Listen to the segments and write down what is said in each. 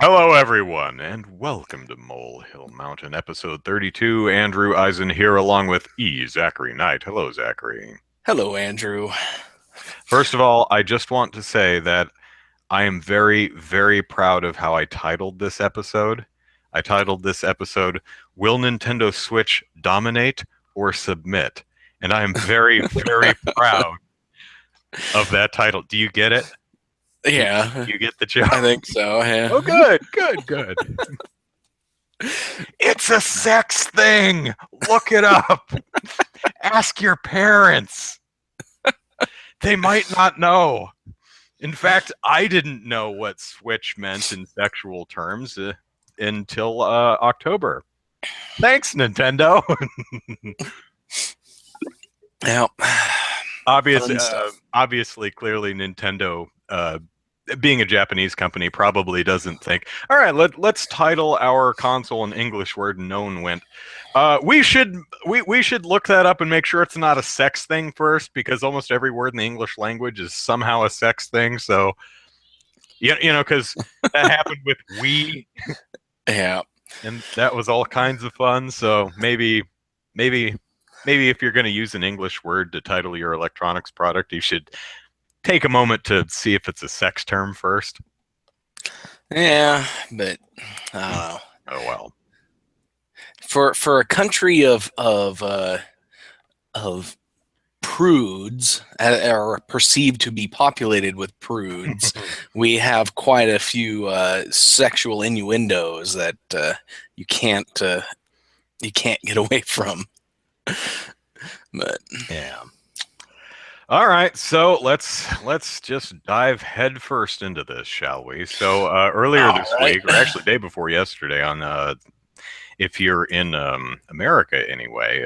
Hello, everyone, and welcome to Molehill Mountain, episode 32. Andrew Eisen here, along with Zachary Knight. Hello, Zachary. Hello, Andrew. First of all, I just want to say that I am very, very proud of how I titled this episode. I titled this episode, Will Nintendo Switch Dominate or Submit? And I am very, very proud of that title. Do you get it? Yeah, You get the joke? I think so. Yeah. Oh, good, good, good. It's a sex thing. Look it up. Ask your parents. They might not know. In fact, I didn't know what switch meant in sexual terms until October. Thanks, Nintendo. Yeah. obviously, Fun stuff. obviously, clearly, Nintendo, being a Japanese company, probably doesn't think. All right, let's title our console an English word. And no one went. We should look that up and make sure it's not a sex thing first, because almost every word in the English language is somehow a sex thing. So because that happened with we, Yeah. and that was all kinds of fun. So maybe if you're going to use an English word to title your electronics product, you should take a moment to see if it's a sex term first. Yeah, but I don't know. Oh well. For a country of prudes, or perceived to be populated with prudes, we have quite a few sexual innuendos that you can't get away from. But Yeah. All right, so let's just dive headfirst into this, shall we? So earlier all this right, week, or actually day before yesterday, on if you're in America anyway,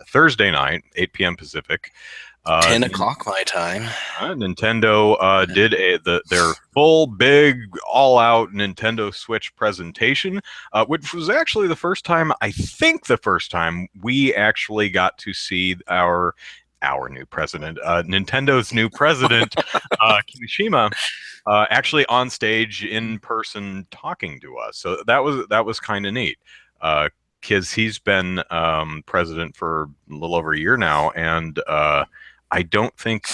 Thursday night, 8 p.m. Pacific, 10 o'clock my time. Nintendo did their full, big, all-out Nintendo Switch presentation, which was actually the first time, I think the first time, we actually got to see our new president, Nintendo's new president, Kimishima, actually on stage in person talking to us. So that was kind of neat. Because he's been president for a little over a year now, and I don't think,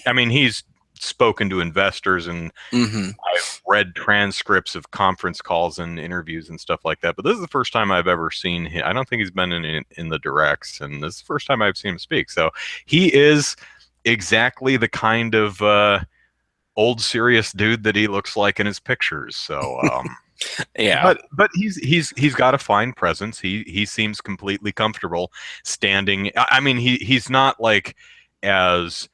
I mean, he's spoken to investors, and Mm-hmm. I've read transcripts of conference calls and interviews and stuff like that. But this is the first time I've ever seen him. I don't think he's been in the directs, and this is the first time I've seen him speak. So he is exactly the kind of old serious dude that he looks like in his pictures. So Yeah. but he's got a fine presence. He seems completely comfortable standing. I mean, he's not like as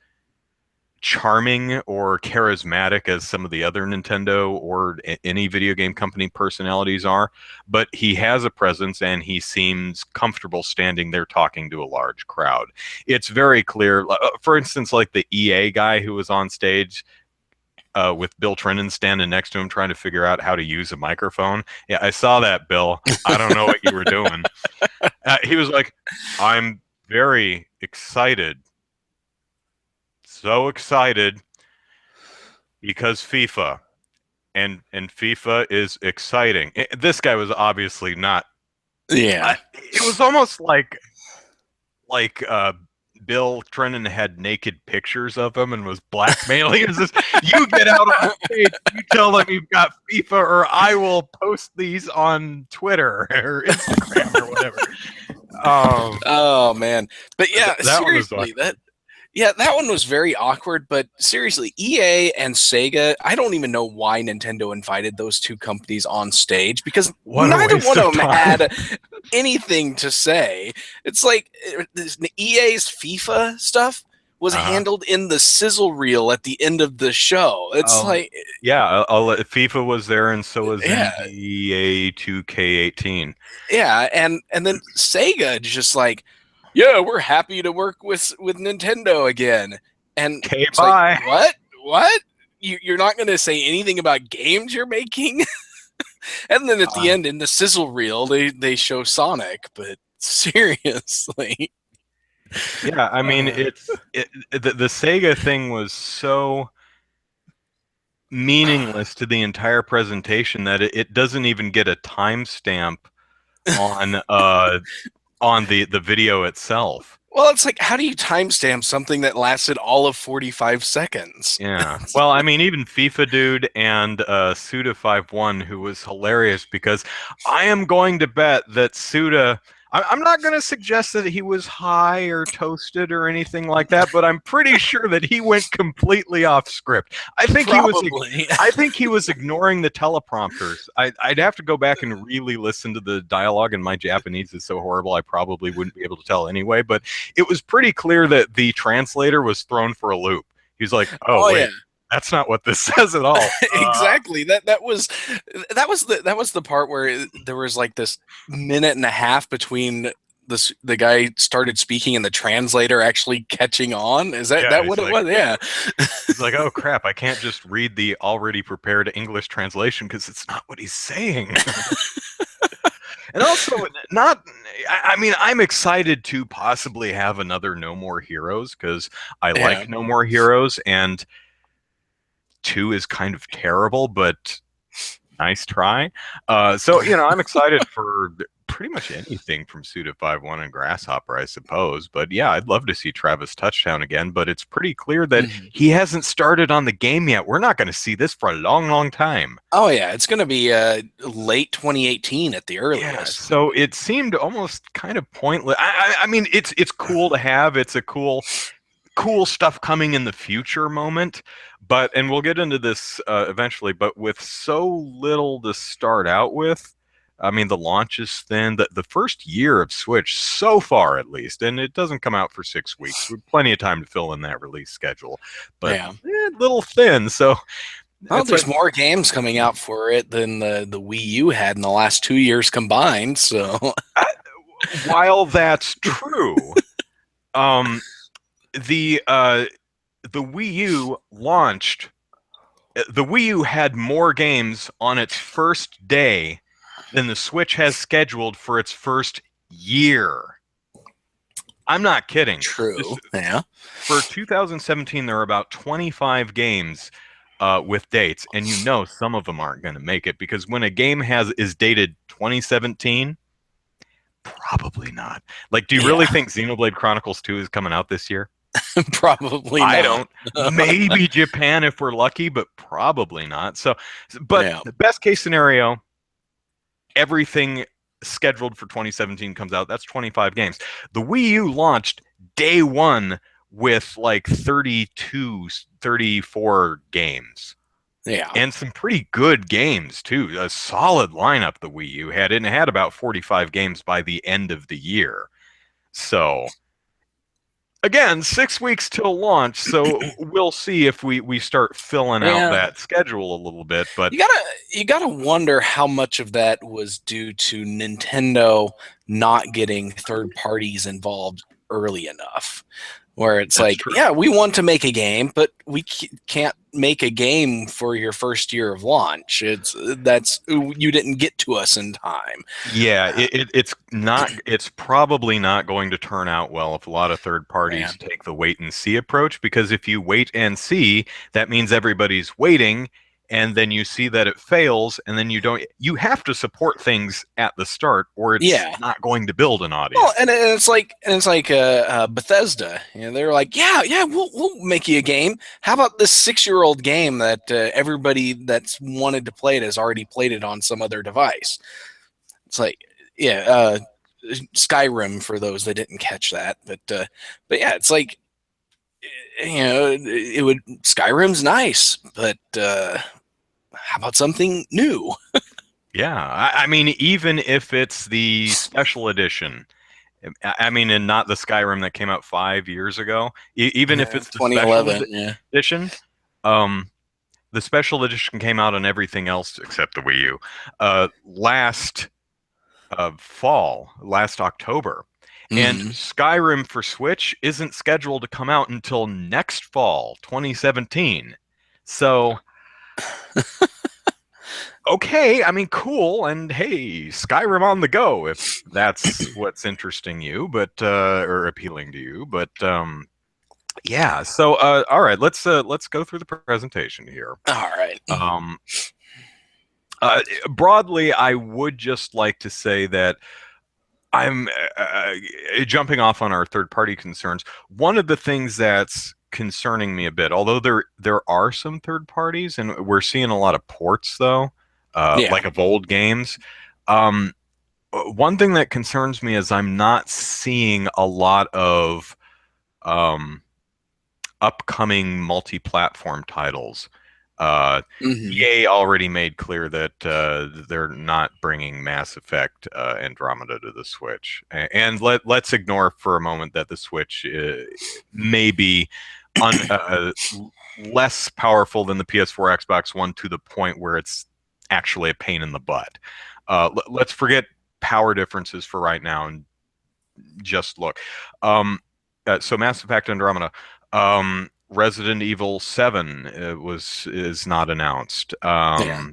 charming or charismatic as some of the other Nintendo or any video game company personalities are, but he has a presence and he seems comfortable standing there talking to a large crowd. It's very clear. For instance, like the EA guy who was on stage with Bill Trennan standing next to him trying to figure out how to use a microphone. Yeah, I saw that, Bill. I don't know what you were doing. He was like, I'm very excited. So excited because FIFA and FIFA is exciting. This guy was obviously not. Yeah. It was almost like Bill Trennan had naked pictures of him and was blackmailing. Is this, you get out on stage, you tell them you've got FIFA, or I will post these on Twitter or Instagram or whatever. Oh man. But yeah, That one was seriously, that one was very awkward, but seriously, EA and Sega, I don't even know why Nintendo invited those two companies on stage, because what a neither waste one of of them time. had anything to say. It's like EA's FIFA stuff was handled in the sizzle reel at the end of the show. It's like, Yeah, FIFA was there, and so was yeah, NBA 2K18. yeah, and then Sega just like, yeah, we're happy to work with Nintendo again, and Okay, it's like, bye. what? You're not going to say anything about games you're making? And then at the end, in the sizzle reel, they show Sonic, but seriously, Yeah, I mean, the Sega thing was so meaningless to the entire presentation that it doesn't even get a timestamp on the video itself. Well, it's like, how do you timestamp something that lasted all of 45 seconds? Yeah. Well, I mean, even FIFA Dude and Suda51, who was hilarious because I am going to bet that Suda. I'm not going to suggest that he was high or toasted or anything like that, but I'm pretty sure that he went completely off script. I think he was. Probably. I think he was ignoring the teleprompters. I'd have to go back and really listen to the dialogue, and my Japanese is so horrible I probably wouldn't be able to tell anyway. But it was pretty clear that the translator was thrown for a loop. He's like, oh Oh wait, yeah. that's not what this says at all. Exactly. That was the part where there was like this minute and a half between the guy started speaking and the translator actually catching on. Is that Yeah, what he's it like, was? Yeah. he's like, oh crap, I can't just read the already prepared English translation because it's not what he's saying. And also, not. I mean, I'm excited to possibly have another No More Heroes because I Yeah. like No More Heroes, and two is kind of terrible, but nice try. So I'm excited for pretty much anything from Suda51 and Grasshopper, I suppose. But yeah, I'd love to see Travis touchdown again. But it's pretty clear that Mhm. he hasn't started on the game yet. We're not going to see this for a long, long time. Oh yeah, it's going to be late 2018 at the Yeah, earliest. so it seemed almost kind of pointless. I mean, it's cool to have. It's a cool stuff coming in the future moment. But and we'll get into this eventually. But with so little to start out with, I mean, the launch is thin. The first year of Switch, so far at least, and it doesn't come out for 6 weeks. We've plenty of time to fill in that release schedule, but Yeah. little thin. So Well, it's like, there's more games coming out for it than the Wii U had in the last 2 years combined. So uh, while that's true, um, the Wii U launched. The Wii U had more games on its first day than the Switch has scheduled for its first year. I'm not kidding. true. Yeah. For 2017, there are about 25 games with dates, and some of them aren't going to make it because when a game is dated 2017, probably not. Like, do you really Yeah. think Xenoblade Chronicles 2 is coming out this year? Probably I not. don't. Maybe Japan if we're lucky, but probably not. So, but Yeah. the best case scenario, everything scheduled for 2017 comes out. That's 25 games. The Wii U launched day one with like 32, 34 games. Yeah. And some pretty good games too. A solid lineup the Wii U had, and it had about 45 games by the end of the year. So again, 6 weeks till launch, so we'll see if we start filling out Yeah. that schedule a little bit. But You gotta wonder how much of that was due to Nintendo not getting third parties involved early enough. Where it's that's like, true. yeah, we want to make a game, but we can't make a game for your first year of launch. That's you didn't get to us in time. Yeah, it's probably not going to turn out well if a lot of third Yeah. parties take the wait and see approach, because if you wait and see, that means everybody's waiting, and then you see that it fails, and then you have to support things at the start or it's Yeah. not going to build an audience. Well, and it's like Bethesda. They're like, yeah, we'll make you a game. How about this 6-year-old game that everybody that's wanted to play it has already played it on some other device? It's like, yeah, Skyrim for those that didn't catch that, but yeah, it's like, Skyrim's nice, but how about something new? Yeah, I mean, even if it's the special edition, I mean, and not the Skyrim that came out 5 years ago, even if it's the special 2011, yeah. edition, um, the special edition came out on everything else except the Wii U last fall, last October. And Mhm. Skyrim for Switch isn't scheduled to come out until next fall, 2017. So okay, I mean, cool, and hey, Skyrim on the go if that's what's interesting you, but or appealing to you. But Yeah. So, all right, let's go through the presentation here. All right. Um, Broadly, I would just like to say that I'm jumping off on our third party concerns. One of the things that's concerning me a bit, although there are some third parties, and we're seeing a lot of ports though, Yeah. like of old games. Um, One thing that concerns me is I'm not seeing a lot of um, upcoming multi-platform titles. Uh, Hmm. EA already made clear that they're not bringing Mass Effect Andromeda to the Switch, and let's ignore for a moment that the Switch may be un, less powerful than the PS4, Xbox One to the point where it's actually a pain in the butt. Let's forget power differences for right now and just look. Um, so Mass Effect Andromeda. Resident Evil 7 is not announced. Yeah.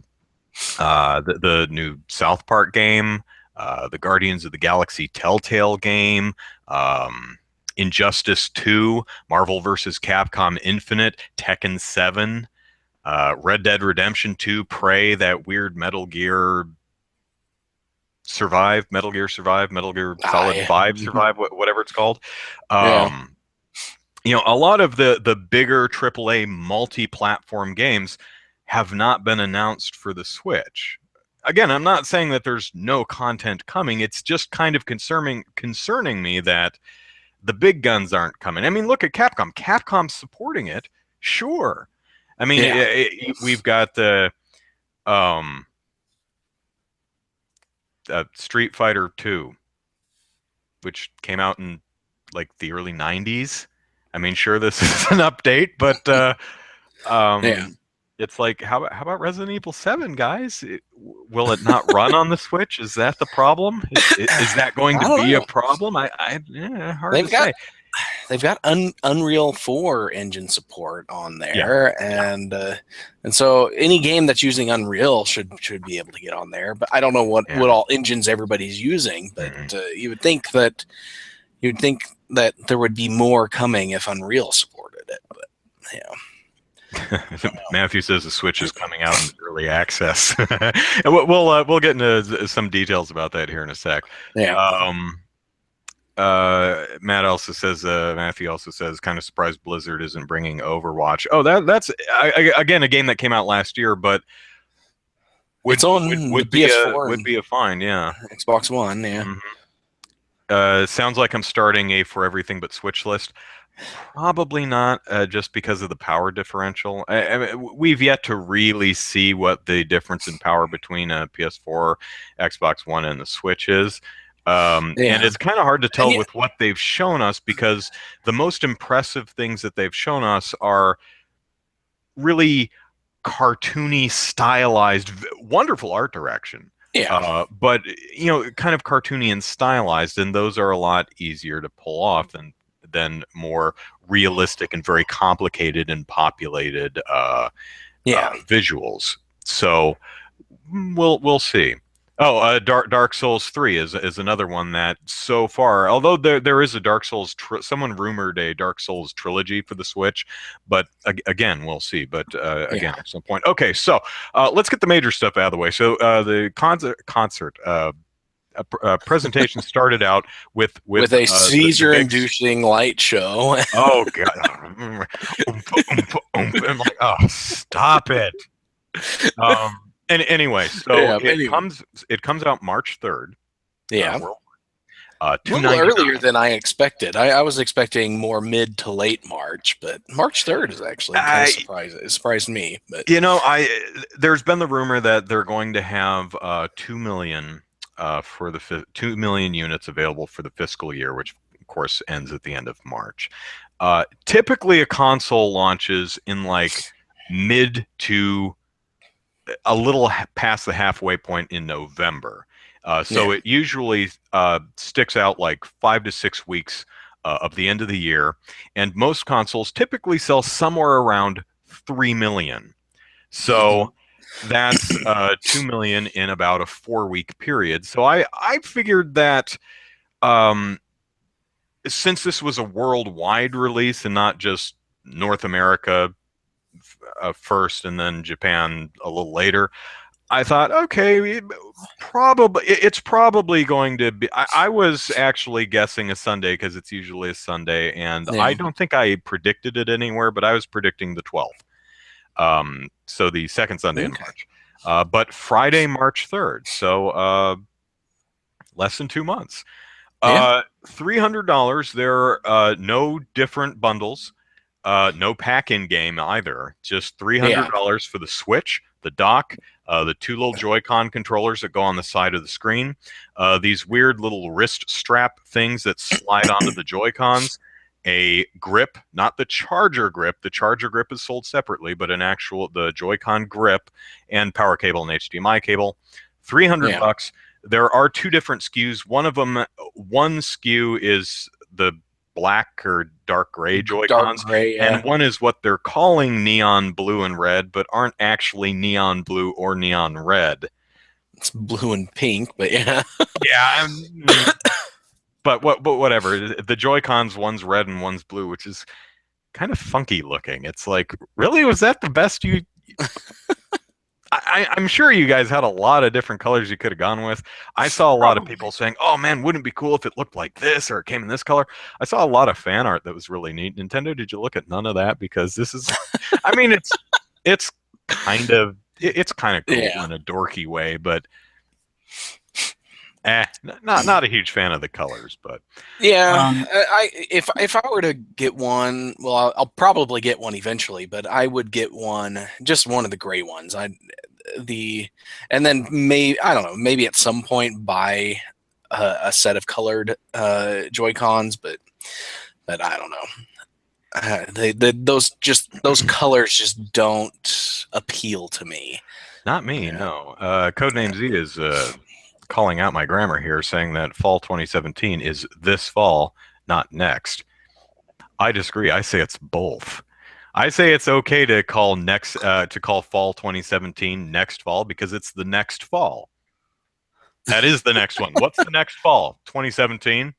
The new South Park game, the Guardians of the Galaxy Telltale game, um, Injustice 2, Marvel vs. Capcom Infinite, Tekken 7, Red Dead Redemption 2, Prey, that weird Metal Gear Survive, Metal Gear Ah, Solid yeah. 5 Survive, whatever it's called. Yeah. Um, a lot of the bigger AAA multi-platform games have not been announced for the Switch. Again, I'm not saying that there's no content coming. It's just kind of concerning me that the big guns aren't coming. I mean, look at Capcom. Capcom's supporting it, sure. I mean, Yeah. we've got the um, Street Fighter 2, which came out in like the early 90s. I mean, sure, this is an update, but Yeah. um, it's like, how about Resident Evil 7, guys? Will it not run on the Switch? Is that the problem? Is that going I to don't be a know. problem? Yeah, hard to They've got say. they've got Unreal 4 engine support on Yeah, there, yeah, and so any game that's using Unreal should be able to get on there. But I don't know yeah. what all engines everybody's using. But Mhm. you would think that there would be more coming if Unreal supported it. But yeah, Matthew says the Switch is coming out in early access. And we'll get into some details about that here in a sec. yeah, Um, Matthew also says, kind of surprised Blizzard isn't bringing Overwatch. Oh, that's again a game that came out last year, but it's on the PS4 would and be a fine, yeah. Xbox One. Yeah, Hmm. Sounds like I'm starting a for everything but Switch list. Probably not, just because of the power differential. We've yet to really see what the difference in power between a PS4, Xbox One, and the Switch is. And yeah, it's kind of hard to and tell with what they've shown us because the most impressive things that they've shown us are really cartoony, stylized, wonderful art direction. yeah, But kind of cartoony and stylized, and those are a lot easier to pull off than more realistic and very complicated and populated yeah, visuals. So we'll see. Oh, Dark Souls 3 is another one that so far, although there is a Dark Souls, someone rumored a Dark Souls trilogy for the Switch, but again, we'll see. But yeah. again, at some point. Okay, so let's get the major stuff out of the way. So the concert presentation started out with With a the big. seizure-inducing light show. Oh God! I'm like, oh, stop it. And anyway, so Yeah. Anyway. it comes out March 3rd. Yeah. World A little 299. earlier than I expected. I was expecting more mid to late March, but March 3rd is actually kind of I surprising. It surprised me, but I there's been the rumor that they're going to have 2 million for the 2 million units available for the fiscal year, which of course ends at the end of March. Typically, a console launches in like mid to a little past the halfway point in November. yeah. So it usually sticks out like 5 to 6 weeks of the end of the year. And most consoles typically sell somewhere around 3 million. So that's 2 million in about a 4 week period. So I figured that um, since this was a worldwide release and not just North America first and then Japan a little later, I thought, okay, probably it's probably going to be. I was actually guessing a Sunday because it's usually a Sunday, and I Yeah. don't think I predicted it anywhere, but I was predicting the 12th. So the second Sunday in Okay. March. But Friday, March 3rd. So less than 2 months. Yeah. $300. There are no different bundles, no pack-in game either. Just Yeah. $300 for the Switch, the dock, the two little Joy-Con controllers that go on the side of the screen, these weird little wrist strap things that slide onto the Joy-Cons, a grip, not the charger grip. The charger grip is sold separately, but an actual the Joy-Con grip and power cable and HDMI cable. 300 Yeah. bucks. There are two different SKUs. One SKU is the black or dark gray Dark Joy-Cons, gray. and Yeah. one is what they're calling neon blue and red, but aren't actually neon blue or neon red. It's blue and pink, but yeah. Yeah, but whatever. The Joy-Cons, one's red and one's blue, which is kind of funky looking. It's like, really, was that the best you? I'm sure you guys had a lot of different colors you could have gone with. I saw a lot of people Probably. saying, "Oh man, wouldn't it be cool if it looked like this or it came in this color?" I saw a lot of fan art that was really neat. Nintendo, did you look at none of that? Because this is, I mean, it's it's kind of cool Yeah. in a dorky way, but not a huge fan of the colors. But Yeah, um, if I were to get one, well, I'll probably get one eventually, but I would get one, just one of the gray ones. The and then maybe I don't know, maybe at some point buy a set of colored Joy Cons, but I don't know. Those colors just don't appeal to me. not me, Yeah. no. Codename Z is calling out my grammar here, saying that fall 2017 is this fall, not next. I disagree. I say it's both. I say it's okay to call fall 2017 next fall because it's the next fall. That is the next one. What's the next fall? 2017.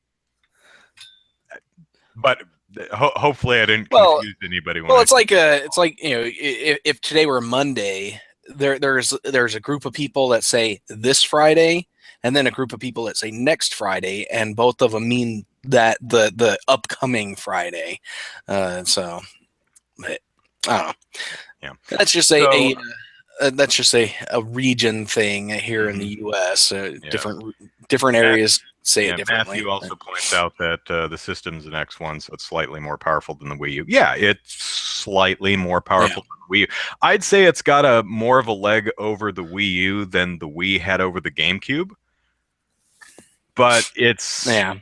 But hopefully I didn't Well, confuse anybody when Well, I said it's like if today were Monday, there's a group of people that say this Friday, and then a group of people that say next Friday, and both of them mean that the upcoming Friday. So but, I don't know. yeah. That's just So that's just a region thing here in the mhm, U.S. yeah. Different Matt, areas say it yeah, differently. Matthew also points out that the system's an X1, so it's slightly more powerful than the Wii U. Yeah, it's slightly more Yeah, powerful than the Wii U. I'd say it's got a more of a leg over the Wii U than the Wii had over the GameCube, but yeah,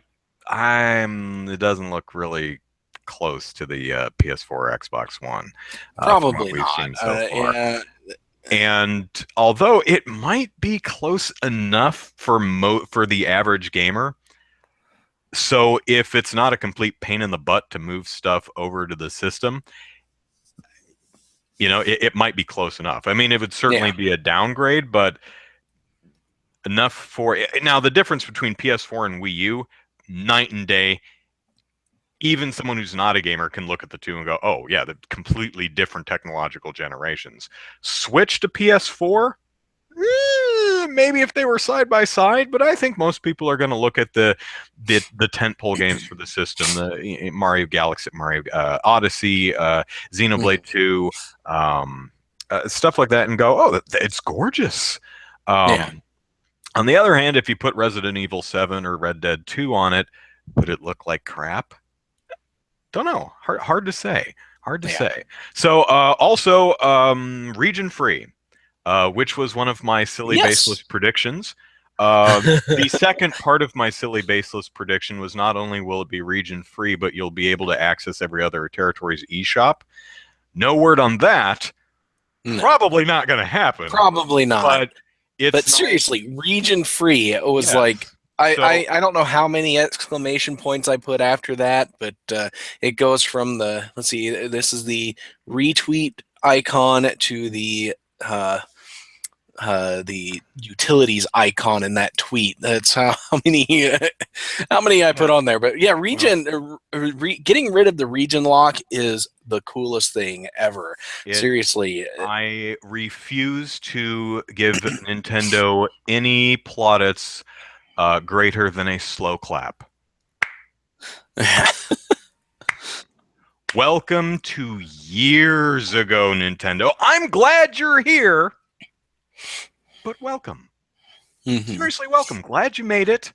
it doesn't look really close to the PS4 or Xbox One from what probably we've not. seen so far. Yeah, And although it might be close enough for for the average gamer, so if it's not a complete pain in the butt to move stuff over to the system, it might be close enough. I mean, it would certainly yeah, be a downgrade, but enough for now. The difference between PS4 and Wii U, night and day. Even someone who's not a gamer can look at the two and go, "Oh yeah, they're completely different technological generations." Switch to PS4, maybe if they were side by side, but I think most people are going to look at the tentpole games for the system, the Mario Galaxy, Mario Odyssey, mhm, Xenoblade 2, stuff like that, and go, "Oh, it's gorgeous." yeah. Um, on the other hand, if you put Resident Evil 7 or Red Dead 2 on it, would it look like crap? Don't know. Hard to say. Hard to Yeah. say. So also region free, which was one of my silly baseless Yes. predictions. The second part of my silly baseless prediction was not only will it be region free, but you'll be able to access every other territory's eShop. No word on that. No, Probably not going to happen. probably not. But it's But nice. seriously, region free. It was like Yes. So I don't know how many exclamation points I put after that, but it goes from the let's see, this is the retweet icon to the uh, the utilities icon in that tweet. That's how many how many I put Yeah. on there. But yeah, Well, getting rid of the region lock is the coolest thing ever. it Seriously. I refuse to give Nintendo any plaudits greater than a slow clap. Welcome to years ago, Nintendo. I'm glad you're here, but welcome. Mhm. Seriously, welcome. Glad you made it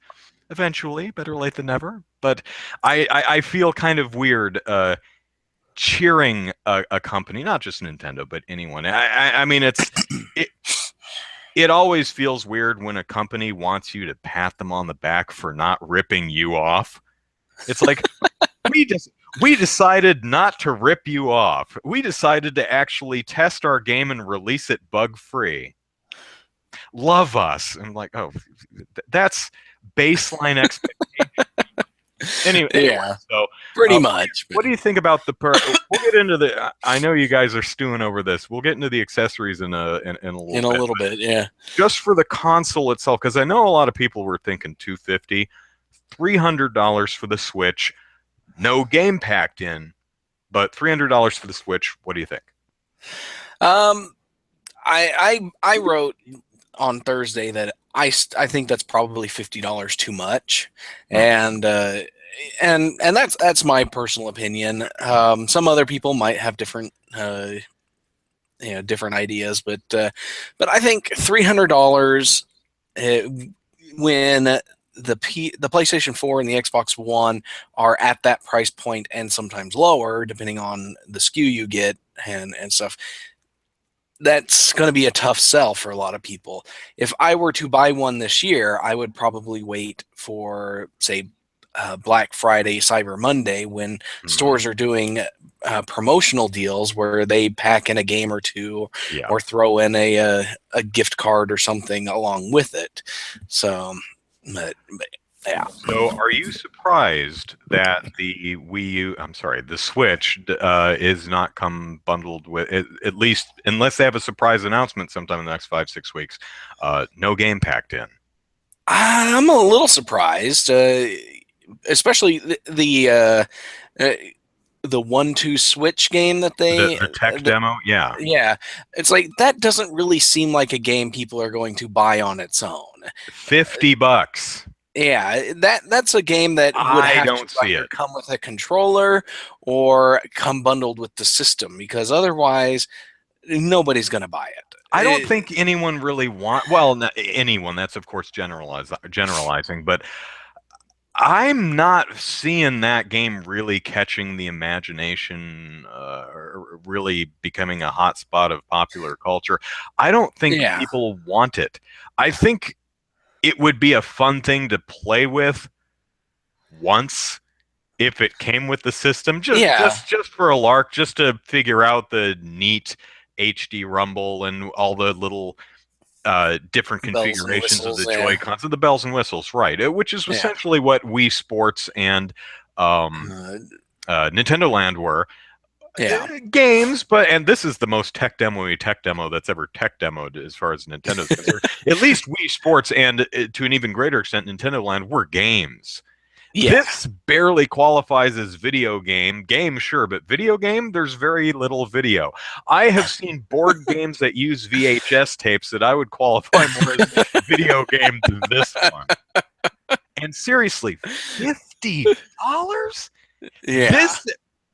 eventually. Better late than never. But I feel kind of weird cheering a company, not just Nintendo, but anyone. I mean, it it always feels weird when a company wants you to pat them on the back for not ripping you off. It's like we just we decided not to rip you off. We decided to actually test our game and release it bug free. Love us. And like, oh, that's baseline expectation. Anyway, Yeah, so pretty much. But what do you think about we'll get into the. I know you guys are stewing over this. We'll get into the accessories in a little in a bit. little bit, yeah. Just for the console itself, because I know a lot of people were thinking 250, $300 for the Switch, no game packed in, but $300 for the Switch. What do you think? Um, I wrote on Thursday that I think that's probably $50 too much, Hmm. and that's my personal opinion. Some other people might have different different ideas, but I think $300 uh, when the PlayStation 4 and the Xbox One are at that price point and sometimes lower depending on the SKU you get and stuff, that's going to be a tough sell for a lot of people. If I were to buy one this year, I would probably wait for, say, Black Friday, Cyber Monday, when Hmm. stores are doing promotional deals where they pack in a game or two, Yeah. or throw in a gift card or something along with it. So, but yeah, So, are you surprised that the Switch, is not come bundled with, at least unless they have a surprise announcement sometime in the next 5, 6 weeks, no game packed in? I'm a little surprised, especially uh, the 1-2 switch game that they The tech the, demo, yeah, yeah, it's like that doesn't really seem like a game people are going to buy on its own. $50. Yeah, that's a game that would I have to don't see either it. come with a controller or come bundled with the system, because otherwise nobody's going to buy it. I don't think anyone really well, not anyone. That's of course generalizing, but I'm not seeing that game really catching the imagination, or really becoming a hotspot of popular culture. I don't think Yeah, people want it. I think it would be a fun thing to play with once if it came with the system, just yeah, just just for a lark, just to figure out the neat HD rumble and all the little different bells and configurations of the whistles. Yeah, Joy-Cons and the bells and whistles, right? Which is yeah, essentially what Wii Sports and um, uh, Nintendo Land were. yeah. Games, but and this is the most tech demo that's ever tech demoed as far as Nintendo's concerned. At least Wii Sports and to an even greater extent Nintendo Land were games. Yeah, This barely qualifies as video game. Game, sure, but video game, there's very little video. I have seen board games that use VHS tapes that I would qualify more as video game than this one. And seriously, $50? yeah, This,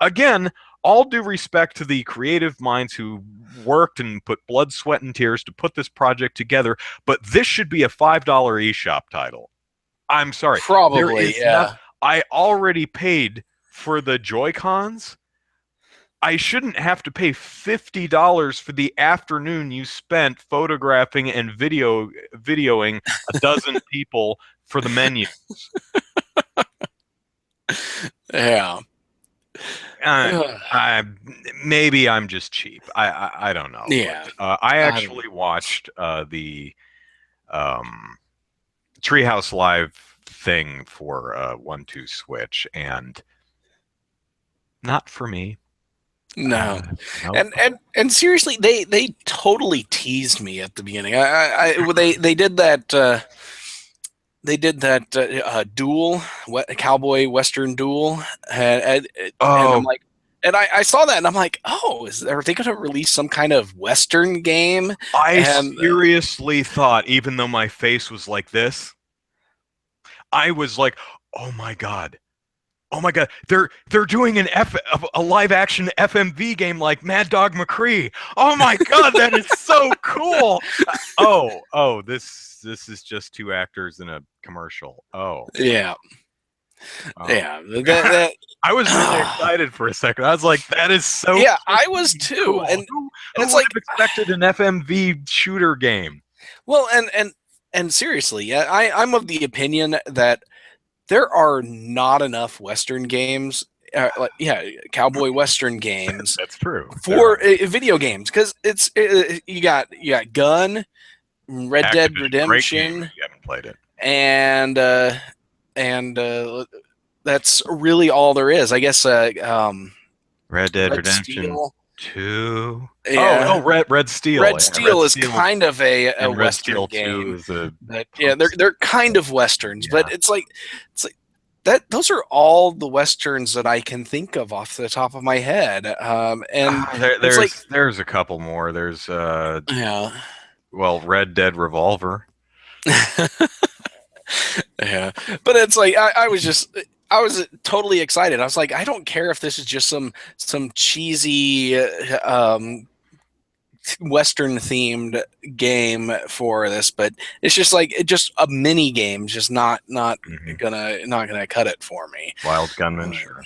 again, all due respect to the creative minds who worked and put blood, sweat, and tears to put this project together, but this should be a $5 eShop title. I'm sorry. There probably. is not. Yeah, I already paid for the Joy Cons. I shouldn't have to pay $50 for the afternoon you spent photographing and videoing a dozen people for the menu. yeah. Uh, I maybe I'm just cheap. I don't know, but Yeah, I I don't know. actually watched the um, Treehouse Live thing for 1-2 Switch, and not for me. No, Nope. and seriously, they totally teased me at the beginning. They did that. They did that duel, cowboy western duel, and I'm Oh, like, and I saw that, and I'm like, oh, are they going to release some kind of western game? I And seriously thought, even though my face was like this, I was like, oh my God. Oh my God, they're doing a live action FMV game like Mad Dog McCree. Oh my God, that is so cool. This is just two actors in a commercial. yeah, Oh. yeah, that I was really excited for a second. I was like, that is so yeah, I was freaking too, cool. and Who it's would like, have expected an FMV shooter game? well, and seriously, yeah, I'm of the opinion that there are not enough western games, cowboy western games That's true. There for are. video games, because you got Gun, Red Dead Activision, great game if Redemption, you haven't played it. and that's really all there is. I guess Red Dead Red Redemption Steel. 2. Oh, Yeah, Red Steel. Red Yeah, Red Steel is Steel kind of a and Red western Steel 2 game, is a but yeah, post. they're kind of westerns. Yeah. But it's like that. Those are all the westerns that I can think of off the top of my head. And it's like, There's a couple more. There's yeah, Red Dead Revolver. yeah. But it's like I was totally excited. I was like, I don't care if this is just some cheesy western themed game for this, but it's just like just a mini game, just not Hmm. gonna cut it for me. Wild Gunman, Uh, sure.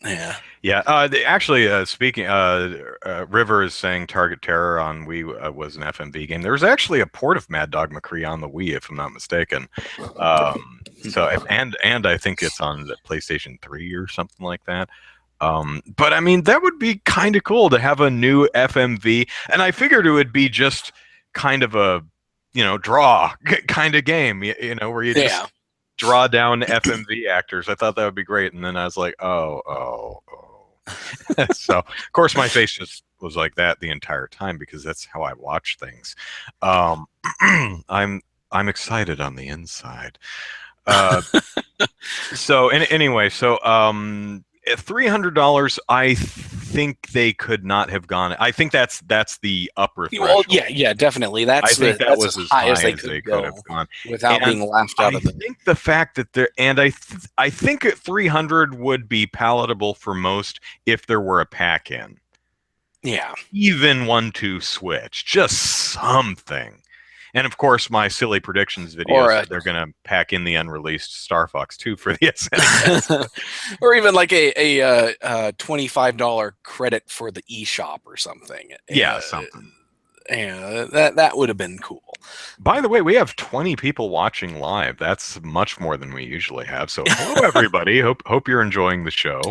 yeah. Yeah, actually, speaking, River is saying Target Terror on Wii was an FMV game. There was actually a port of Mad Dog McCree on the Wii, if I'm not mistaken. And I think it's on the PlayStation 3 or something like that. But I mean, that would be kind of cool to have a new FMV, and I figured it would be just kind of a, draw kind of game, where you just Yeah. draw down FMV actors. I thought that would be great, and then I was like, oh. So, of course, my face just was like that the entire time because that's how I watch things. Um, I'm excited on the inside. Uh, anyway, at $300, I think they could not have gone. I think that's the upper Well, threshold. yeah, definitely. I think that That's was as as high as high they as they could could go have gone. without And being laughed out I of the. think the fact that I think at 300 would be palatable for most if there were a pack in. Yeah. Even 1-2 switch, just something. And of course, my silly predictions video Or said they're going to pack in the unreleased Star Fox 2 for the SNES. or even like a $25 credit for the eShop or something. Yeah, something. Yeah, that would have been cool. By the way, we have 20 people watching live. That's much more than we usually have. So, hello everybody. Hope you're enjoying the show.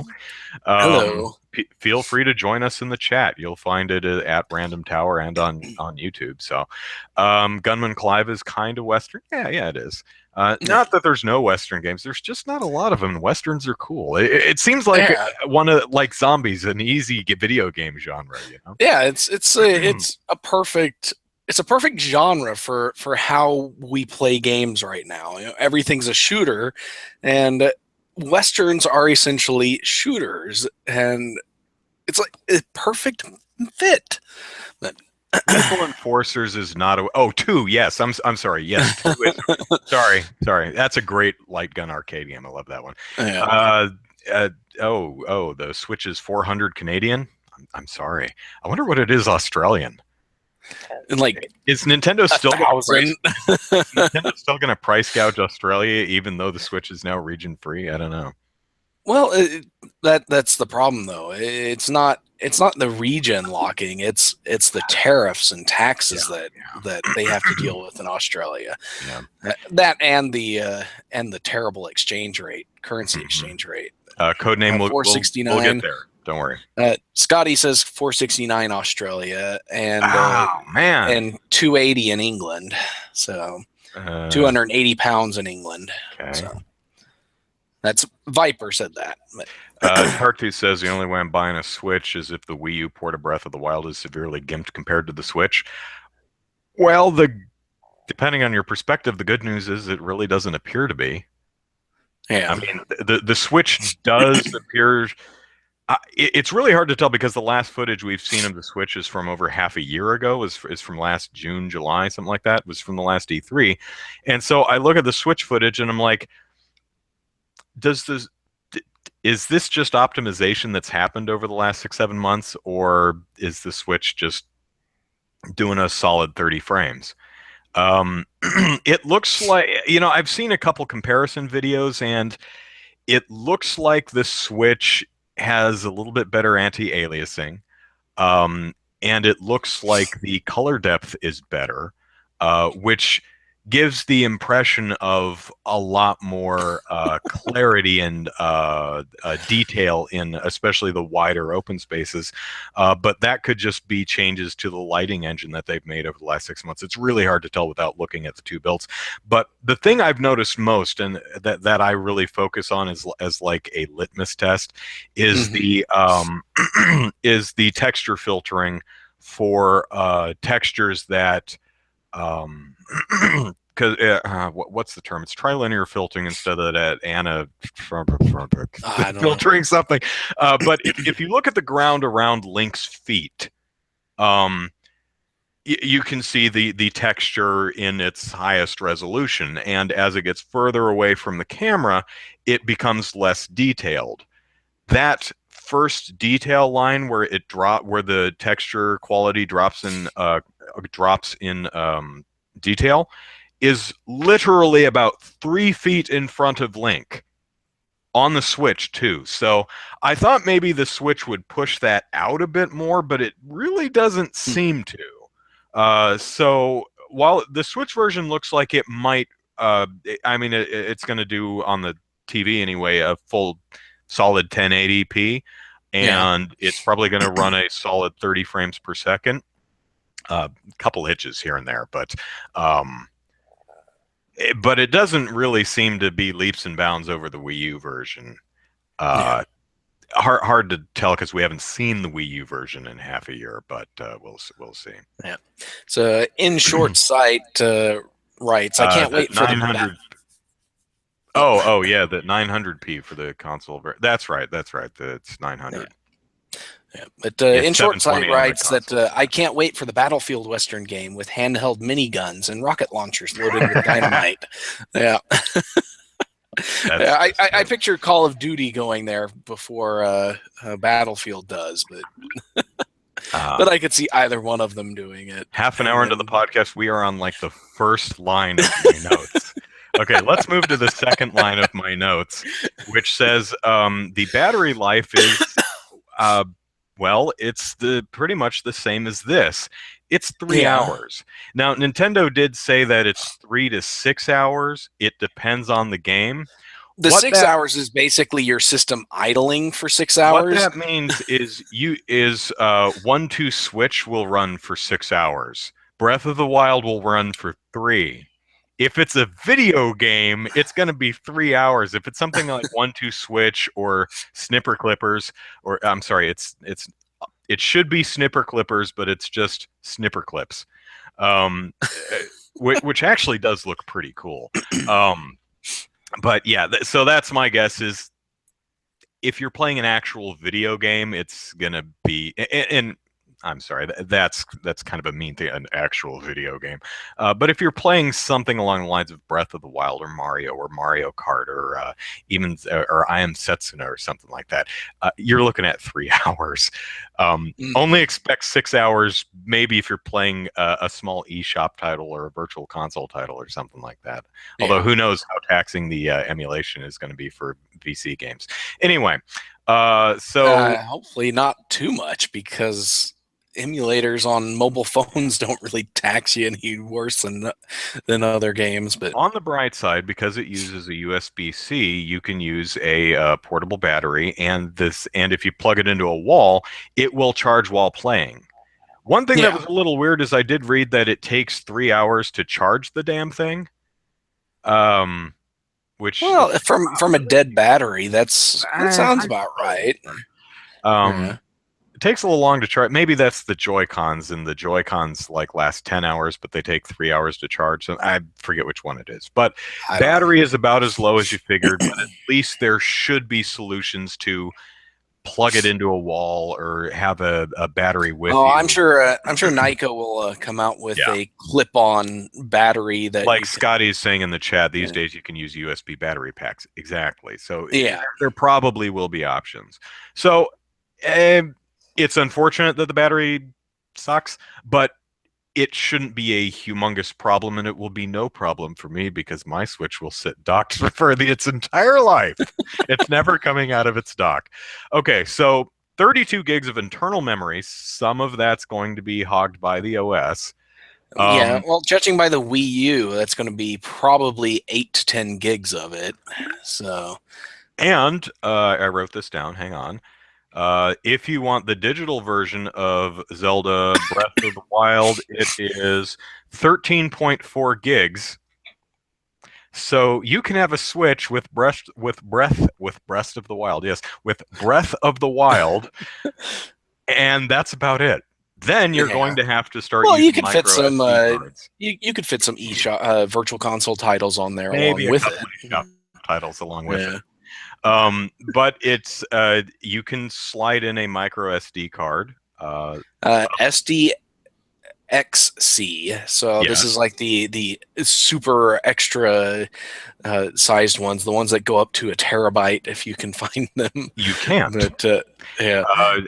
Hello. Feel free to join us in the chat. You'll find it at Random Tower and on YouTube. So, Gunman Clive is kind of Western. Yeah, it is. Not that there's no Western games. There's just not a lot of them. Westerns are cool. It seems like Yeah. like zombies, an easy video game genre. Yeah, it's a perfect genre for how we play games right now. Everything's a shooter, and westerns are essentially shooters, and it's like a perfect fit. But Lethal Enforcers is not a. Oh, 2. Yes, I'm sorry. Yes, 2 is. Sorry. That's a great light gun arcade game. I love that one. yeah. The Switch is 400 Canadian. I'm sorry. I wonder what it is Australian. And like Is Nintendo still going $1,000. to price gouge Australia even though the Switch is now region free? I don't know. Well, that's the problem though. It's not the region locking. It's the tariffs and taxes that they have to deal with in Australia. Yeah. That and the terrible exchange rate, currency exchange rate. Codename we'll 469. we'll get there. Don't worry. Scotty says 469 Australia and man, and 280 in England. So 280 pounds in England. Okay. So That's Viper said that. But Tartu says the only way I'm buying a Switch is if the Wii U port of Breath of the Wild is severely gimped compared to the Switch. Well, depending on your perspective, the good news is it really doesn't appear to be. I yeah. mean, the Switch does appear. It's really hard to tell because the last footage we've seen of the Switch is from over half a year ago. Is from last June, July, something like that. It was from the last E3, and so I look at the Switch footage and I'm like, does this is this just optimization that's happened over the last 6, 7 months, or is the Switch just doing a solid 30 frames? It looks like, I've seen a couple comparison videos, and it looks like the Switch has a little bit better anti-aliasing. Um, and it looks like the color depth is better, which gives the impression of a lot more clarity and detail in especially the wider open spaces. But that could just be changes to the lighting engine that they've made over the last 6 months. It's really hard to tell without looking at the two builds. But the thing I've noticed most, and that I really focus on as like a litmus test, is Hmm. the is the texture filtering for textures that because what's the term? It's trilinear filtering instead of that I don't know. filtering something. But if you look at the ground around Link's feet, um, you can see the texture in its highest resolution, and as it gets further away from the camera, it becomes less detailed. That first detail line where the texture quality drops in detail is literally about 3 feet in front of Link on the Switch too. So I thought maybe the Switch would push that out a bit more, but it really doesn't seem to. So while the Switch version looks like it might, I mean, it's going to do on the TV anyway a full solid 1080p, Yeah. and it's probably going to run a solid 30 frames per second. A couple hitches here and there, um, but it doesn't really seem to be leaps and bounds over the Wii U version. Yeah. Uh, hard to tell because we haven't seen the Wii U version in half a year, but we'll see. Yeah. So in short sight writes, I can't The wait for the bat. 900. Oh, Oh yeah, the 900p for the console. That's right. It's yeah. 900. Yeah. But It's in short sight 720 on the writes that console. I can't wait for the Battlefield Western game with handheld miniguns and rocket launchers loaded with dynamite. Yeah. That's I good. picture Call of Duty going there before Battlefield does, Uh, but I could see either one of them doing it. Half an And hour into the then, podcast, we are on like the first line of my notes. Okay, let's move to the second line of my notes, which says the battery life is uh, well, it's the pretty much the same as this. It's three yeah, hours. Now, Nintendo did say that it's 3 to 6 hours. It depends on the game. the What six that hours is basically your system idling for six what hours. that means is 1-2 Switch will run for 6 hours. Breath of the Wild will run for 3. If it's a video game, it's going to be 3 hours. If it's something like 1-2 Switch or Snipper Clippers, or I'm sorry, it should be Snipper Clippers, but it's just Snipper Clips, um, which actually does look pretty cool. Um, but yeah, so that's my guess is if you're playing an actual video game, it's gonna be and I'm sorry, that's kind of a mean thing, an actual video game. But if you're playing something along the lines of Breath of the Wild or Mario Kart or even or I Am Setsuna or something like that, you're looking at 3 hours. Only Mhm. expect 6 hours, maybe if you're playing a small eShop title or a virtual console title or something like that. Although Yeah. who knows how taxing the emulation is going to be for VC games. Anyway, so Hopefully not too much because emulators on mobile phones don't really tax you any worse than other games. But on the bright side, because it uses a USB-C, you can use a portable battery, and if you plug it into a wall, it will charge while playing. One thing that yeah, was a little weird is I did read that it takes 3 hours to charge the damn thing. Um, which Well, from a dead battery, that sounds I about suppose. right. Um, Yeah. it takes a little long to charge. Maybe that's the Joy-Cons, and the Joy-Cons like last 10 hours, but they take 3 hours to charge. So I forget which one it is. But I don't know. battery is about as low as you figured, but at least there should be solutions to plug it into a wall or have a battery with Oh, I'm you. sure. I'm sure Nyko will come out with Yeah. a clip-on battery that Like you can. Scotty's saying in the chat, these Yeah. days you can use USB battery packs. Exactly. So Yeah. there probably will be options. So eh, it's unfortunate that the battery sucks, but it shouldn't be a humongous problem, and it will be no problem for me because my Switch will sit docked for its entire life. It's never coming out of its dock. Okay, so 32 gigs of internal memory. Some of that's going to be hogged by the OS. Yeah. Um, Well, judging by the Wii U, that's going to be probably 8 to 10 gigs of it. So. and I wrote this down. Hang on. If you want the digital version of Zelda Breath of the Wild, it is 13.4 gigs. So you can have a Switch with Breath of the Wild. Yes, with Breath of the Wild, and that's about it. Then you're Yeah. going to have to start Well, you using could fit micro some. SD cards. You could fit some Virtual Console titles on there Maybe along a with couple it. of titles along with Yeah. it. But it's you can slide in a micro SD card. SD XC. So this is Yes, like the super extra sized ones, the ones that go up to a terabyte if you can find them. you can't. But yeah,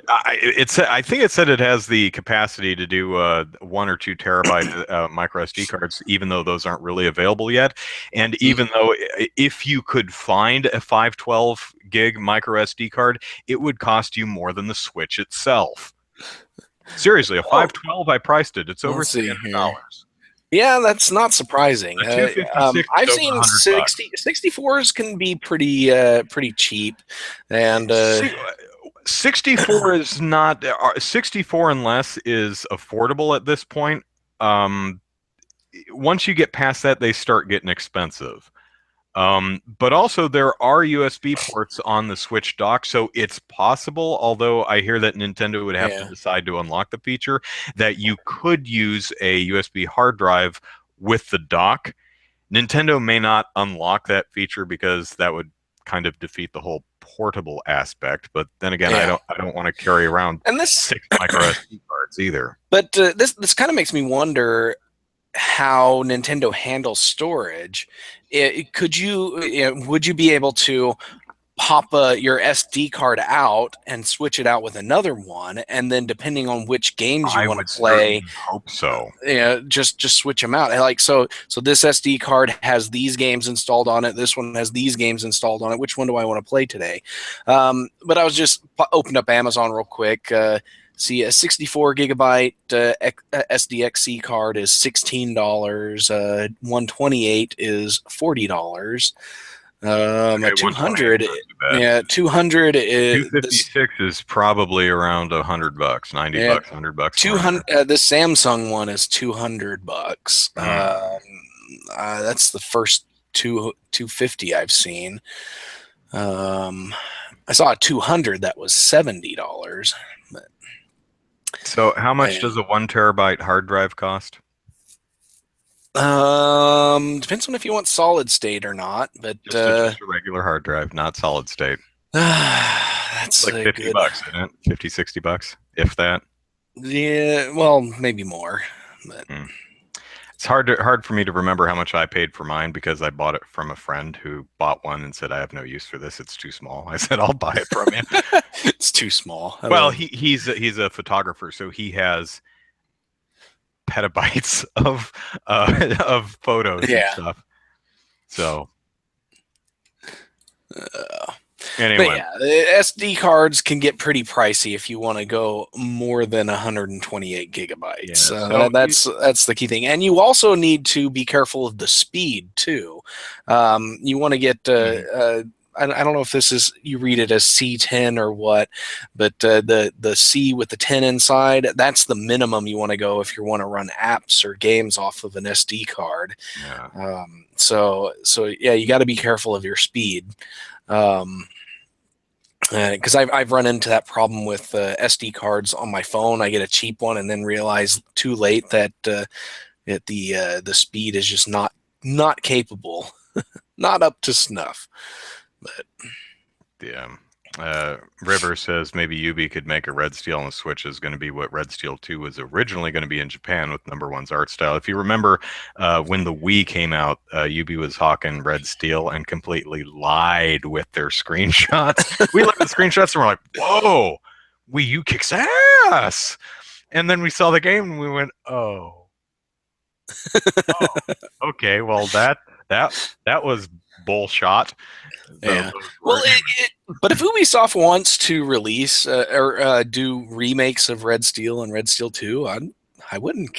I think it said it has the capacity to do 1 or 2 terabyte micro SD cards, even though those aren't really available yet. And even though if you could find a 512 gig micro SD card, it would cost you more than the Switch itself. Seriously, a well, 512, I priced it. It's over let's see here. $300. Yeah, that's not surprising. The 256 I've is over seen 100 bucks. 64s can be pretty cheap, and See, 64 is not 64 and less is affordable at this point. Um, Once you get past that, they start getting expensive. But also there are USB ports on the Switch dock, so it's possible, although I hear that Nintendo would have to yeah, decide to unlock the feature, that you could use a USB hard drive with the dock. Nintendo may not unlock that feature because that would kind of defeat the whole portable aspect. But then again, yeah. I don't want to carry around And this, 6 micro SD cards either. but this kind of makes me wonder how Nintendo handles storage. Would you be able to pop your SD card out and switch it out with another one, and then depending on which games you I want would to play, certainly hope so. just switch them out. Like so this SD card has these games installed on it. This one has these games installed on it. Which one do I want to play today? But I was just opened up Amazon real quick. See, a 64 gigabyte SDXC card is $16. 128 is $40. Okay, A 200, 200 is this 256 is probably around $100, 90 yeah, bucks, 100 bucks. 200. The Samsung one is $200. That's the first 250 I've seen. I saw a 200 that was $70. So how much does a 1 terabyte hard drive cost? Depends on if you want solid state or not, but Just a regular hard drive, not solid state. that's It's like 50 good. bucks, isn't it? 50, 60 bucks, if that. Yeah, well, maybe more. But It's hard for me to remember how much I paid for mine because I bought it from a friend who bought one and said, I have no use for this. It's too small. I said, I'll buy it from you. it's too small. Well, he's a photographer, so he has petabytes of photos and stuff. So anyway, but yeah, the SD cards can get pretty pricey if you want to go more than 128 gigabytes. Yeah, so that's the key thing, and you also need to be careful of the speed too. You want to get. I don't know if this is, you read it as C10 or what, but the C with the 10 inside, that's the minimum you want to go if you want to run apps or games off of an SD card. Yeah. So yeah, you got to be careful of your speed. Because I've run into that problem with SD cards on my phone. I get a cheap one and then realize too late that the speed is just not capable, not up to snuff. But Yeah. River says maybe Yubi could make a Red Steel on the Switch is going to be what Red Steel 2 was originally going to be in Japan with number one's art style. If you remember when the Wii came out, Yubi was hawking Red Steel and completely lied with their screenshots. We looked at the screenshots and we're like, whoa, Wii U kicks ass. And then we saw the game and we went, oh, okay, well that was bullshot. yeah. Well, but if Ubisoft wants to release or do remakes of Red Steel and Red Steel 2, I wouldn't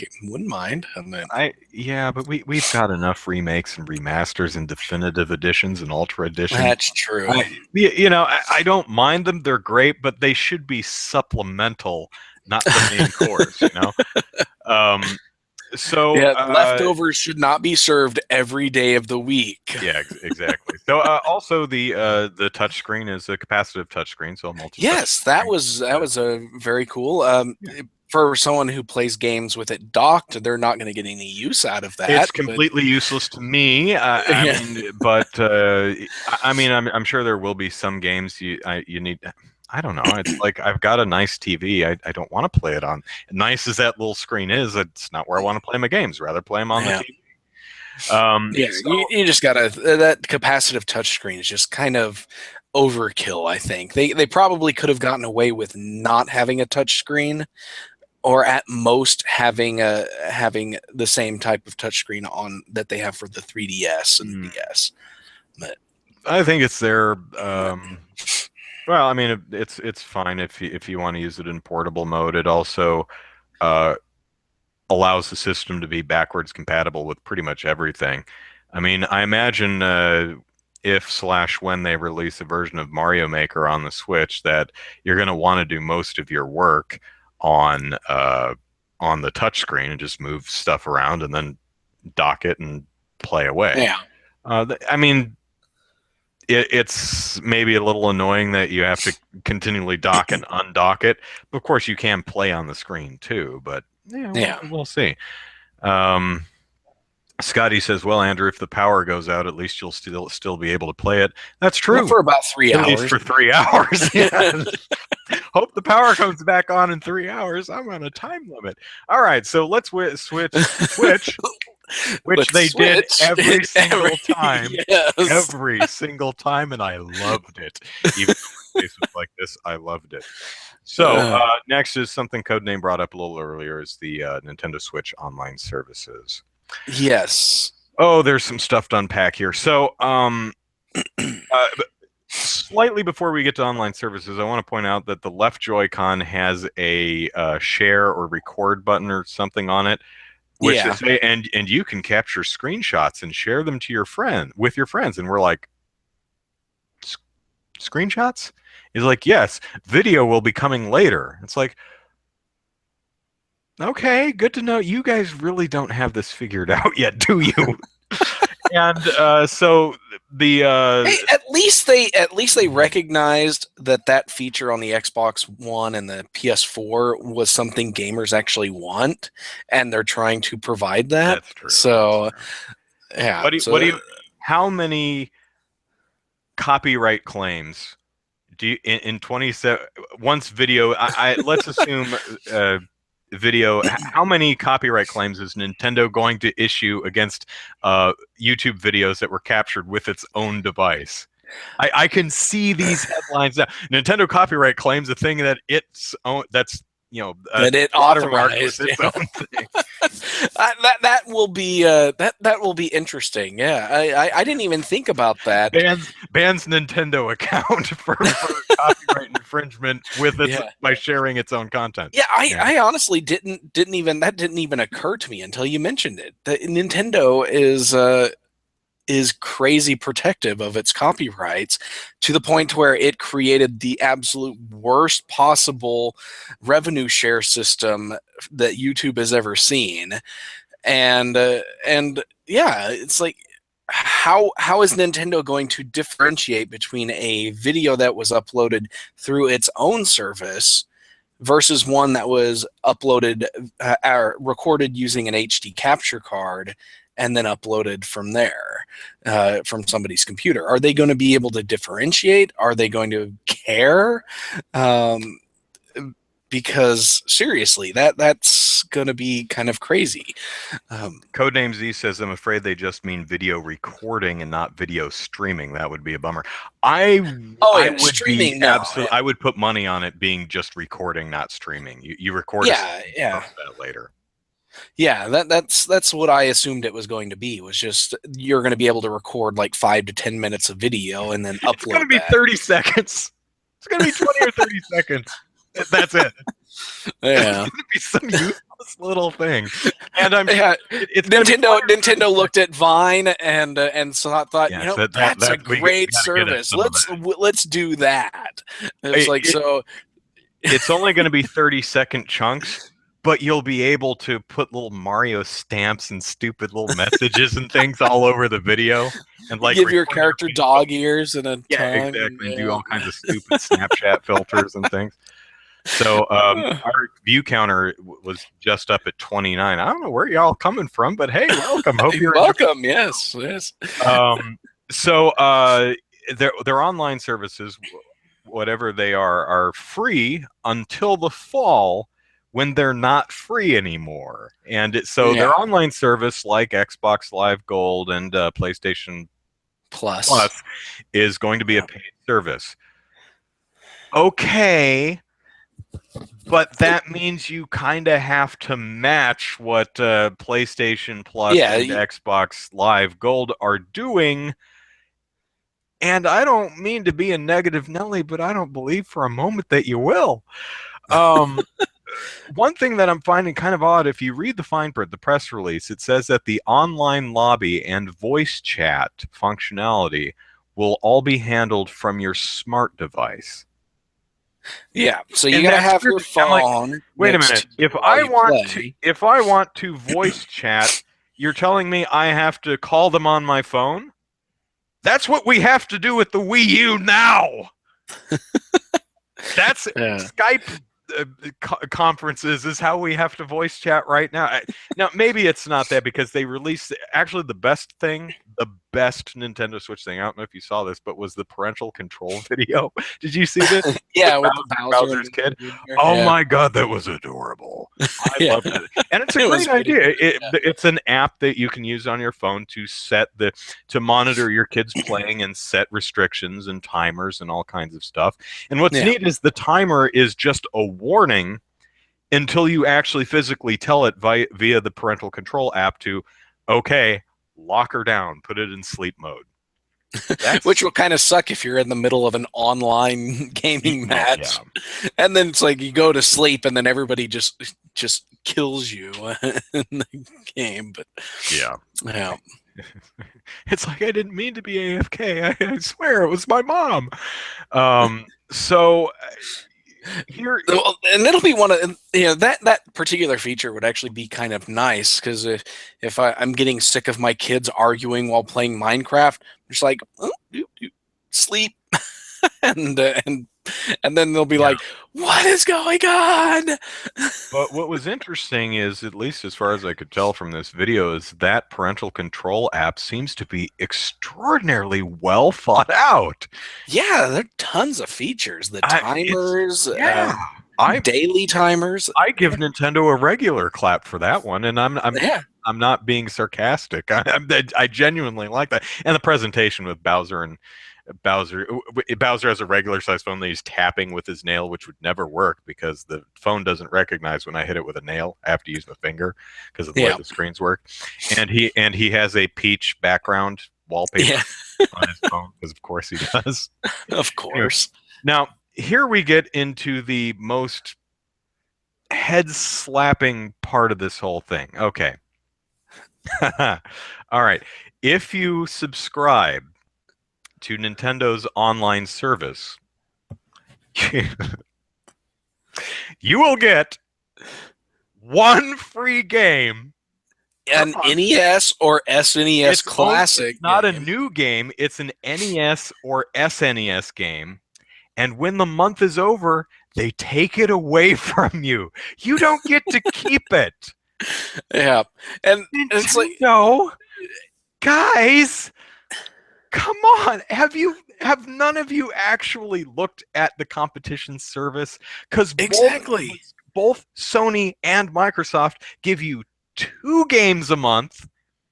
mind. I mean, yeah, but we've got enough remakes and remasters and definitive editions and ultra editions. that's true. I don't mind them; they're great, but they should be supplemental, not the main course. So yeah, leftovers should not be served every day of the week. Yeah, exactly. So also the touchscreen is a capacitive touchscreen, so multi. Yes, that was a very cool. For someone who plays games with it docked, they're not going to get any use out of that. It's completely useless to me. I mean, I'm sure there will be some games you need. I don't know. It's like I've got a nice TV. I don't want to play it on. Nice as that little screen is, it's not where I want to play my games. Rather play them on the TV. You just gotta, that capacitive touchscreen is just kind of overkill. I think they probably could have gotten away with not having a touchscreen, or at most having the same type of touchscreen on that they have for the 3DS and the DS. But I think it's their. Well, I mean, it's fine if you want to use it in portable mode. It also allows the system to be backwards compatible with pretty much everything. I mean, I imagine if/when they release a version of Mario Maker on the Switch, that you're going to want to do most of your work on the touchscreen and just move stuff around and then dock it and play away. Yeah. I mean, it's maybe a little annoying that you have to continually dock and undock it. Of course, you can play on the screen too, but we'll see. Scotty says, "Well, Andrew, if the power goes out, at least you'll still be able to play it." That's true. Well, for about 3 hours. At least for 3 hours. Yeah. Hope the power comes back on in 3 hours. I'm on a time limit. All right, so let's switch. Which they did every single time. Yes. Every single time, and I loved it. Even in cases like this, I loved it. So next is something Codename brought up a little earlier, is the Nintendo Switch online services. Yes. Oh, there's some stuff to unpack here. So slightly before we get to online services, I want to point out that the left Joy-Con has a share or record button or something on it. Which is, and you can capture screenshots and share them to your friends. And we're like, screenshots? He's like, yes, video will be coming later. It's like, okay, good to know. You guys really don't have this figured out yet, do you? And so the hey, at least they recognized that feature on the Xbox One and the PS4 was something gamers actually want, and they're trying to provide that. That's true. So, yeah. How many copyright claims do you in 27 once video? Let's assume. Video, how many copyright claims is Nintendo going to issue against YouTube videos that were captured with its own device? I can see these headlines now. Nintendo copyright claims a thing that its own, that's that it authorized its own thing. that will be interesting. Yeah, I didn't even think about that. Bans Nintendo account for copyright infringement with its by sharing its own content. Yeah, I honestly didn't even occur to me until you mentioned it. That Nintendo is crazy protective of its copyrights to the point where it created the absolute worst possible revenue share system that YouTube has ever seen. And yeah, it's like, how is Nintendo going to differentiate between a video that was uploaded through its own service versus one that was uploaded or recorded using an HD capture card and then uploaded from there, from somebody's computer? Are they going to be able to differentiate? Are they going to care? Um, because seriously, that's going to be kind of crazy. Codename Z says, I'm afraid they just mean video recording and not video streaming. That would be a bummer. Oh I yeah, would be streaming. No, absolutely, I would put money on it being just recording, not streaming. You record a yeah, scene, yeah. post that later. Yeah, that's what I assumed it was going to be. Was just you're going to be able to record like 5 to 10 minutes of video and then It's going to upload be that. 30 seconds. It's going to be 20 or 30 seconds. That's it. Yeah, It's going to be some useless little thing. And I'm yeah. it's Nintendo looked at Vine and so I thought, yes, that's a we great gotta get at service. some of that. Let's do that. It's like so. It's only going to be 30-second chunks, but you'll be able to put little Mario stamps and stupid little messages and things all over the video, and like Give your record character face. dog ears and a Yeah, tongue. exactly, and do all kinds of stupid Snapchat filters and things. So our view counter was just up at 29. I don't know where y'all coming from, but hey, welcome. Hope you're welcome. Yes, yes. So their online services, whatever they are free until the fall, when they're not free anymore. And so Yeah. their online service, like Xbox Live Gold and PlayStation Plus, is going to be a paid service. Okay, but that means you kind of have to match what PlayStation Plus and Xbox Live Gold are doing. And I don't mean to be a negative Nelly, but I don't believe for a moment that you will. One thing that I'm finding kind of odd, if you read the fine print, the press release, it says that the online lobby and voice chat functionality will all be handled from your smart device. Yeah, so you gotta have your phone. Like, wait a minute. If I want to voice chat, you're telling me I have to call them on my phone? That's what we have to do with the Wii U now. That's Skype conferences is how we have to voice chat right now. Now, maybe it's not that because they released actually the best Nintendo Switch thing. I don't know if you saw this, but was the parental control video. Did you see this? Yeah, with Bowser's kid. Oh my God, that was adorable. I loved it, and it's a great idea. It's an app that you can use on your phone to monitor your kids playing and set restrictions and timers and all kinds of stuff. And what's neat is the timer is just a warning until you actually physically tell it via the parental control app to, okay, lock her down, put it in sleep mode. Which will kind of suck if you're in the middle of an online gaming match, and then it's like you go to sleep, and then everybody just kills you in the game. But yeah. It's like I didn't mean to be AFK. I swear it was my mom. So here, and it'll be one of that particular feature would actually be kind of nice because if I'm getting sick of my kids arguing while playing Minecraft, I'm just like sleep, and then they'll be like, "What is going on?" But what was interesting is, at least as far as I could tell from this video, is that parental control app seems to be extraordinarily well thought out. Yeah, there are tons of features. The timers, daily timers. I give Nintendo a regular clap for that one, and I'm not being sarcastic. I genuinely like that, and the presentation with Bowser has a regular size phone that he's tapping with his nail, which would never work because the phone doesn't recognize when I hit it with a nail. I have to use my finger because of the way the screens work. And he has a peach background wallpaper on his phone because of course he does. Of course. Now here we get into the most head slapping part of this whole thing. Okay. All right. If you subscribe to Nintendo's online service, you will get one free game per An month. NES or SNES It's classic not a game. new game, it's an NES or SNES game. And when the month is over, they take it away from you. You don't get to keep it. Yeah, and it's like, Nintendo, guys, come on. Have none of you actually looked at the competition service? Because exactly. both Sony and Microsoft give you 2 games a month,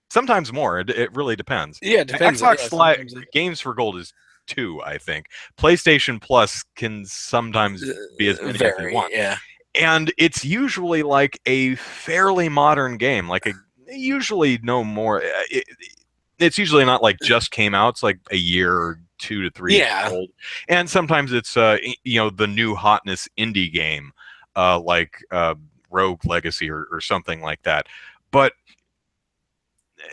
sometimes more. It really depends. Yeah, it depends. Yeah, Xbox Live sometimes Games for Gold is 2, I think. PlayStation Plus can sometimes be as many as they vary. want. Yeah, And it's usually like a fairly modern game, like a usually no more. It's usually not like just came out. It's like a year or 2 to 3 years yeah. old, and sometimes it's the new hotness indie game, like Rogue Legacy or something like that. But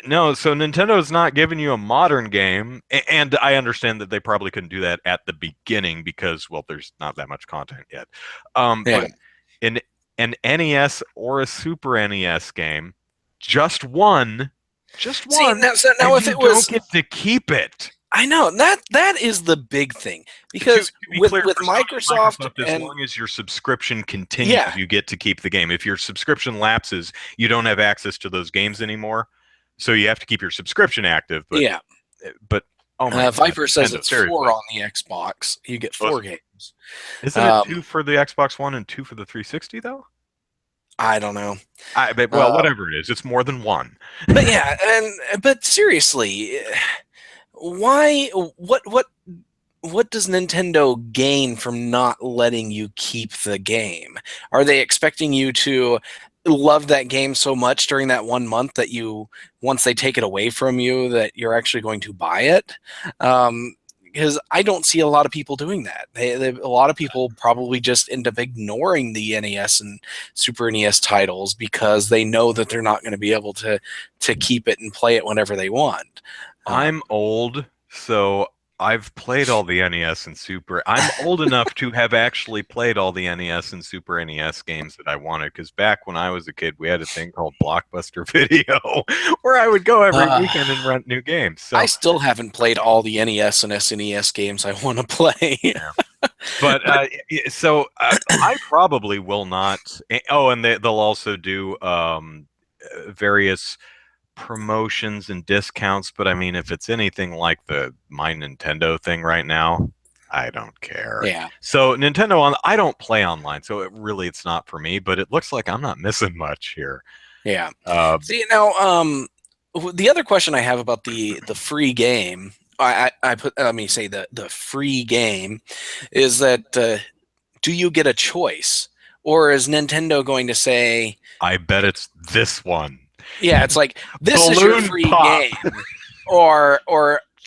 no, so Nintendo's not giving you a modern game, and I understand that they probably couldn't do that at the beginning because, well, there's not that much content yet. Yeah. But in an NES or a Super NES game, just one, just See, one, now and if you it don't was, get to keep it. I know that is the big thing To because be clear, with for Sony and Microsoft Microsoft, as and long as your subscription yeah, continues, you get to keep the game. If your subscription lapses, you don't have access to those games anymore. So you have to keep your subscription active. yeah. But oh my God, Viper says Nintendo, it's 4 seriously. on the Xbox. You get Was 4 games. Isn't it two Um, for the Xbox One and 2 for the 360 though? I don't know. Well, Uh, whatever it is, it's more than one. but yeah, but seriously, why? What does Nintendo gain from not letting you keep the game? Are they expecting you to love that game so much during that 1 month that once they take it away from you, that you're actually going to buy it? Because I don't see a lot of people doing that. A lot of people probably just end up ignoring the NES and Super NES titles because they know that they're not going to be able to keep it and play it whenever they want. I'm Um, old, so I've played all the NES and Super. I'm old enough to have actually played all the NES and Super NES games that I wanted. Because back when I was a kid, we had a thing called Blockbuster Video, where I would go every uh, weekend and rent new games. I So, still haven't played all the NES and SNES games I want to play. yeah. But I probably will not. Oh, and they'll also do various promotions and discounts, but I mean, if it's anything like the My Nintendo thing right now, I don't care. Yeah, So Nintendo I don't play online, so it's not for me. But it looks like I'm not missing much here. yeah. Uh, See now, the other question I have about the free game, I put let me say the free game is that do you get a choice, or is Nintendo going to say, I bet it's this one. yeah, it's like this is your Balloon free pop. game, or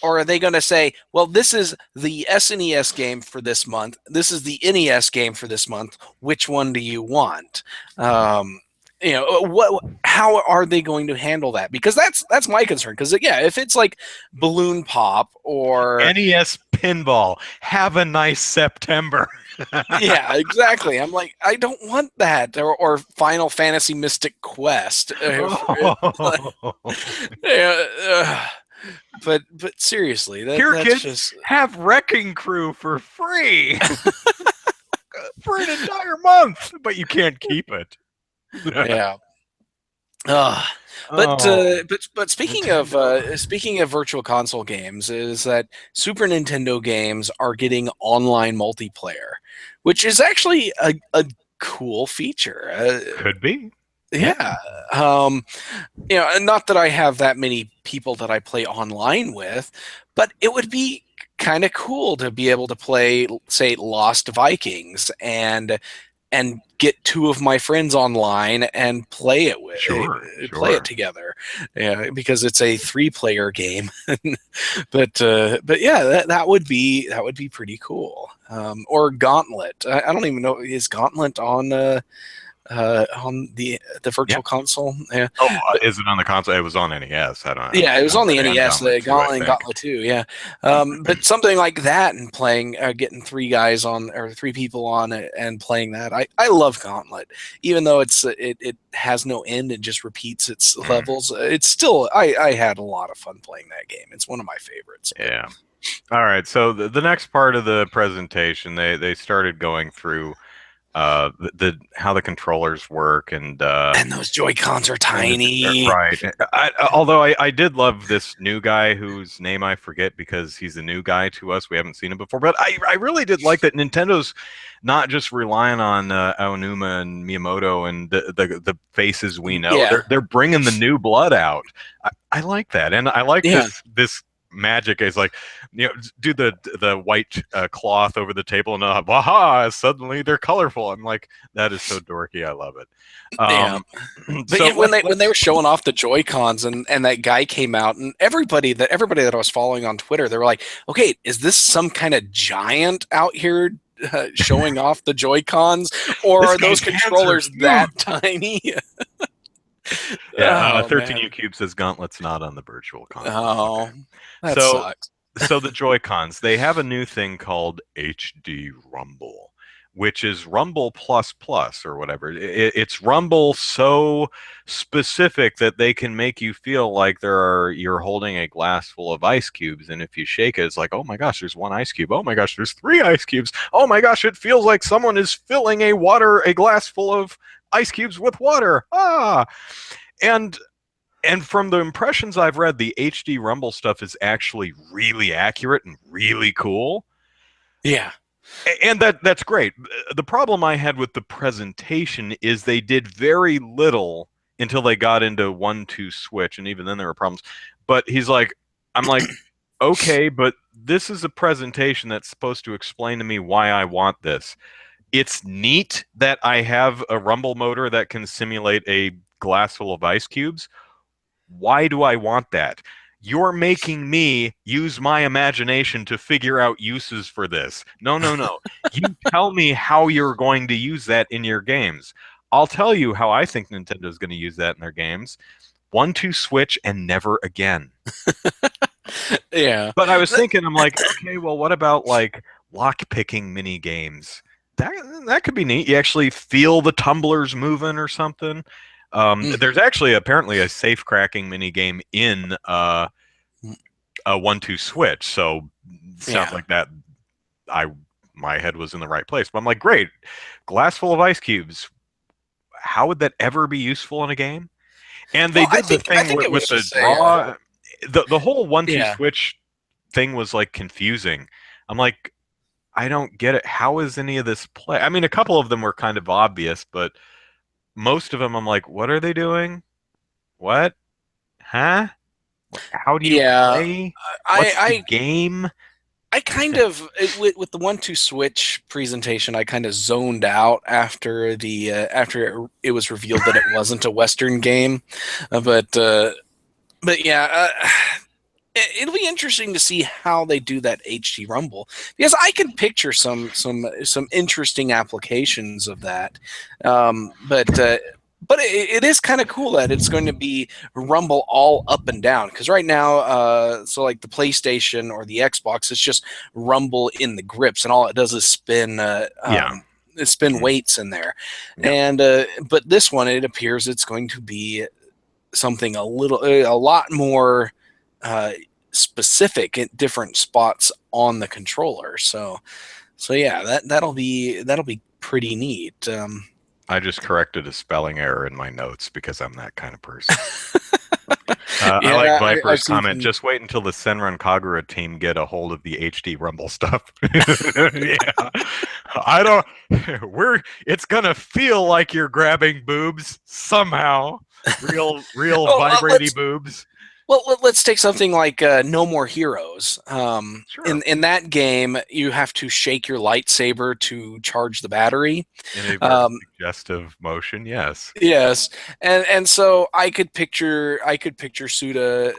are they going to say, well, this is the SNES game for this month, this is the NES game for this month, which one do you want? Um, what? How are they going to handle that? Because that's my concern. Because yeah, if it's like balloon pop or NES pinball. Have a nice September. yeah, exactly. I'm like, I don't want that. Or Final Fantasy Mystic Quest. Yeah, but seriously, Here, that's kids, just have Wrecking Crew for free for an entire month, but you can't keep it. yeah. Uh, but Oh, Nintendo. speaking of virtual console games, is that Super Nintendo games are getting online multiplayer, which is actually a cool feature. Could be. Yeah. Yeah, um, and not that I have that many people that I play online with, but it would be kind of cool to be able to play, say, Lost Vikings and get 2 of my friends online and play it with Sure, play it sure. together, yeah, because it's a 3-player game. But yeah, that would be pretty cool. Or Gauntlet. I don't even know, is Gauntlet on on the Yeah. virtual console. Yeah, Oh, is it on the console? It was on NES. I don't know. yeah, it was on the Gauntlet and NES, Gauntlet the 2, I Gauntlet and think. Gauntlet 2, yeah. But something like that and playing, getting three guys on or three people on it and playing that. I love Gauntlet, even though it has no end and just repeats its Mm, levels. It's still I had a lot of fun playing that game. It's one of my favorites. But yeah. All right. So the next part of the presentation, they started going through the how the controllers work and those Joy Cons are and tiny. right. Although I did love this new guy whose name I forget because he's a new guy to us. We haven't seen him before, but I really did like that Nintendo's not just relying on Aonuma and Miyamoto and the faces we know. Yeah, They're bringing the new blood out. I like that, and I like yeah, this magic is like do the white cloth over the table and waha suddenly they're colorful. I'm like, that is so dorky. I love it. yeah. um But so yeah, when they let's were showing off the Joy Cons and that guy came out and everybody that I was following on Twitter, they were like, "Okay, is this some kind of giant out here showing off the Joy Cons, or this are those guy's hands are controllers that huge. tiny?" Yeah, Oh 13U man, Cube says Gauntlet's not on the virtual console. Okay. oh that So sucks. so the Joy-Cons, they have a new thing called HD Rumble, which is Rumble plus plus or whatever. It's Rumble so specific that they can make you feel like you're holding a glass full of ice cubes, and if you shake it, it's like, oh my gosh, there's one ice cube. Oh my gosh, there's three ice cubes. Oh my gosh, it feels like someone is filling a glass full of ice cubes with water. Ah, and from the impressions I've read, the HD Rumble stuff is actually really accurate and really cool. Yeah, And that's great. The problem I had with the presentation is they did very little until they got into 1-2 switch, and even then there were problems. But I'm like, okay, but this is a presentation that's supposed to explain to me why I want this. It's neat that I have a rumble motor that can simulate a glass full of ice cubes. Why do I want that? You're making me use my imagination to figure out uses for this. No, no, no. You tell me how you're going to use that in your games. I'll tell you how I think Nintendo's going to use that in their games. 1-2 switch and never again. yeah. But I was thinking, I'm like, okay, well, what about like lock picking mini games? That that could be neat. You actually feel the tumblers moving or something. There's Mhm. actually apparently a safe cracking mini game in a 1-2 switch. So sounds Yeah. like that. I my head was in the right place. But I'm like, great, glass full of ice cubes. How would that ever be useful in a game? And they Well, did the I thing think it with was the just draw. The whole 1-2 yeah. switch thing was like confusing. I'm like, I don't get it. How is any of this play? I mean, a couple of them were kind of obvious, but most of them, I'm like, what are they doing? What? Huh? How do you Yeah. play? I What's the I game? I kind of with the 1-2 switch presentation, I kind of zoned out after it was revealed that it wasn't a Western game, uh, but uh, but yeah, it'll be interesting to see how they do that HD Rumble because I can picture some interesting applications of that. But it is kind of cool that it's going to be Rumble all up and down because right now, so like the PlayStation or the Xbox, it's just Rumble in the grips and all it does is Yeah. spin Mhm. weights in there, Yeah. and but this one it appears it's going to be something a lot more uh, specific at different spots on the controller. So yeah, that'll be pretty neat. I just corrected a spelling error in my notes because I'm that kind of person. I like Yeah, I've Viper's seen comment. some. Just wait until the Senran Kagura team get a hold of the HD Rumble stuff. Yeah, I don't. It's gonna feel like you're grabbing boobs somehow. Real Oh, vibraty boobs. let's take something like No More Heroes. Sure. In that game, you have to shake your lightsaber to charge the battery. In a very Um, suggestive motion, yes. Yes, and so I could picture Suda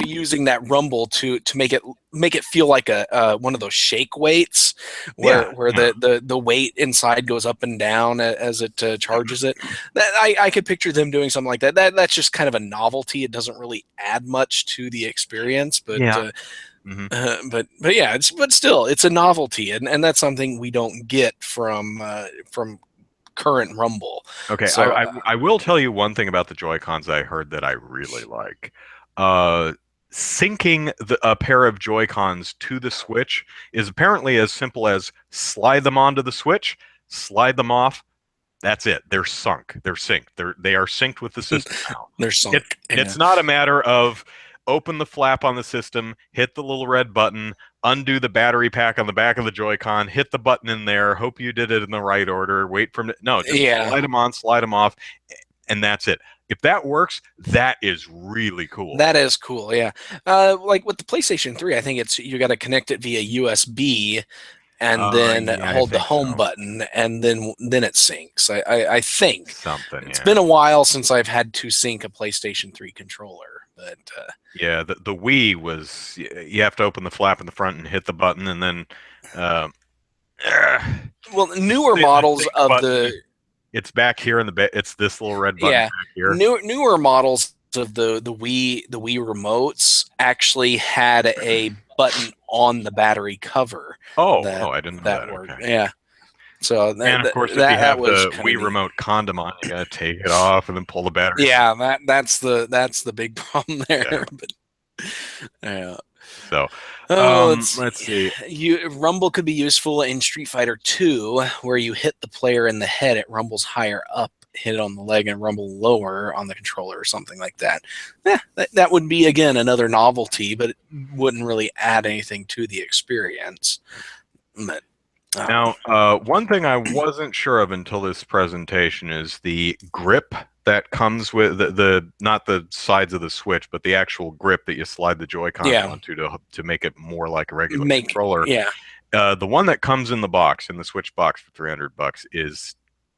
using that rumble to make it feel like a one of those shake weights Yeah, where yeah. the weight inside goes up and down as it charges it. That I could picture them doing something like that. That's just kind of a novelty. It doesn't really add much to the experience, but Yeah. Hmm. but yeah, but still, it's a novelty, and that's something we don't get from current Rumble. Okay, So I will tell you one thing about the Joy-Cons I heard that I really like. Uh, Syncing a pair of Joy-Cons to the Switch is apparently as simple as slide them onto the Switch, slide them off. That's it. They're sunk. They're synced. They are synced with the system now. they're It, sunk. Yeah. it's not a matter of open the flap on the system, hit the little red button, undo the battery pack on the back of the Joy-Con, hit the button in there, hope you did it in the right order, wait for no, just Yeah. slide them on, slide them off, and that's it. If that works, that is really cool. That is cool, yeah. Like with the PlayStation 3, I think it's you got to connect it via USB and then Yeah, I hold the think home so. button, and then it syncs. I think Something, it's yeah. been a while since I've had to sync a PlayStation 3 controller, but Yeah, the Wii was you have to open the flap in the front and hit the button, and then uh, well, newer the models sync of button. the It's back here in the it's this little red button yeah back here. newer models of the Wii remotes actually had a button on the battery cover Oh, that I didn't know that that. worked. Okay. Yeah. So And that of that, course, if you that have was the kind of Wii neat. remote condom on, you gotta take it off and then pull the batteries. Yeah, that's the big problem Yeah. there. But yeah. So, Oh, let's let's see. see. Rumble could be useful in Street Fighter 2, where you hit the player in the head. It rumbles higher up, hit it on the leg, and rumble lower on the controller, or something like that. Yeah, that would be again another novelty, but it wouldn't really add anything to the experience. But Now, one thing I wasn't sure of until this presentation is the grip that comes with the not the sides of the Switch, but the actual grip that you slide the Joy-Cons yeah, onto to make it more like a regular make controller. yeah. The one that comes in the box, in the Switch box for $300, is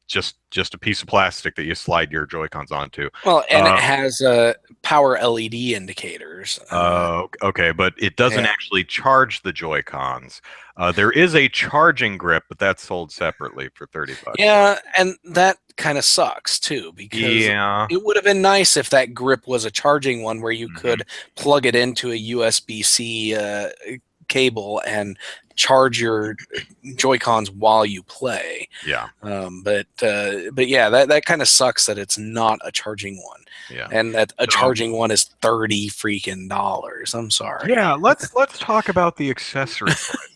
just a piece of plastic that you slide your Joy-Cons onto. Well, and it Uh, has power LED indicators. okay, but it doesn't Yeah, actually charge the Joy-Cons. There is a charging grip, but that's sold separately for $30. yeah, and that kind of sucks too, because Yeah. it would have been nice if that grip was a charging one where you Hmm. could plug it into a USB-C cable and charge your Joy Cons while you play. Yeah. But yeah, that kind of sucks that it's not a charging one, Yeah. and that a So, charging one is $30 freaking. I'm sorry. yeah, let's talk about the accessory price.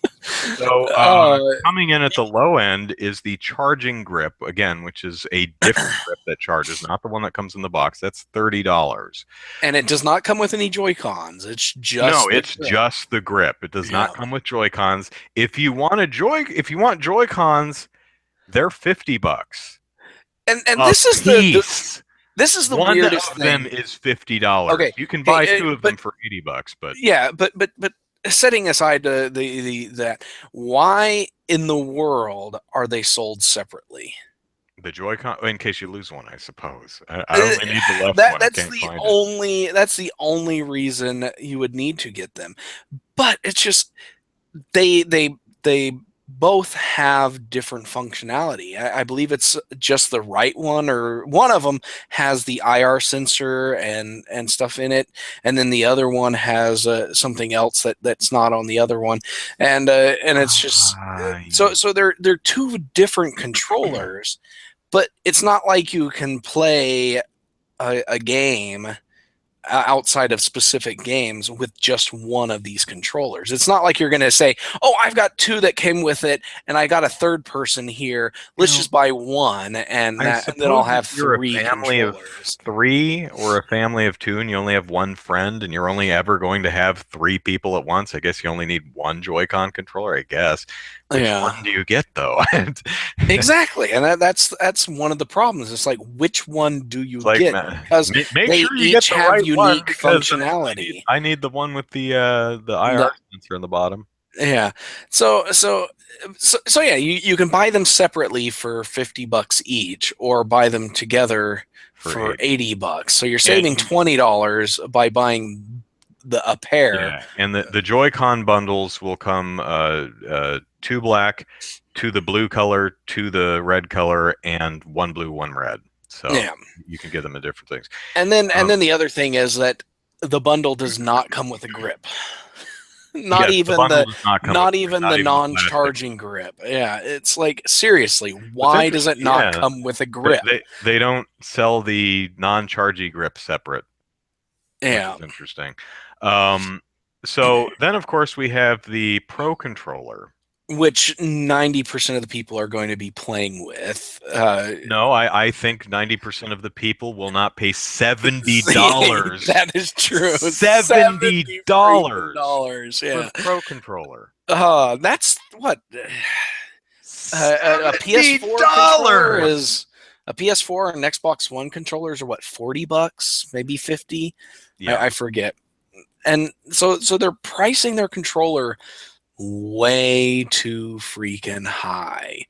So, Uh, coming in at the low end is the charging grip, again, which is a different grip that charges, not the one that comes in the box. That's $30. and it does not come with any Joy Cons. It's No, just the it's grip. just the grip. It does Yeah. not come with Joy-Cons. If you want Joy-Cons, they're $50 And a this is piece. this is the One weirdest of them thing. is $50. Okay, You can buy okay, two of but them for $80, but yeah, but setting aside the that, why in the world are they sold separately? the Joy-Con, in case you lose one, I suppose. I Uh, only need the left That one. I can't find it. that's the only reason you would need to get them. But it's just they both have different functionality. I believe it's just the right one, or one of them has the IR sensor and stuff in it, and then the other one has something else that's not on the other one, and it's just Ah, so they're two different controllers, but it's not like you can play a game outside of specific games with just one of these controllers. It's not like you're going to say, "Oh, I've got two that came with it, and I got a third person here. you Let's know, just buy one, I and then I'll suppose if have you're a three family of controllers." three or a family of two and you only have one friend and you're only ever going to have three people at once, I guess you only need one Joy-Con controller, I guess. Which Yeah, one do you get though? exactly, and that's one of the problems. It's like, which one do you It's like, get? Because make they sure you get each the have right one unique because functionality. I need the one with the IR The, sensor in the bottom Yeah. So yeah, you can buy them separately for $50 each, or buy them together for for 80. $80. So you're And saving $20 by buying a pair. Yeah, and the Joy-Con bundles will come two black, two the blue color, two the red color, and one blue, one red. So Yeah. you can get them in different things. And then Um, the other thing is that the bundle does not come with a grip. not yes, the even bundle the does not come with not grip, even not the even the plastic. non-charging grip. Yeah, it's like seriously, What's why does interesting, it not yeah, come with a grip? they don't sell the non-chargy grip separate, which Yeah, is interesting. Um, so then, of course, we have the Pro controller. which 90% of the people are going to be playing with. No, I think 90% of the people will not pay $70. That is true. $70 $70 freaking. for Yeah. the Pro controller. That's what a PS4 controller $70. is. A PS4 and Xbox One controllers are what, $40, maybe 50. Yeah. I forget. And so they're pricing their controller way too freaking high.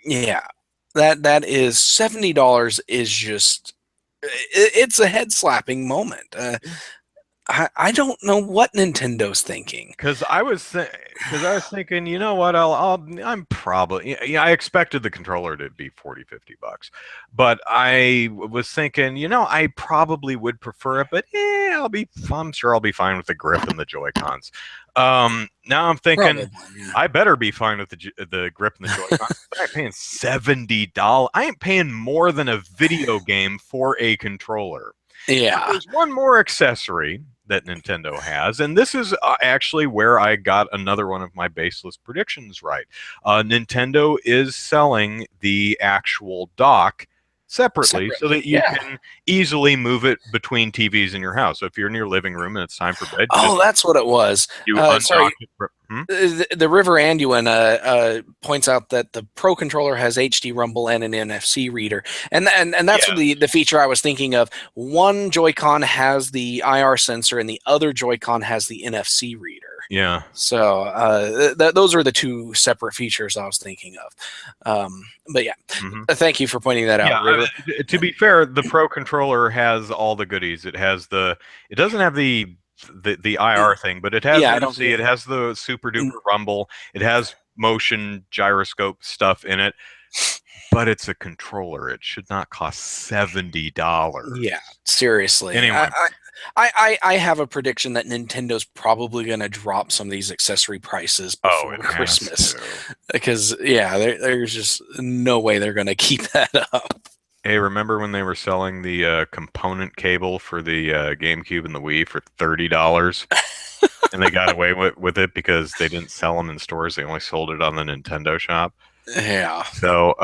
Yeah, that is $70 is just it's a head slapping moment. I don't know what Nintendo's thinking. Because I was thinking, you know what, I'm probably, yeah, I expected the controller to be 40, $50, but I was thinking, I probably would prefer it, but I'm sure I'll be fine with the grip and the Joy-Cons. Now I'm thinking Probably, yeah. I better be fine with the grip and the Joy-Cons. I ain't paying $70. I ain't paying more than a video game for a controller. But Yeah. there's one more accessory that Nintendo has, and this is actually where I got another one of my baseless predictions right. Nintendo is selling the actual dock separately so that Separately, you yeah. can easily move it between TVs in your house. So if you're in your living room and it's time for bed, Oh, that's what it was. you undock Sorry, it. Hmm? the River Anduin points out that the Pro controller has HD Rumble and an NFC reader, and that's Yeah, the feature I was thinking of. One Joy-Con has the IR sensor, and the other Joy-Con has the NFC reader. yeah. So those are the two separate features I was thinking of. But yeah, Hmm. thank you for pointing that Yeah, out, River. to be fair, the Pro controller has all the goodies. It doesn't have the IR thing, but it has Yeah, I don't NFC, think. it has the super duper rumble, it has motion gyroscope stuff in it, but it's a controller. It should not cost $70. Yeah, seriously. Anyway, I have a prediction that Nintendo's probably going to drop some of these accessory prices oh, before it has Christmas to. because yeah, there's just no way they're going to keep that up. Hey, remember when they were selling the component cable for the GameCube and the Wii for $30? And they got away with it because they didn't sell them in stores. They only sold it on the Nintendo shop. Yeah. So,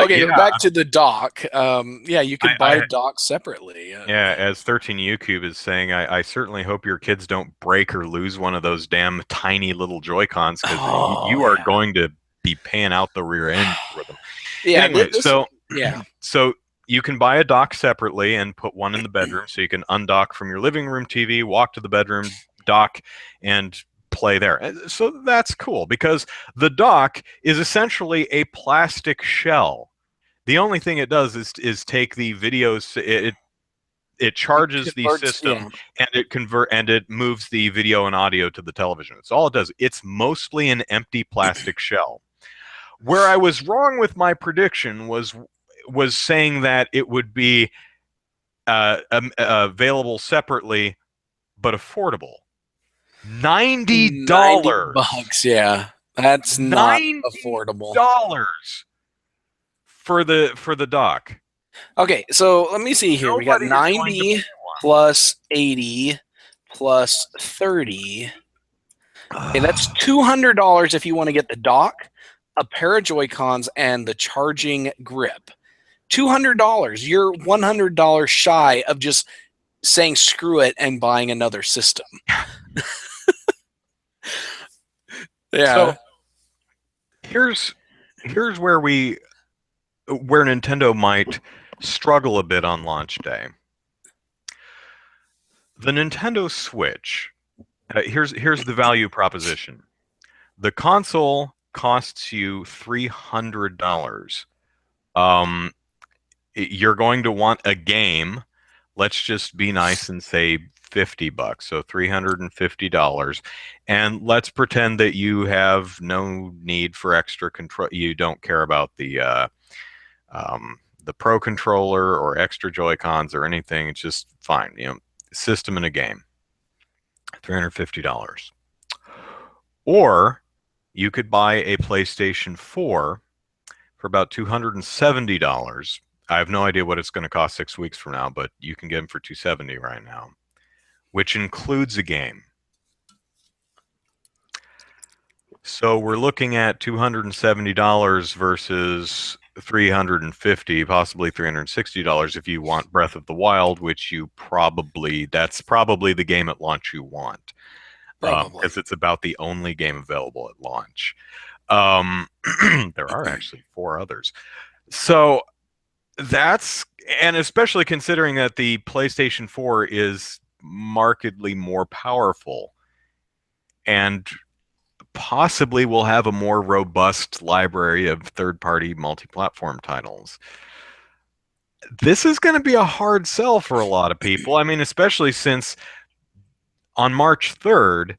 Okay, yeah, back to the dock. Yeah, you could buy I docks separately. yeah, as 13 Cube is saying, I certainly hope your kids don't break or lose one of those damn tiny little Joy-Cons because Oh you are yeah, going to be paying out the rear end for them. yeah. Anyway, This yeah. so you can buy a dock separately and put one in the bedroom, so you can undock from your living room TV, walk to the bedroom, dock, and play there. So that's cool because the dock is essentially a plastic shell. The only thing it does is take the videos. It It charges the converts. system Yeah. and it moves the video and audio to the television. It's all it does. It's mostly an empty plastic shell. Where I was wrong with my prediction was saying that it would be available separately but affordable. $90. 90 bucks. Yeah, that's not affordable. $90 for the dock. Okay, so let me see here. We got Nobody is going to 90 plus 80 plus 30. Okay, that's buy $200 if you want to get the dock, a pair of Joy-Cons, and the charging grip. $200. You're $100 shy of just saying screw it and buying another system. So Yeah. here's where Nintendo might struggle a bit on launch day. The Nintendo Switch. Here's the value proposition. The console costs you $300. Um, you're going to want a game. let's just be nice and say $50, so $350, and let's pretend that you have no need for extra control. You don't care about the Pro controller or extra Joy Cons or anything. It's just fine. System in a game, $350. Or you could buy a PlayStation 4 for about $270. I have no idea what it's going to cost 6 weeks from now, but you can get them for $270 right now, which includes a game. So we're looking at $270 versus $350, possibly $360 if you want Breath of the Wild, which that's probably the game at launch you want, Probably. because it's about the only game available at launch. There are actually 4 others. So and especially considering that the PlayStation 4 is markedly more powerful and possibly will have a more robust library of third-party multi-platform titles. This is going to be a hard sell for a lot of people. I mean, especially since on March 3rd,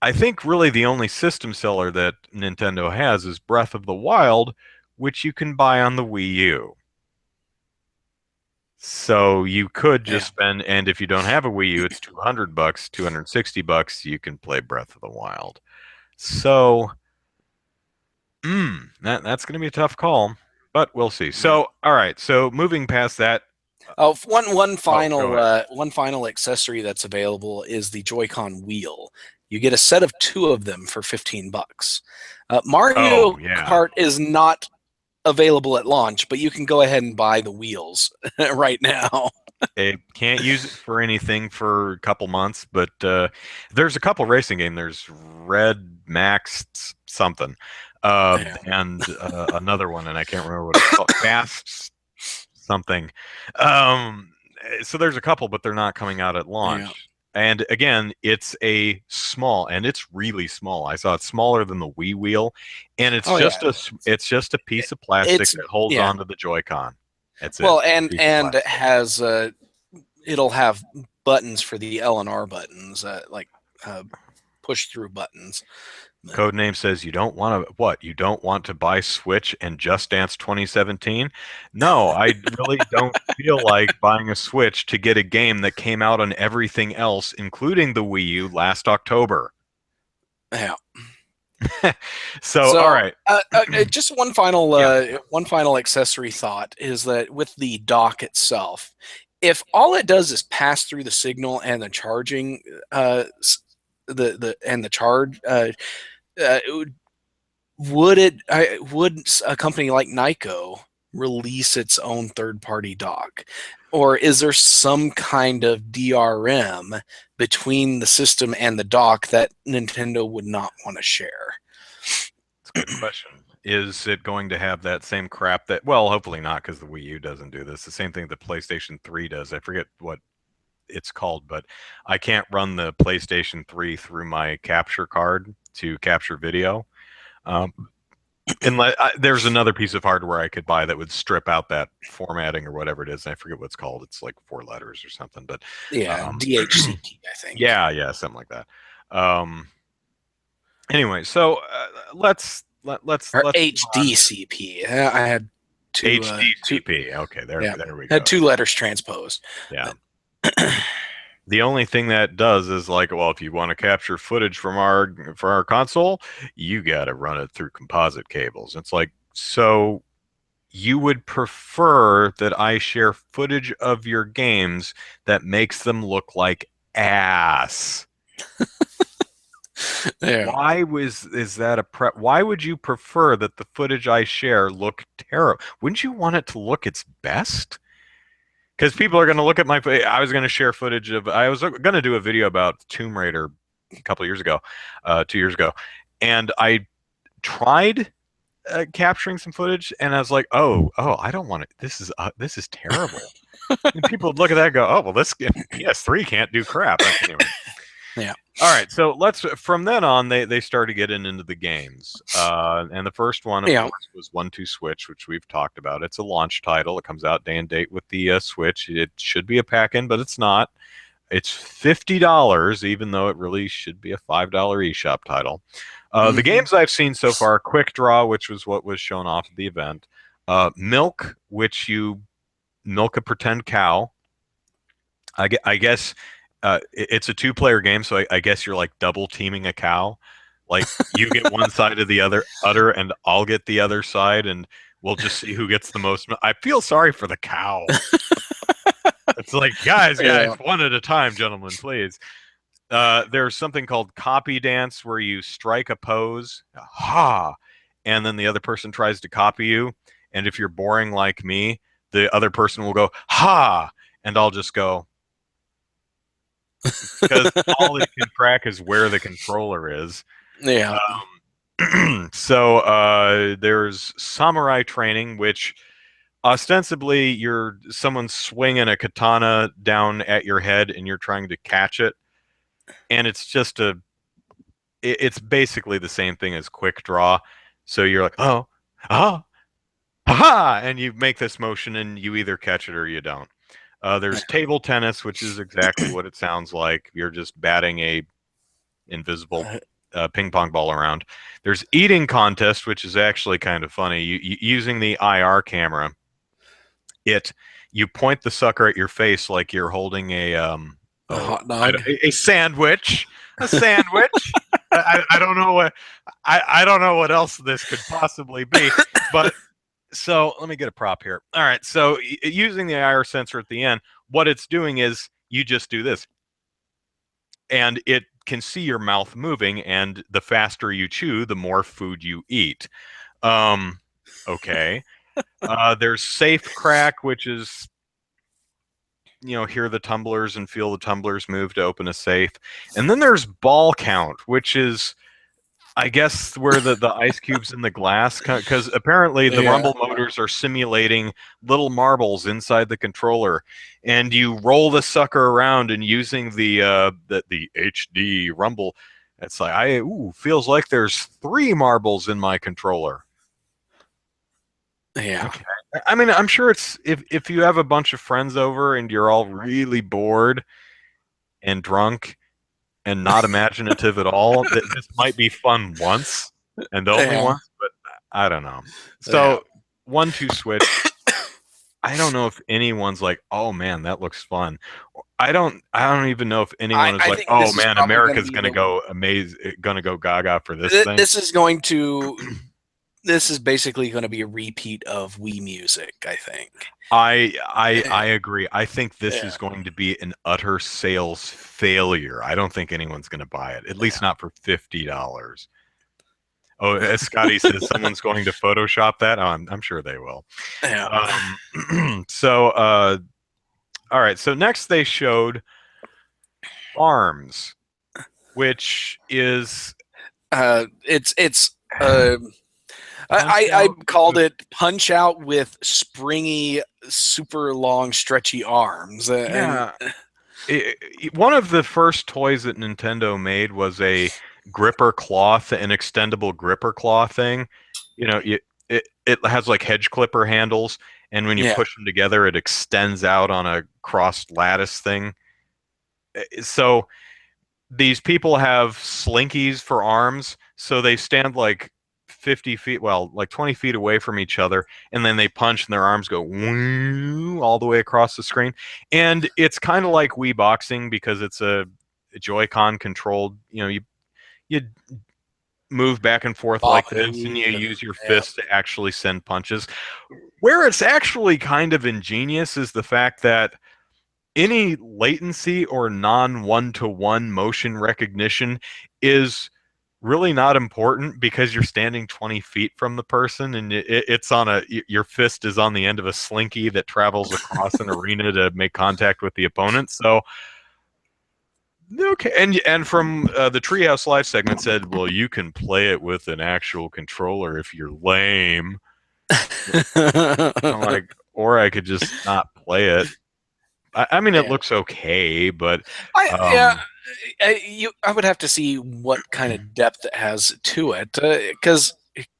I think really the only system seller that Nintendo has is Breath of the Wild, which you can buy on the Wii U. So you could just spend, and if you don't have a Wii U, it's $200, $260. You can play Breath of the Wild. So, that's going to be a tough call, but we'll see. So, all right. So moving past that. Oh, one Go ahead. final accessory that's available is the Joy-Con wheel. You get a set of 2 of them for $15. Mario Oh, yeah. Kart is not available at launch, but you can go ahead and buy the wheels right now. It can't use it for anything for a couple months, but there's a couple racing game. There's Red Max something, and another one, and I can't remember what it's called. Fast something. So there's a couple, but they're not coming out at launch. Yeah. And again, it's and it's really small. I saw it smaller than the Wii wheel, and it's just a piece of plastic that holds onto the Joy-Con. That's it. Well, and it has it'll have buttons for the L and R buttons, like push through buttons. Codename says you don't want to what? You don't want to buy Switch and Just Dance 2017? No, I really don't feel like buying a Switch to get a game that came out on everything else, including the Wii U last October. Yeah. So all right. Just one final accessory thought is that with the dock itself, if all it does is pass through the signal and the charging, the charge, would a company like Nyko release its own third-party dock, or is there some kind of DRM between the system and the dock that Nintendo would not want to share? That's a good question. Is it going to have that same crap that, well, hopefully not, because the Wii U doesn't do this. The same thing the PlayStation 3 does. I forget what it's called, but I can't run the PlayStation 3 through my capture card to capture video. There's another piece of hardware I could buy that would strip out that formatting or whatever it is. I forget what it's called. It's like 4 letters or something, but DHCP, I think. Yeah, something like that. Anyway, so let's HDCP. I had 2 HDCP. Okay, there we go. Had 2 letters transposed. Yeah. The only thing that does is like, well, if you want to capture footage for our console, you got to run it through composite cables. It's like, so you would prefer that I share footage of your games that makes them look like ass. Yeah. Why would you prefer that the footage I share look terrible? Wouldn't you want it to look its best? Because people are going to look at I was going to share footage I was going to do a video about Tomb Raider a couple of years ago, 2 years ago, and I tried capturing some footage, and I was like, oh, I don't want it. This is terrible. And people would look at that and go, oh, well, this PS3 can't do crap. Anyway. Yeah. All right, so let's from then on they started getting into the games, and the first one, of Yeah. course, was 1-2 Switch, which we've talked about. It's a launch title. It comes out day and date with the Switch. It should be a pack-in, but it's not. It's $50, even though it really should be a $5 eShop title. The Hmm. games I've seen so far: Quick Draw, which was what was shown off at the event; Milk, which you milk a pretend cow. I guess it's a two-player game, so I guess you're like double teaming a cow. Like you get one side of the other udder, and I'll get the other side, and we'll just see who gets the most. I feel sorry for the cow. It's like, guys, Yeah. one at a time, gentlemen, please. There's something called copy dance where you strike a pose, ha, and then the other person tries to copy you. And if you're boring like me, the other person will go, ha, and I'll just go, because all it can track is where the controller is. Yeah. So there's samurai training, which ostensibly you're someone swinging a katana down at your head and you're trying to catch it, and it's just it's basically the same thing as quick draw. So you're like, oh, ah, ha, and you make this motion and you either catch it or you don't. There's table tennis, which is exactly what it sounds like. You're just batting a invisible ping pong ball around. There's eating contest, which is actually kind of funny. Using the IR camera, it you point the sucker at your face like you're holding A oh hot dog. a sandwich, a sandwich. I don't know what I don't know what else this could possibly be, but so let me get a prop here. All right, so using the IR sensor at the end, what it's doing is you just do this, and it can see your mouth moving, and the faster you chew, the more food you eat. Um, okay. There's safe crack, which is hear the tumblers and feel the tumblers move to open a safe, and then there's ball count, which is I guess where the ice cubes in the glass, because apparently the Yeah. rumble motors are simulating little marbles inside the controller, and you roll the sucker around and using the HD rumble, it's like feels like there's 3 marbles in my controller. Yeah. Okay, I mean I'm sure it's if you have a bunch of friends over and you're all really bored and drunk and not imaginative at all, this might be fun once and only Yeah. once, but I don't know. Yeah. So 1-2 Switch, I don't know if anyone's like, oh man, that looks fun. I don't even know if anyone is I like, think oh this is man, probably going to America's be gonna go gonna go gaga for this thing. this is going to this is basically going to be a repeat of Wii Music, I think. I agree. I think this Yeah. is going to be an utter sales failure. I don't think anyone's going to buy it, at Yeah. least not for $50. Oh, as Scotty says, someone's going to Photoshop that. Oh, I'm sure they will. Yeah. So, all right. So next they showed Arms, which is It's Punch I Out. called it Punch Out with springy, super long, stretchy arms, and Yeah. One of the first toys that Nintendo made was a gripper cloth, an extendable gripper claw thing. It has like hedge clipper handles, and when you yeah, push them together, it extends out on a crossed lattice thing. So these people have slinkies for arms, so they stand like 50 feet, well, like 20 feet away from each other, and then they punch and their arms go all the way across the screen. And it's kind of like Wii boxing because it's a Joy-Con controlled, you move back and forth like this and you Bahu, use your yeah, fist to actually send punches. Where it's actually kind of ingenious is the fact that any latency or non one-to-one motion recognition is really not important because you're standing 20 feet from the person, and it's on your fist is on the end of a slinky that travels across an arena to make contact with the opponent. So okay, and from the Treehouse Live segment said, well, you can play it with an actual controller if you're lame. I'm like, or I could just not play it. I mean, it Yeah. looks okay, but Yeah, um, I would have to see what kind of depth it has to it, because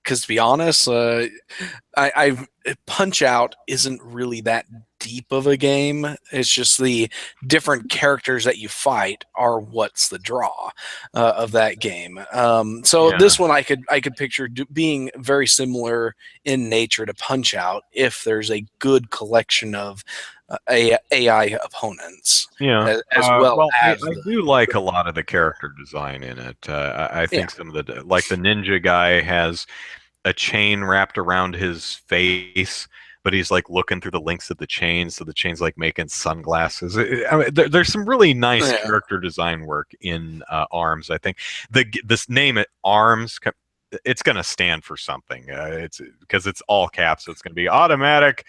to be honest, I've Punch Out isn't really that deep of a game. It's just the different characters that you fight are what's the draw of that game. So yeah, this one I could picture being very similar in nature to Punch Out if there's a good collection of AI opponents yeah. as well Well, as I the do like a lot of the character design in it. I yeah. think some of like the ninja guy has a chain wrapped around his face, but he's like looking through the links of the chain, so the chain's like making sunglasses. I mean, there's some really nice Yeah. character design work in Arms. I think this name it Arms, it's going to stand for something. It's because it's all caps, so it's going to be automatic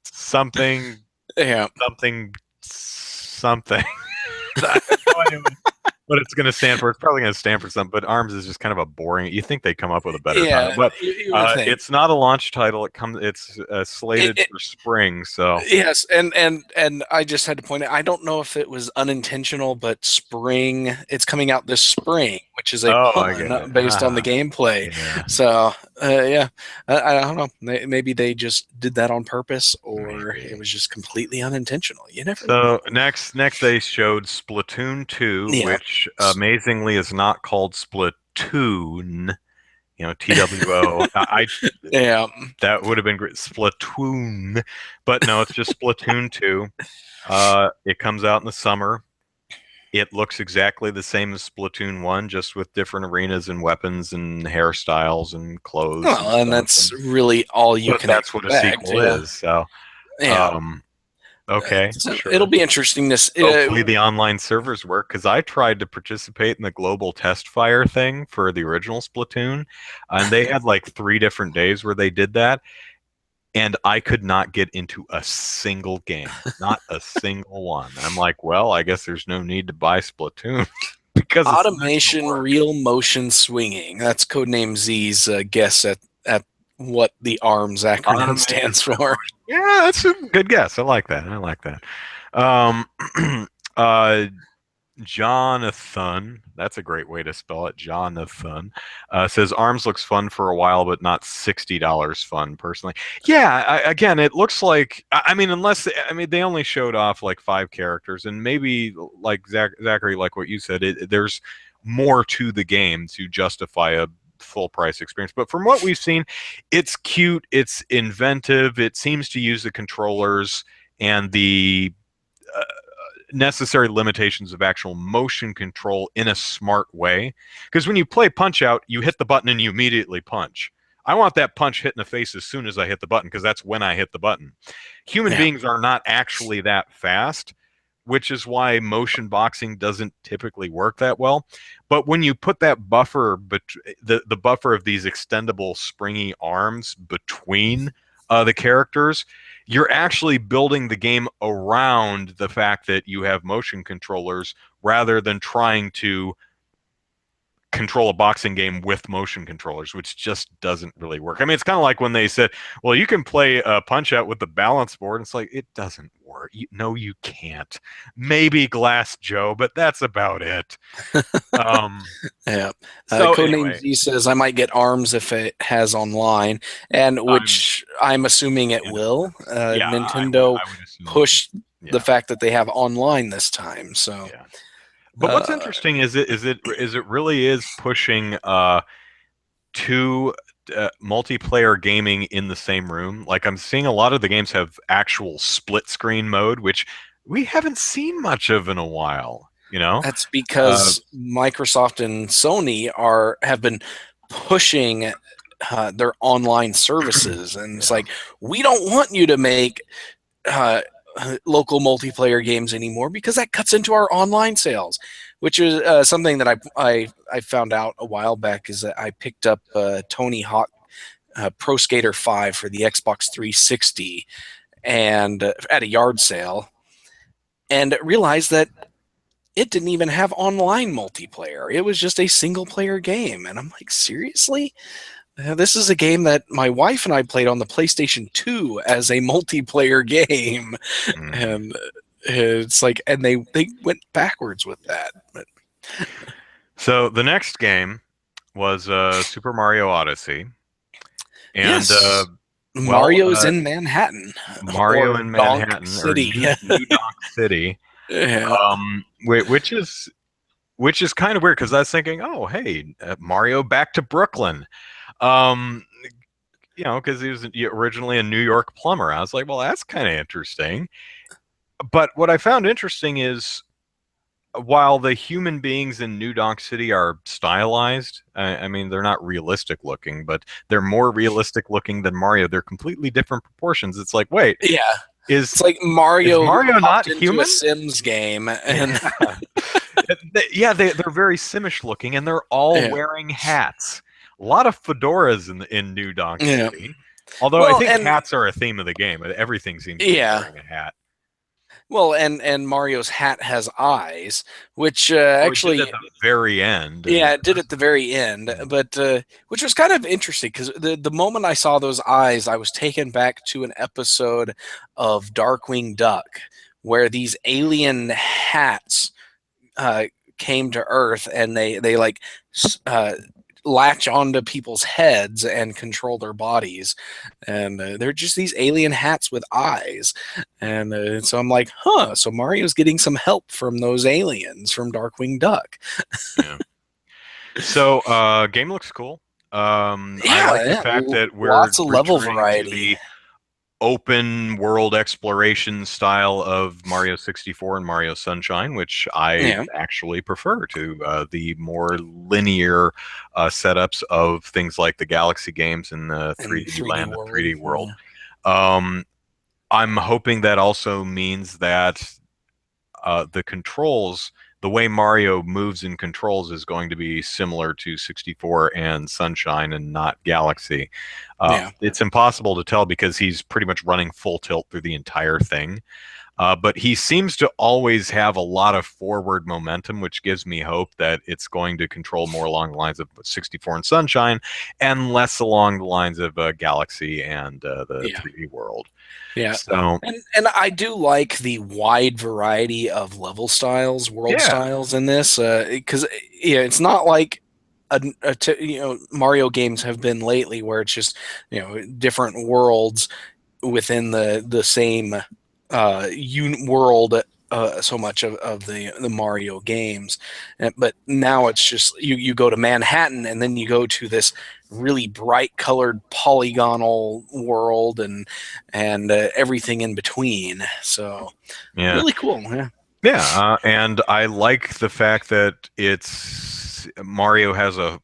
something Yeah. something something. I have no idea what it's going to stand for. It's probably going to stand for something, but Arms is just kind of a boring. You think they'd come up with a better title, Yeah, but you would think. it's not a launch title. It's It, slated it, for spring. So yes, and I just had to point out. I don't know if it was unintentional, but spring. It's coming out this spring, which is a oh, I pun get it. based on the gameplay. Yeah, So yeah, I don't know. Maybe they just did that on purpose, or it maybe. was just completely unintentional. You never know. So next they showed Splatoon 2, Yeah, which amazingly is not called Splatoon. TWO. yeah. That would have been great. Splatoon, but no, it's just Splatoon 2. It comes out in the summer. It looks exactly the same as Splatoon 1, just with different arenas and weapons and hairstyles and clothes and Well, and stuff. that's really all you But can that's what a expect. sequel Yeah, is. So, yeah. um, okay, So it'll sure. be interesting to Hopefully the online servers work because I tried to participate in the global test fire thing for the original Splatoon, and they had like 3 different days where they did that, and I could not get into a single game, not a single one. I'm like, well, I guess there's no need to buy Splatoon because it's not going to automation work. real motion swinging. That's Codename Z's guess at what the ARMS acronym Automated stands real for. motion. Yeah, that's a good guess. I like that. I like that. Um, uh, Jonathan, that's a great way to spell it. Jonathan says Arms looks fun for a while, but not $60 fun. Personally, yeah. Again, it looks like. I mean, they only showed off like 5 characters, and maybe like Zachary, like what you said, there's more to the game to justify a full price experience. But from what we've seen, it's cute, it's inventive, it seems to use the controllers and the uh, necessary limitations of actual motion control in a smart way. Because when you play Punch Out, you hit the button and you immediately punch. I want that punch hit in the face as soon as I hit the button because that's when I hit the button. Human Yeah, beings are not actually that fast, which is why motion boxing doesn't typically work that well. But when you put that buffer, the buffer of these extendable springy arms between the characters, you're actually building the game around the fact that you have motion controllers rather than trying to control a boxing game with motion controllers, which just doesn't really work. I mean, it's kind of like when they said, well, you can play Punch Out with the balance board. It's like, it doesn't work. No, you can't. Maybe Glass Joe, but that's about it. Um, yeah. so Codename anyway, Z says I might get ARMS if it has online, and I'm which I'm assuming it in will. agreement. Yeah, Nintendo I would assume it would. pushed the Yeah, fact that they have online this time. So yeah. But what's uh, interesting is it really is pushing two multiplayer gaming in the same room. Like I'm seeing a lot of the games have actual split screen mode, which we haven't seen much of in a while. that's Uh, because Microsoft and Sony are have been pushing their online services, and it's yeah, like we don't want you to make uh, local multiplayer games anymore because that cuts into our online sales, which is something that I found out a while back. Is that I picked up Tony Hawk Pro Skater 5 for the Xbox 360 and at a yard sale, and realized that it didn't even have online multiplayer. It was just a single player game. And I'm like, seriously? This is a game that my wife and I played on the PlayStation 2 as a multiplayer game, Mhm. and it's like, and they went backwards with that. But So the next game was Super Mario Odyssey, and yes, well, Mario's in Manhattan Mario or in Donk Manhattan or City. New Donk City, Yeah, which is kind of weird because I was thinking, oh, hey, Mario back to Brooklyn. Um, because he was originally a New York plumber. I was like, well, that's kind of interesting. But what I found interesting is while the human beings in New Donk City are stylized, I mean, they're not realistic looking, but they're more realistic looking than Mario. They're completely different proportions. It's like, wait, yeah. is It's like is Mario Mario popped not into a human? Sims game, Yeah. and Yeah, they're very Simish looking, and they're all yeah, wearing hats. A lot of fedoras in New Donk yeah. City. Although I Well, think and hats are a theme of the game. Everything seems to be yeah. wearing a hat. Well, and Mario's hat has eyes, which Oh, it did at actually, the very end. yeah, it did at the very end, Mhm. but which was kind of interesting because the moment I saw those eyes, I was taken back to an episode of Darkwing Duck where these alien hats uh, came to Earth, and they like latch onto people's heads and control their bodies, and they're just these alien hats with eyes, and so I'm like, huh, so Mario's getting some help from those aliens from Darkwing Duck. Yeah. So, game looks cool. I Yeah, like the yeah, fact that we're lots of level returning to variety. the open world exploration style of Mario 64 and Mario Sunshine, which I Yeah, actually prefer to the more linear setups of things like the Galaxy games and the in 3D 3D Land and world. 3D World. Yeah, Um, I'm hoping that also means that the controls, the way Mario moves and controls, is going to be similar to 64 and Sunshine and not Galaxy. yeah, It's impossible to tell because he's pretty much running full tilt through the entire thing. But he seems to always have a lot of forward momentum, which gives me hope that it's going to control more along the lines of 64 and Sunshine and less along the lines of Galaxy and the yeah. 3D world. Yeah. So, And I do like the wide variety of level styles, world yeah, styles in this, because yeah, it's not like Mario games have been lately, where it's just different worlds within the same world. So much of the Mario games, but now it's just you go to Manhattan, and then you go to this really bright colored polygonal world, and everything in between. So yeah. really cool. Yeah, Yeah, and I like the fact that it's Mario has a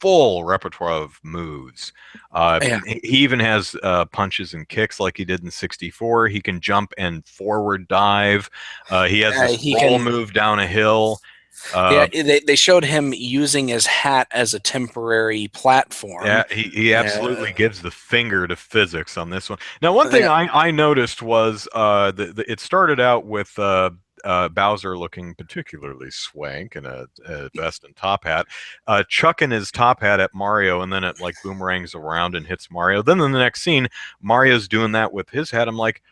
full repertoire of moves. yeah, He even has punches and kicks like he did in 64. He can jump and forward dive. He has this he roll can. move down a hill. Yeah, Uh, they showed him using his hat as a temporary platform. Yeah, he Uh, absolutely gives the finger to physics on this one. Now, one thing yeah, I noticed was it started out with Bowser looking particularly swank in a vest and top hat, chucking his top hat at Mario, and then it like boomerangs around and hits Mario. Then in the next scene, Mario's doing that with his hat. I'm like,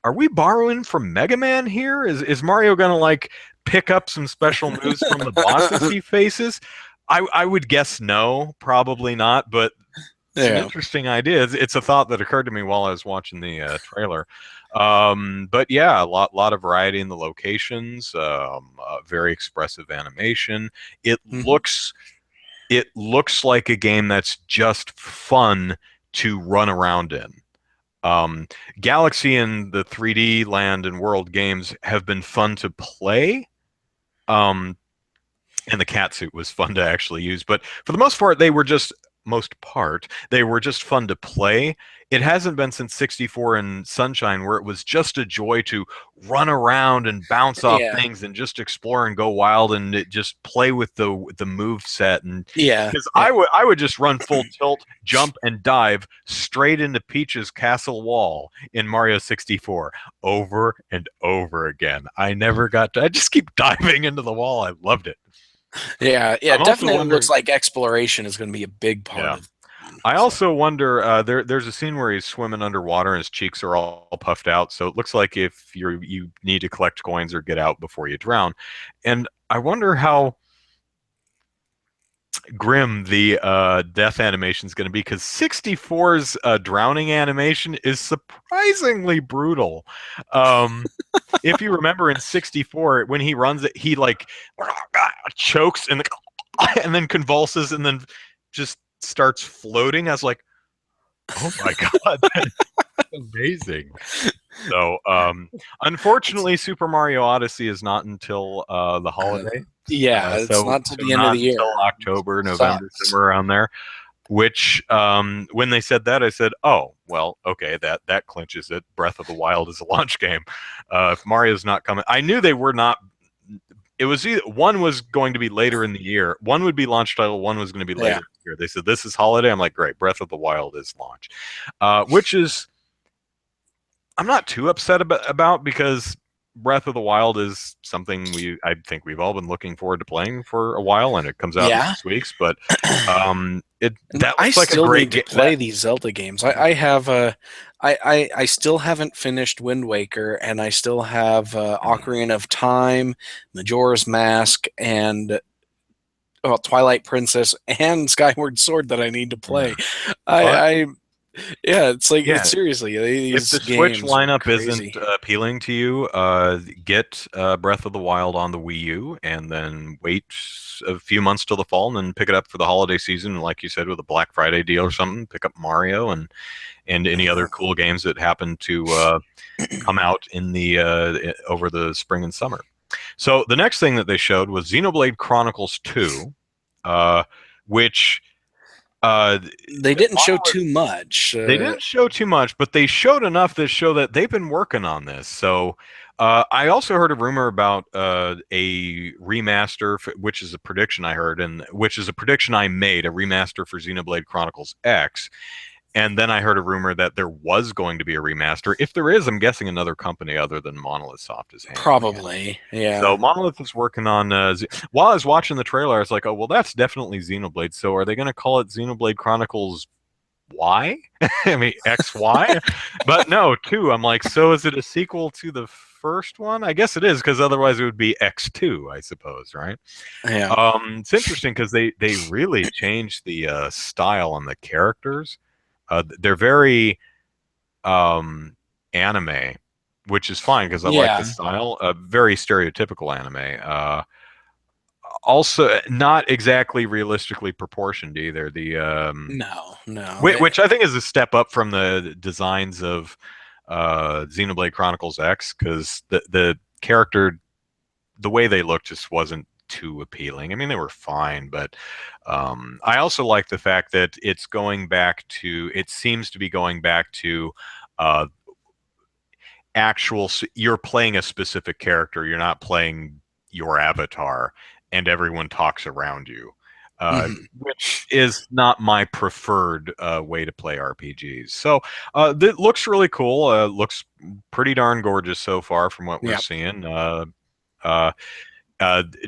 are we borrowing from Mega Man here? Is Mario gonna like pick up some special moves from the bosses he faces? I would guess no, probably not, but some yeah. interesting ideas. It's a thought that occurred to me while I was watching the trailer. But yeah, a lot of variety in the locations, very expressive animation. It Hmm. looks it looks like a game that's just fun to run around in. Um, Galaxy and the 3D Land and World games have been fun to play. Um, and the cat suit was fun to actually use. But for the most part, they were just fun to play. It hasn't been since 64 and Sunshine where it was just a joy to run around and bounce off Yeah, things and just explore and go wild and just play with the move set. And yeah, because yeah, I would just run full tilt, jump and dive straight into Peach's castle wall in Mario 64 over and over again. I just keep diving into the wall. I loved it. yeah, yeah. I'm also Definitely looks wondering, like exploration is going to be a big part yeah, of. I So also wonder. There's a scene where he's swimming underwater and his cheeks are all puffed out. So it looks like if you need to collect coins or get out before you drown. And I wonder how grim the death animation is going to be because 64's drowning animation is surprisingly brutal. Um, if you remember in 64, when he runs it, he like chokes and and then convulses and then just starts floating. I was like, oh my god, that's amazing. So, unfortunately, Super Mario Odyssey is not until the holiday. yeah, it's So, not till so the end of not the until year. October, November, Sucks. somewhere around there. Which, when they said that, I said, "Oh, well, okay, that clinches it. Breath of the Wild is a launch game. If Mario's not coming, I knew they were not. It was either one was going to be later in the year. One would be launch title. One was going to be later Yeah, in the year. They said this is holiday. I'm like, great. Breath of the Wild is launch, which is I'm not too upset about because Breath of the Wild is something I think we've all been looking forward to playing for a while, and it comes out in yeah. 6 weeks. But it And that I looks like a still great need to game. play these Zelda games. I have I still haven't finished Wind Waker, and I still have Ocarina of Time, Majora's Mask, and Twilight Princess and Skyward Sword that I need to play. Yeah. But I yeah, it's like it's yeah, seriously if these the Switch games are lineup isn't crazy. appealing to you, get Breath of the Wild on the Wii U, and then wait a few months till the fall, and then pick it up for the holiday season. And like you said, with a Black Friday deal or something, pick up Mario and any other cool games that happen to come out in the over the spring and summer. So the next thing that they showed was Xenoblade Chronicles 2, uh, which uh, They didn't show too much. they didn't show too much, but they showed enough to show that they've been working on this. So I also heard a rumor about a remaster, which is a prediction I heard, and which is a prediction I made, a remaster for Xenoblade Chronicles X. And then I heard a rumor that there was going to be a remaster. If there is, I'm guessing another company other than Monolith Soft is handling it. Probably, yeah. So Monolith is working on. While I was watching the trailer, I was like, "Oh, well, that's definitely Xenoblade." So are they going to call it Xenoblade Chronicles Y? I mean XY? But no, two. I'm like, so is it a sequel to the first one? I guess it is because otherwise it would be X2, I suppose, right? Yeah. It's interesting because they really changed the style on the characters. They're very anime, which is fine because I like the Yeah. style. Very stereotypical anime. Also, not exactly realistically proportioned either. The No, no. which I think is a step up from the designs of Xenoblade Chronicles X because the character, the way they looked, just wasn't too appealing. I mean, they were fine, but I also like the fact that it's going back to. It seems to be going back to uh, you're playing a specific character. You're not playing your avatar, and everyone talks around you, Mhm. which is not my preferred way to play RPGs. So it looks really cool. Looks pretty darn gorgeous so far from what we're Yeah. seeing. Uh,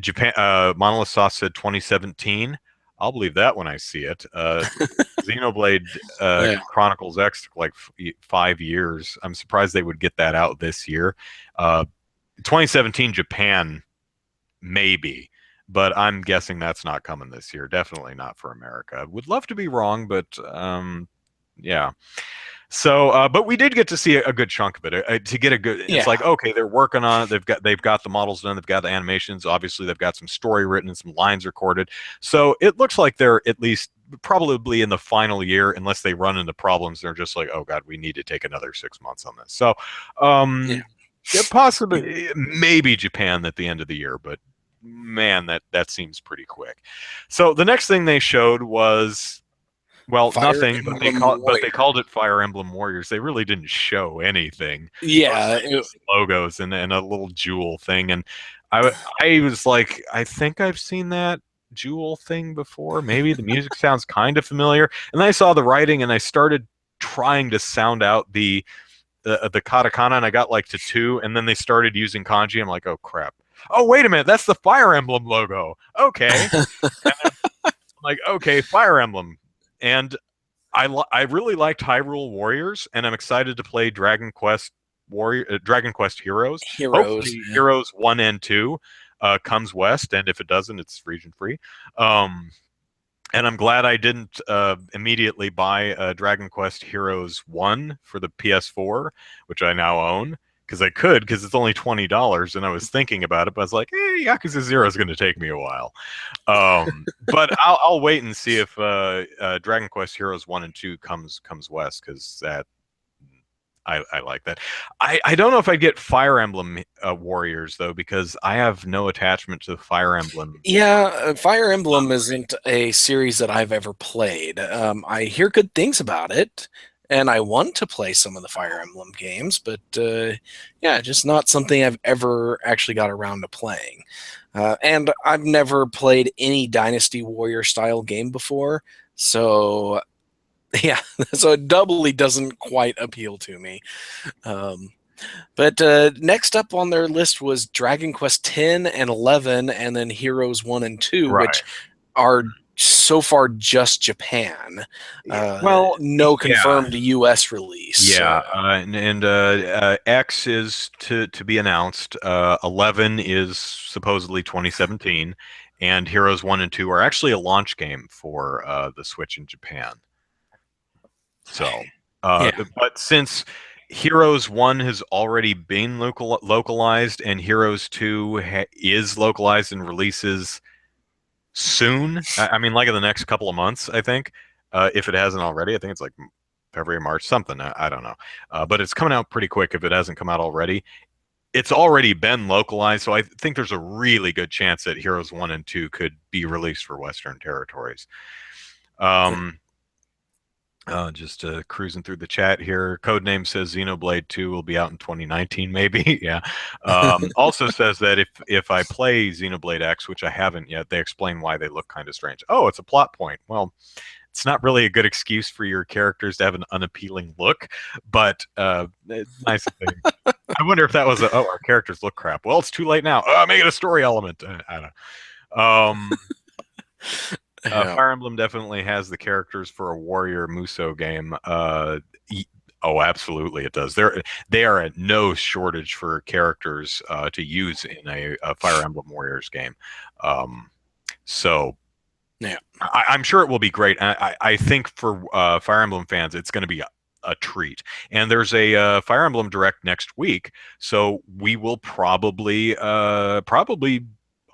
Japan Monolith Soft said 2017. I'll believe that when I see it. Xenoblade Yeah. Chronicles X took like 5 years. I'm surprised they would get that out this year. Uh, 2017 Japan maybe, but I'm guessing that's not coming this year. Definitely not for America. Would love to be wrong, but yeah. So, but we did get to see a good chunk of it. To get a good, it's Yeah. like okay, they're working on it. They've got the models done. They've got the animations. Obviously, they've got some story written and some lines recorded. So it looks like they're at least probably in the final year, unless they run into problems. They're just like, oh god, we need to take another 6 months on this. So, Yeah. yeah, possibly maybe Japan at the end of the year, but man, that seems pretty quick. So the next thing they showed was well, Fire nothing, Emblem but they Warrior. called it Fire Emblem Warriors. They really didn't show anything. Yeah. Mostly just logos and a little jewel thing. And I I was like, I think I've seen that jewel thing before. Maybe the music sounds kind of familiar. And then I saw the writing and I started trying to sound out the katakana and I got like to two and then they started using kanji. I'm like, oh crap. Oh wait a minute, that's the Fire Emblem logo. Okay. And then I'm like, okay, Fire Emblem. And I really liked Hyrule Warriors, and I'm excited to play Dragon Quest Heroes. Heroes. Hopefully, Yeah. Heroes 1 and 2 comes west, and if it doesn't, it's region free. Um, and I'm glad I didn't immediately buy Dragon Quest Heroes 1 for the PS4, which I now own. Because I could, because it's only $20, and I was thinking about it, but I was like, Yakuza 0 is going to take me a while. But I'll wait and see if Dragon Quest Heroes 1 and 2 comes west, because that I like that. I don't know if I'd get Fire Emblem Warriors though, because I have no attachment to Fire Emblem. Yeah, Fire Emblem isn't a series that I've ever played. I hear good things about it, and I want to play some of the Fire Emblem games, but yeah, just not something I've ever actually got around to playing. And I've never played any Dynasty Warrior style game before, so yeah, so it doubly doesn't quite appeal to me. Um, but next up on their list was Dragon Quest 10 and 11, and then Heroes 1 and 2, Right. which are so far just Japan. Well, No yeah, confirmed US release. yeah, X is to be announced. 11 is supposedly 2017, and Heroes 1 and 2 are actually a launch game for the Switch in Japan. So, Yeah, but since Heroes 1 has already been localized, and Heroes 2 is localized and releases soon, I mean, like in the next couple of months, I think, if it hasn't already, I think it's like February, March, something. I don't know. But it's coming out pretty quick if it hasn't come out already. It's already been localized, so I think there's a really good chance that Heroes 1 and 2 could be released for Western territories. Um, just cruising through the chat here. Codename says Xenoblade 2 will be out in 2019, maybe. Yeah. Also says that if I play Xenoblade X, which I haven't yet, they explain why they look kind of strange. Oh, it's a plot point. Well, it's not really a good excuse for your characters to have an unappealing look, but nice thing. I wonder if that was our characters look crap. Well, it's too late now. Make it a story element. I don't know. yeah. Fire Emblem definitely has the characters for a Warrior Muso game. Oh, absolutely, it does. They are at no shortage for characters to use in a Fire Emblem Warriors game. So Yeah. I'm sure it will be great. I think for Fire Emblem fans, it's going to be a treat. And there's a Fire Emblem Direct next week, so we will probably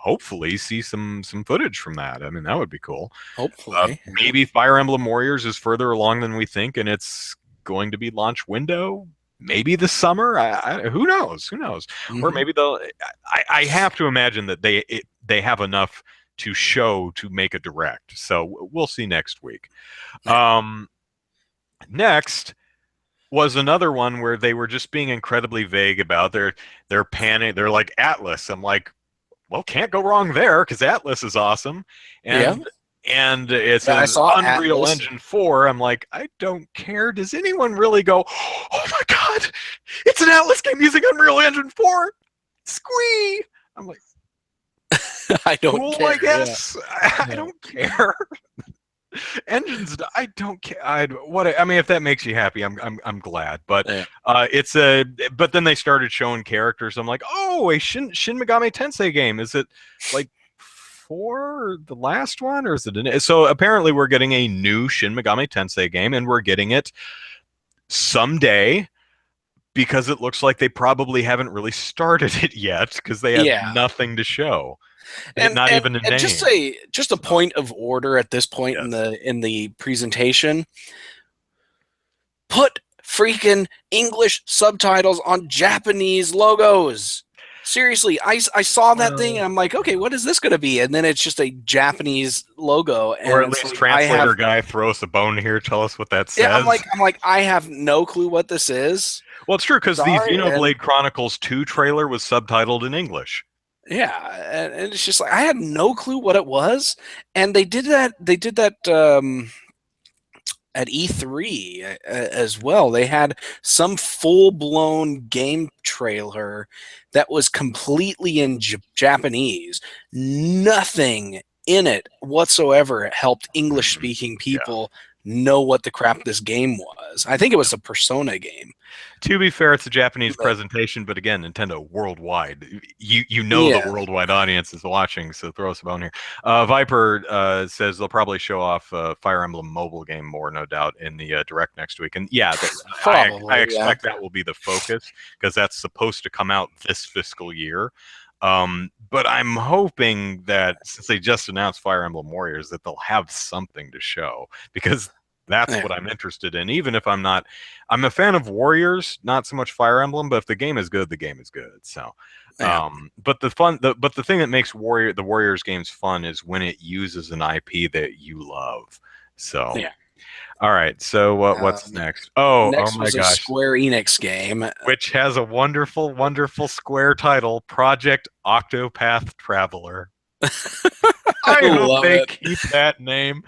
hopefully see some footage from that. I mean, that would be cool. Hopefully. Maybe Fire Emblem Warriors is further along than we think, and it's going to be launch window. Maybe this summer. Who knows? Who knows? Or Hmm. maybe they'll. I have to imagine that they have enough to show to make a direct. So we'll see next week. Yeah. Um, Next was another one where they were just being incredibly vague about their panic. They're like Atlas. I'm like, well, can't go wrong there because Atlas is awesome, Yeah. and it Yeah, I says saw Unreal Atlas. Engine 4. I'm like, I don't care. Does anyone really go, oh my God, it's an Atlas game using Unreal Engine 4? Squee! I'm like, I don't cool, I care. Yeah. guess. I Yeah. don't care. Engines, I don't care. I mean, if that makes you happy, I'm glad. But Yeah. it's a. But then they started showing characters. I'm like, oh, a Shin Megami Tensei game. Is it like four, the last one, or is it? So apparently, we're getting a new Shin Megami Tensei game, and we're getting it someday because it looks like they probably haven't really started it yet because they have Yeah. nothing to show. They had And not and even a and name. just a So point of order at this point in yes. the presentation. Put freaking English subtitles on Japanese logos. Seriously, I saw that thing Well, and I'm like, okay, what is this going to be? And then it's just a Japanese logo, or and at it's least like I translator have, guy throw us a bone here, tell us what that yeah, says. I'm like I have no clue what this is. Well, it's true because the Sorry, and Xenoblade Chronicles 2 trailer was subtitled in English. yeah, and it's just like I had no clue what it was, and they did that. They did that. At E3 as well. They had some full blown game trailer that was completely in Japanese. Nothing in it whatsoever helped English speaking Yeah. people know what the crap this game was. I think it was a Persona game. To be fair, it's a Japanese But presentation, but again, Nintendo worldwide. You know the yeah, worldwide audience is watching, so throw us a bone here. Viper says they'll probably show off Fire Emblem mobile game more, no doubt, in the direct next week. And yeah, I probably. Yeah, expect that will be the focus because that's supposed to come out this fiscal year. But I'm hoping that since they just announced Fire Emblem Warriors, that they'll have something to show because that's yeah, what I'm interested in. Even if I'm a fan of Warriors, not so much Fire Emblem. But if the game is good, the game is good. So, yeah, but the thing that makes the Warriors games fun is when it uses an IP that you love. So, yeah. all right. So what's Um, next? Oh Next my was a gosh, Square Enix game. which has a wonderful, wonderful Square title, Project Octopath Traveler. I hope Love they it. keep that name.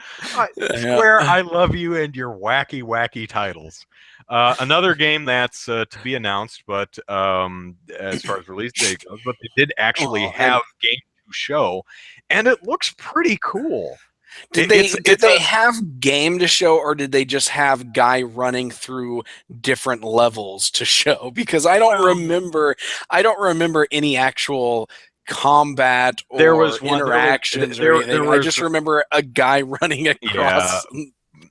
Yeah. Square, I love you and your wacky, wacky titles. Another game that's to be announced, but as far as release date goes, but they did actually Well, and have game to show, and it looks pretty cool. did It's a they have game to show, or did they just have guy running through different levels to show? Because well, I don't remember any actual combat there or was one interactions or there anything. I was just remember a guy running yeah. across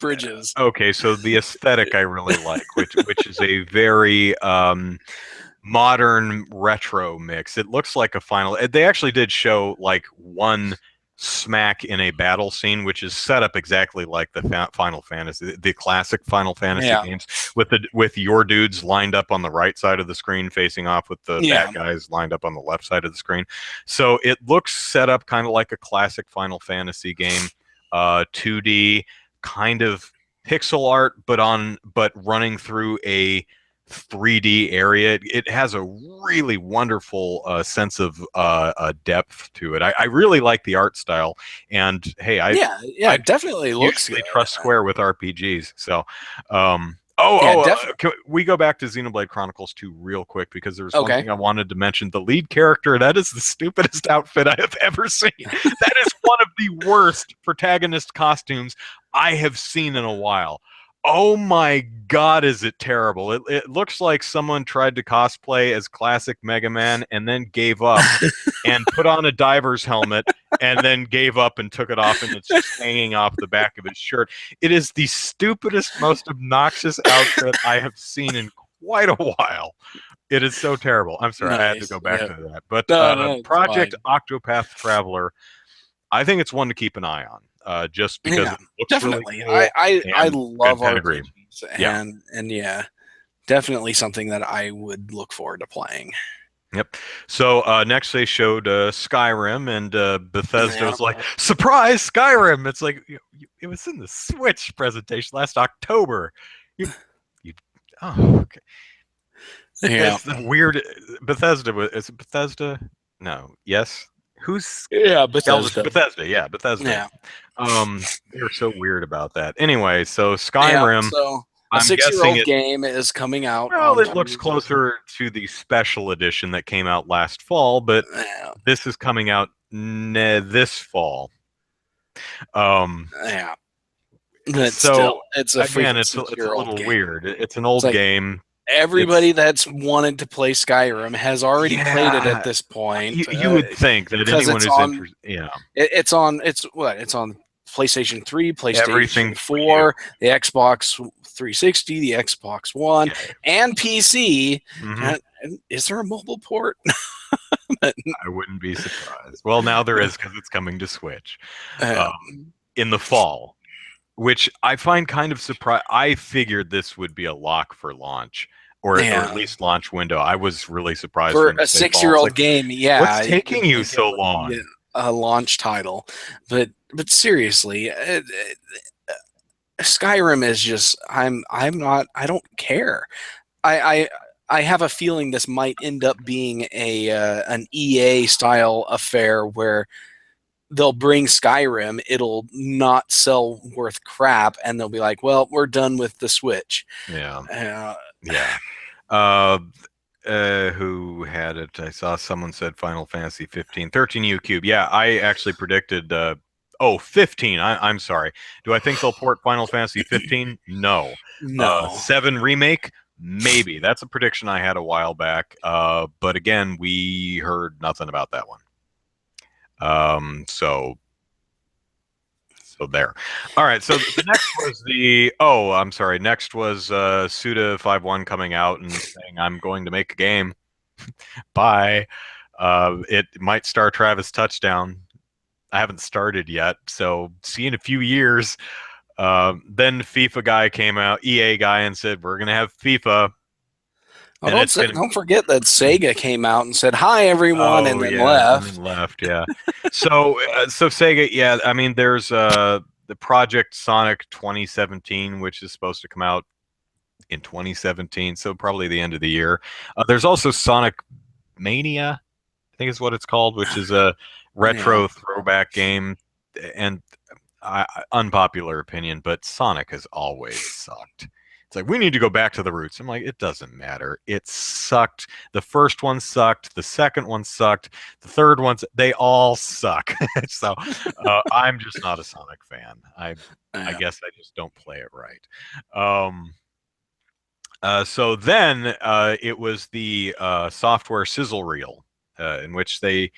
bridges. Okay, so the aesthetic I really like, which is a very modern retro mix. It looks like a final. They actually did show like one smack in a battle scene, which is set up exactly like the Final Fantasy, the classic Final Fantasy Yeah, games, with your dudes lined up on the right side of the screen, facing off with the yeah, bad guys lined up on the left side of the screen. So it looks set up kind of like a classic Final Fantasy game, 2D kind of pixel art, but running through a 3D area. It has a really wonderful sense of depth to it. I really like the art style, and hey, yeah, yeah. I It definitely looks good. usually trust Square with RPGs. So, Yeah, definitely. can we go back to Xenoblade Chronicles 2 real quick because there was one Okay. thing I wanted to mention. The lead character, that is the stupidest outfit I have ever seen. That is one of the worst protagonist costumes I have seen in a while. Oh my God, is it terrible? It looks like someone tried to cosplay as classic Mega Man and then gave up and put on a diver's helmet and then gave up and took it off, and it's just hanging off the back of his shirt. It is the stupidest, most obnoxious outfit I have seen in quite a while. It is so terrible. I'm sorry, I had to Nice. go back Yeah. to that. But No, no, it's Project fine. Octopath Traveler, I think it's one to keep an eye on, just because Yeah, it looks really definitely. cool I and love can agree. RPGs, Yeah. and yeah, definitely something that I would look forward to playing. Yep. So next they showed Skyrim, and Bethesda Yeah, was like, "Surprise, Skyrim!" It's like it was in the Switch presentation last October. You, you, oh, okay. yeah, It's the weird. Bethesda is it Bethesda? No. Yes. Who's yeah. Elvis? Bethesda. Bethesda. Yeah, Bethesda. Yeah, They're so weird about that. Anyway, so yeah. Skyrim. So a I'm guessing 6-year-old it. game is coming out Well, on it looks Tuesday. closer to the special edition that came out last fall, but Yeah, this is coming out this fall. Um, yeah. But still, so it's a again, freaking it's a 6-year-old little game. weird. It's an It's old like game. everybody It's that's wanted to play Skyrim has already played it at yeah. this point. You would think that Because anyone it's who's on interested, yeah, it's what it's on PlayStation 3, everything PlayStation for you. 4, the Xbox 360, the Xbox One, Yeah. and PC. Hmm. And is there a mobile port? I wouldn't be surprised. Well, now there is because it's coming to Switch Uh, in the fall, which I find kind of surprised. I figured this would be a lock for launch, or at yeah, least launch window. I was really surprised for for them a to say fall. It's 6-year-old like, game, what's yeah, taking you'd you think it so would be long? a launch title, but seriously, Skyrim is just I'm not I don't care. I I have a feeling this might end up being a an EA style affair where they'll bring Skyrim, it'll not sell worth crap, and they'll be like, "Well, we're done with the Switch." Yeah, Uh, yeah. Uh, who had it? I saw someone said Final Fantasy 15, 13 U Cube. Yeah, I actually predicted Oh, 15. I'm sorry. Do I think they'll port Final Fantasy 15? No. No. 7 remake? Maybe. That's a prediction I had a while back. But again, we heard nothing about that one. So there. All right. So the next was I'm sorry. Next was Suda 5.1 coming out and saying, I'm going to make a game. Bye. It might star Travis Touchdown. I haven't started yet, so see in a few years. Then FIFA guy came out, EA guy, and said we're gonna have FIFA, Oh, and it's gonna. don't forget that Sega came out and said hi everyone and Oh then yeah, and then left. left. Yeah. So Sega, yeah. I mean, there's the Project Sonic 2017, which is supposed to come out in 2017, so probably the end of the year. There's also Sonic Mania, I think is what it's called, which is a Yeah. retro throwback game, and unpopular opinion, but Sonic has always sucked. It's like we need to go back to the roots. I'm like, it doesn't matter. It sucked. The first one sucked. The second one sucked. The third ones, they all suck. So I'm just not a Sonic fan. I Yeah. guess I just don't play it right. Um, so then it was the software sizzle reel, in which they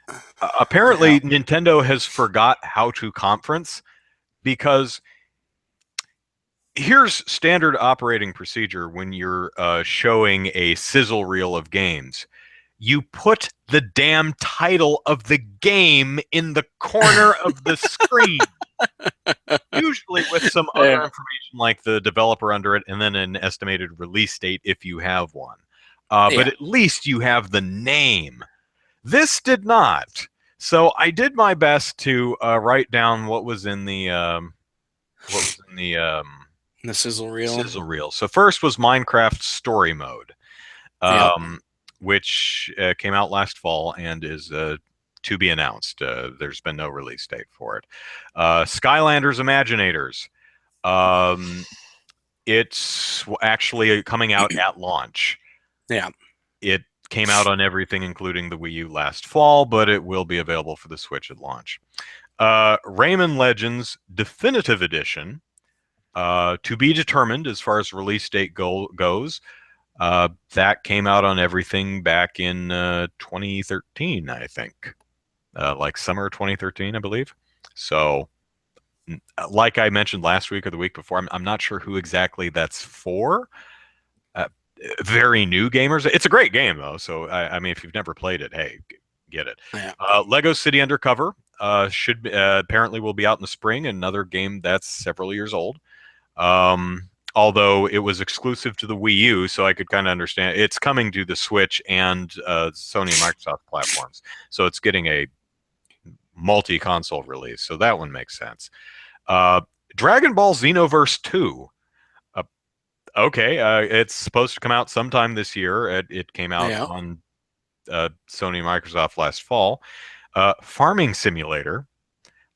Yeah. apparently Nintendo has forgot how to conference because here's standard operating procedure when you're showing a sizzle reel of games. You put the damn title of the game in the corner of the screen, usually with some other Yeah. information like the developer under it and then an estimated release date if you have one. But Yeah. at least you have the name. This did not. So I did my best to write down what was in The sizzle the reel. sizzle reel. So first was Minecraft Story Mode, Yep. um, which came out last fall and is to be announced. There's been no release date for it. Skylanders Imaginators. Um, it's actually coming out at launch. Yeah. It came out on everything, including the Wii U last fall, but it will be available for the Switch at launch. Rayman Legends Definitive Edition, to be determined as far as release date goes. That came out on everything back in 2013, I think, like summer 2013, I believe. So, like I mentioned last week or the week before, I'm not sure who exactly that's for. Uh, Very new gamers. It's a great game though. So I mean, if you've never played it, hey, get it. Yeah. Lego City Undercover should apparently will be out in the spring. Another game that's several years old. Although it was exclusive to the Wii U, so I could kind of understand. It's coming to the Switch and Sony and Microsoft platforms, so it's getting a multi-console release. So that one makes sense. Uh, Dragon Ball Xenoverse 2. Uh, okay, it's supposed to come out sometime this year. It came out Yeah. on Sony and Microsoft last fall. Farming Simulator.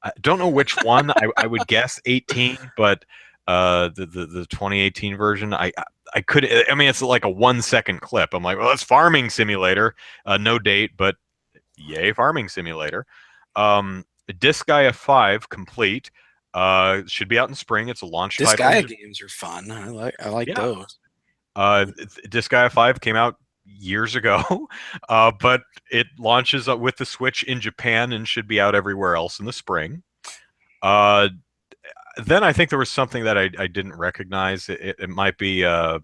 I don't know which one. I would guess 18, but the 2018 version, I could. I mean, it's like a 1 second clip. I'm like, well, it's Farming Simulator. No date, but yay, Farming Simulator. Um, Disgaea 5 complete. Should be out in spring. It's a launch title. Disgaea games are fun. I like Yeah. those. Disgaea 5 came out years ago, but it launches with the Switch in Japan and should be out everywhere else in the spring. Uh, then I think there was something that I didn't recognize. It might be uh,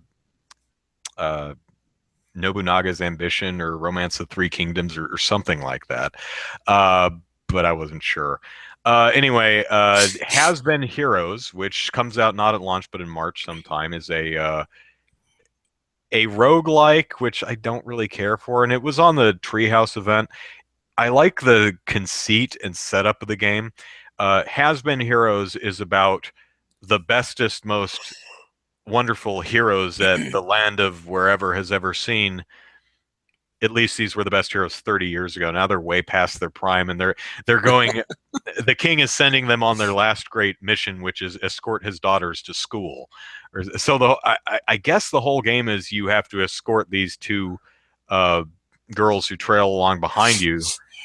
Nobunaga's Ambition or Romance of Three Kingdoms or something like that. Uh, but I wasn't sure. Anyway, Has Been Heroes, which comes out not at launch but in March sometime, is a roguelike, which I don't really care for, and it was on the Treehouse event. I like the conceit and setup of the game. Has Been Heroes is about the bestest, most wonderful heroes that the land of wherever has ever seen. At least these were the best heroes 30 years ago. Now they're way past their prime, and they're going. The king is sending them on their last great mission, which is escort his daughters to school. So I guess the whole game is you have to escort these two uh, girls who trail along behind you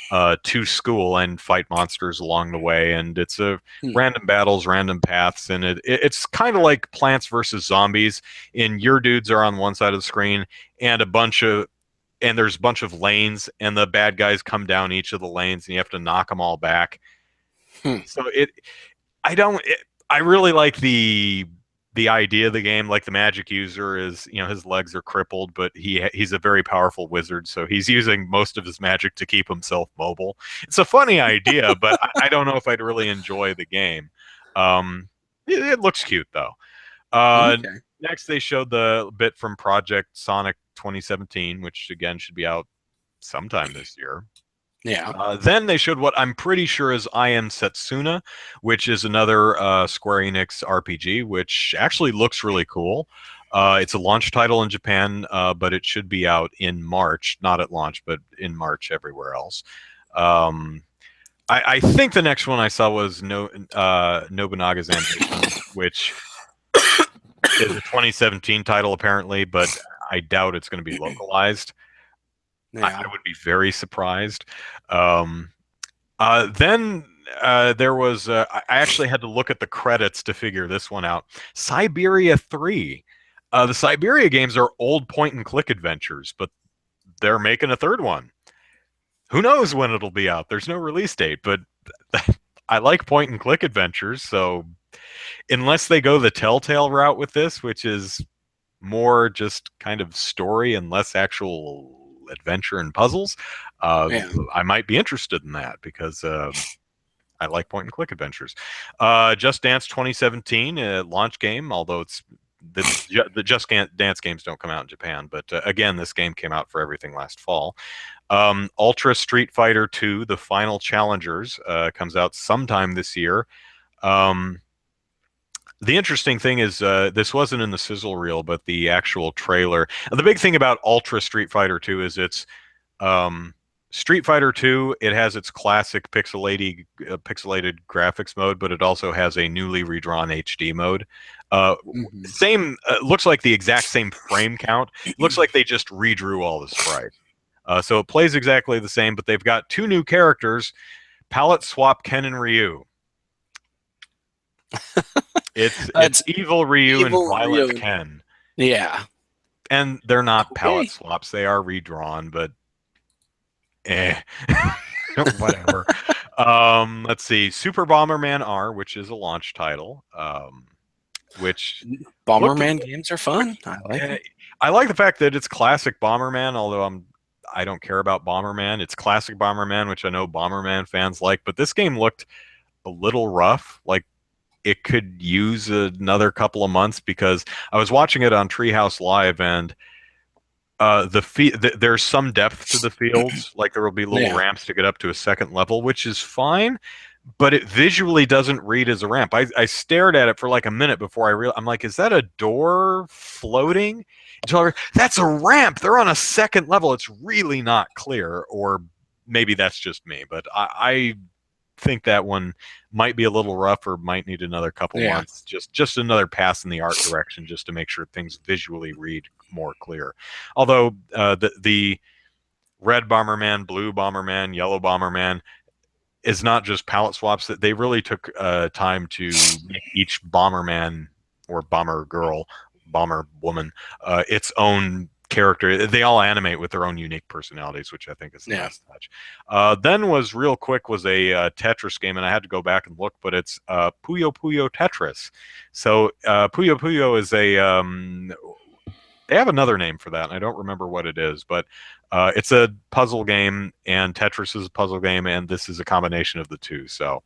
to school and fight monsters along the way. And it's a Hmm. random battles, random paths, and it's kind of like Plants vs Zombies. And your dudes are on one side of the screen, and there's a bunch of lanes, and the bad guys come down each of the lanes, and you have to knock them all back. Hmm. So I don't. I really like the idea of the game. Like the magic user is, his legs are crippled, but he's a very powerful wizard, so he's using most of his magic to keep himself mobile. It's a funny idea, but I don't know if I'd really enjoy the game. Um, it looks cute though. Uh, Okay. Next, they showed the bit from Project Sonic 2017, which again should be out sometime this year. Yeah. Then they showed what I'm pretty sure is I Am Setsuna, which is another Square Enix RPG, which actually looks really cool. It's a launch title in Japan, but it should be out in March, not at launch, but in March everywhere else. Um, I think the next one I saw was Nobunaga's Ambition, which is a 2017 title apparently, but I doubt it's going to be localized. I Yeah. would be very surprised. Um, then there was I actually had to look at the credits to figure this one out. Siberia 3. The Siberia games are old point and click adventures, but they're making a third one. Who knows when it'll be out? There's no release date, but I like point and click adventures, so unless they go the Telltale route with this, which is more just kind of story and less actual adventure and puzzles, uh, Yeah. I might be interested in that because I like point and click adventures. Just Dance 2017 launch game, although the Just Dance games don't come out in Japan, but again, this game came out for everything last fall. Ultra Street Fighter 2, the final challengers, comes out sometime this year. Um, the interesting thing is this wasn't in the sizzle reel, but the actual trailer. The big thing about Ultra Street Fighter 2 is it's um, Street Fighter 2. It has its classic pixelated graphics mode, but it also has a newly redrawn HD mode. Uh, Hmm. Same looks like the exact same frame count. Looks like they just redrew all the sprites. So it plays exactly the same, but they've got two new characters: palette swap Ken and Ryu. It's That's evil Ryu and evil violent Rio. Ken, Yeah. and they're not palette Okay. swaps. They are redrawn, but eh. Whatever. Let's see. Super Bomberman R, which is a launch title, which looked. Bomberman games are fun. I like eh, them. I like the fact that it's classic Bomberman, although I don't care about Bomberman. It's classic Bomberman, which I know Bomberman fans like, but this game looked a little rough. Like it could use another couple of months because I was watching it on Treehouse Live and there's some depth to the fields, like there will be little Yeah. ramps to get up to a second level, which is fine, but it visually doesn't read as a ramp. I stared at it for like a minute before I'm like, is that a door floating? That's a ramp. They're on a second level. It's really not clear, or maybe that's just me, but I think that one might be a little rough or might need another couple Yeah. months. Just another pass in the art direction, just to make sure things visually read more clear. Although the red Bomberman, blue Bomberman, yellow Bomberman is not just palette swaps. That they really took time to make each Bomberman or Bomber Girl, Bomber Woman, its own character. They all animate with their own unique personalities, which I think is a Yeah. nice touch. Then was real quick was a Tetris game, and I had to go back and look, but it's Puyo Puyo Tetris. So Puyo Puyo is a they have another name for that, and I don't remember what it is, but it's a puzzle game, and Tetris is a puzzle game, and this is a combination of the two. So,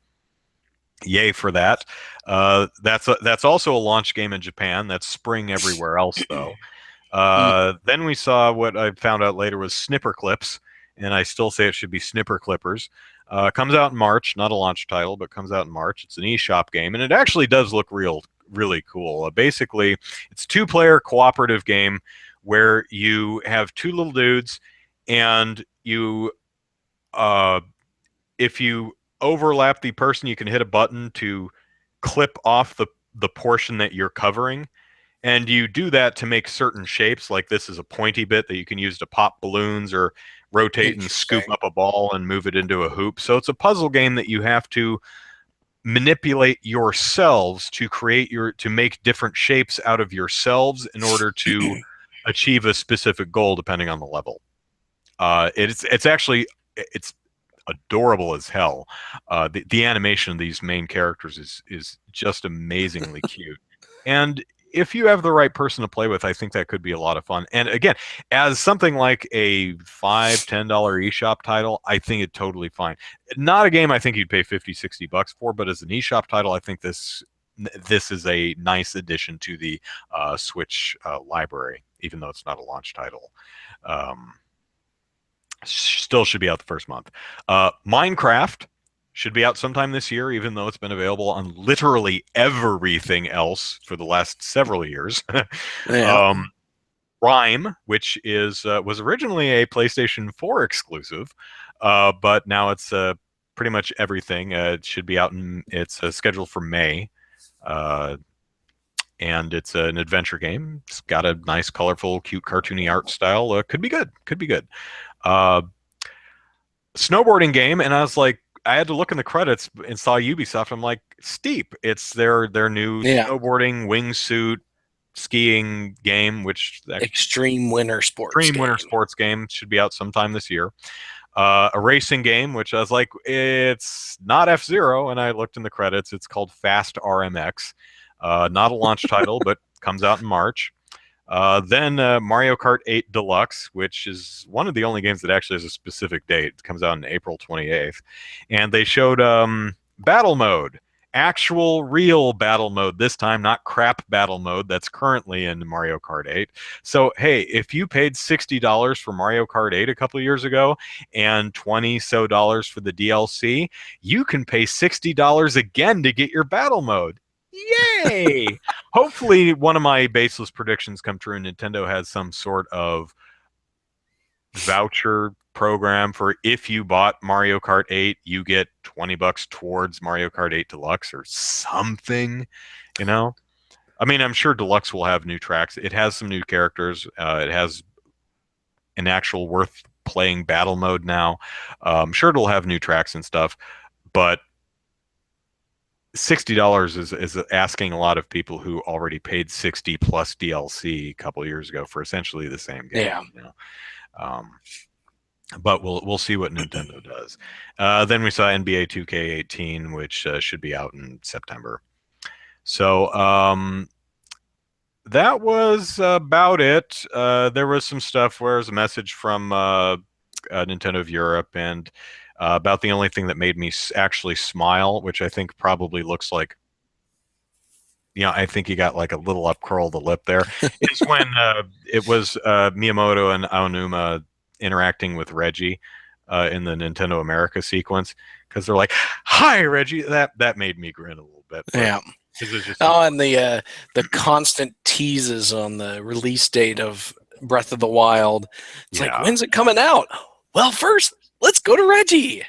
yay for that. That's also a launch game in Japan. That's spring everywhere else, though. Mm. Then we saw what I found out later was Snipper Clips, and I still say it should be Snipper Clippers. Comes out in March, not a launch title, but comes out in March. It's an eShop game, and it actually does look really cool. Basically, it's a two-player cooperative game where you have two little dudes, and uh, if you overlap the person, you can hit a button to clip off the portion that you're covering, and you do that to make certain shapes. Like this is a pointy bit that you can use to pop balloons or rotate and scoop Interesting. up a ball and move it into a hoop. So it's a puzzle game that you have to manipulate yourselves to make different shapes out of yourselves in order to achieve a specific goal depending on the level. It's actually it's adorable as hell. The animation of these main characters is just amazingly cute. And if you have the right person to play with, I think that could be a lot of fun. And again, as something like a $5, $10 eShop title, I think it's totally fine. Not a game I think you'd pay 50, $60 for, but as an eShop title, I think this is a nice addition to the Switch library, even though it's not a launch title. Um, Still should be out the first month. Minecraft should be out sometime this year, even though it's been available on literally everything else for the last several years. Yeah. um, Rime, which is was originally a PlayStation 4 exclusive, but now it's pretty much everything. It should be out in it's scheduled for May. Uh, and it's an adventure game. It's got a nice, colorful, cute, cartoony art style. Could be good. Could be good. Uh, Snowboarding game, and I was like, I had to look in the credits and saw Ubisoft. I'm like, Steep. It's their new Yeah. snowboarding, wingsuit, skiing game, which that Extreme winter sports Extreme Winter game. Sports game should be out sometime this year. A racing game, which I was like, it's not F-Zero, and I looked in the credits. It's called Fast RMX. Not a launch title, but comes out in March. Then Mario Kart 8 Deluxe, which is one of the only games that actually has a specific date. It comes out on April 28th. And they showed battle mode, actual real battle mode this time, not crap battle mode that's currently in Mario Kart 8. So, hey, if you paid $60 for Mario Kart 8 a couple of years ago and 20 so dollars for the DLC, you can pay $60 again to get your battle mode. Yay! Hopefully, one of my baseless predictions come true, and Nintendo has some sort of voucher program for if you bought Mario Kart 8, you get $20 towards Mario Kart 8 Deluxe or something, you know? I mean, I'm sure Deluxe will have new tracks. It has some new characters. It has an actual worth playing battle mode now. I'm sure it'll have new tracks and stuff, but $60 is asking a lot of people who already paid 60 plus DLC a couple years ago for essentially the same game. Yeah. You know? um, but we'll see what Nintendo does. Then we saw NBA 2K18, which should be out in September. So that was about it. There was some stuff where there was a message from Nintendo of Europe and about the only thing that made me actually smile, which I think probably looks like, I think he got like a little up curl of the lip there, is when it was Miyamoto and Aonuma interacting with Reggie in the Nintendo America sequence, because they're like, "Hi, Reggie." That made me grin a little bit, but Yeah. it was just Oh, and the constant teases on the release date of Breath of the Wild. It's like, yeah. when's it coming out? Well, first, let's go to Reggie.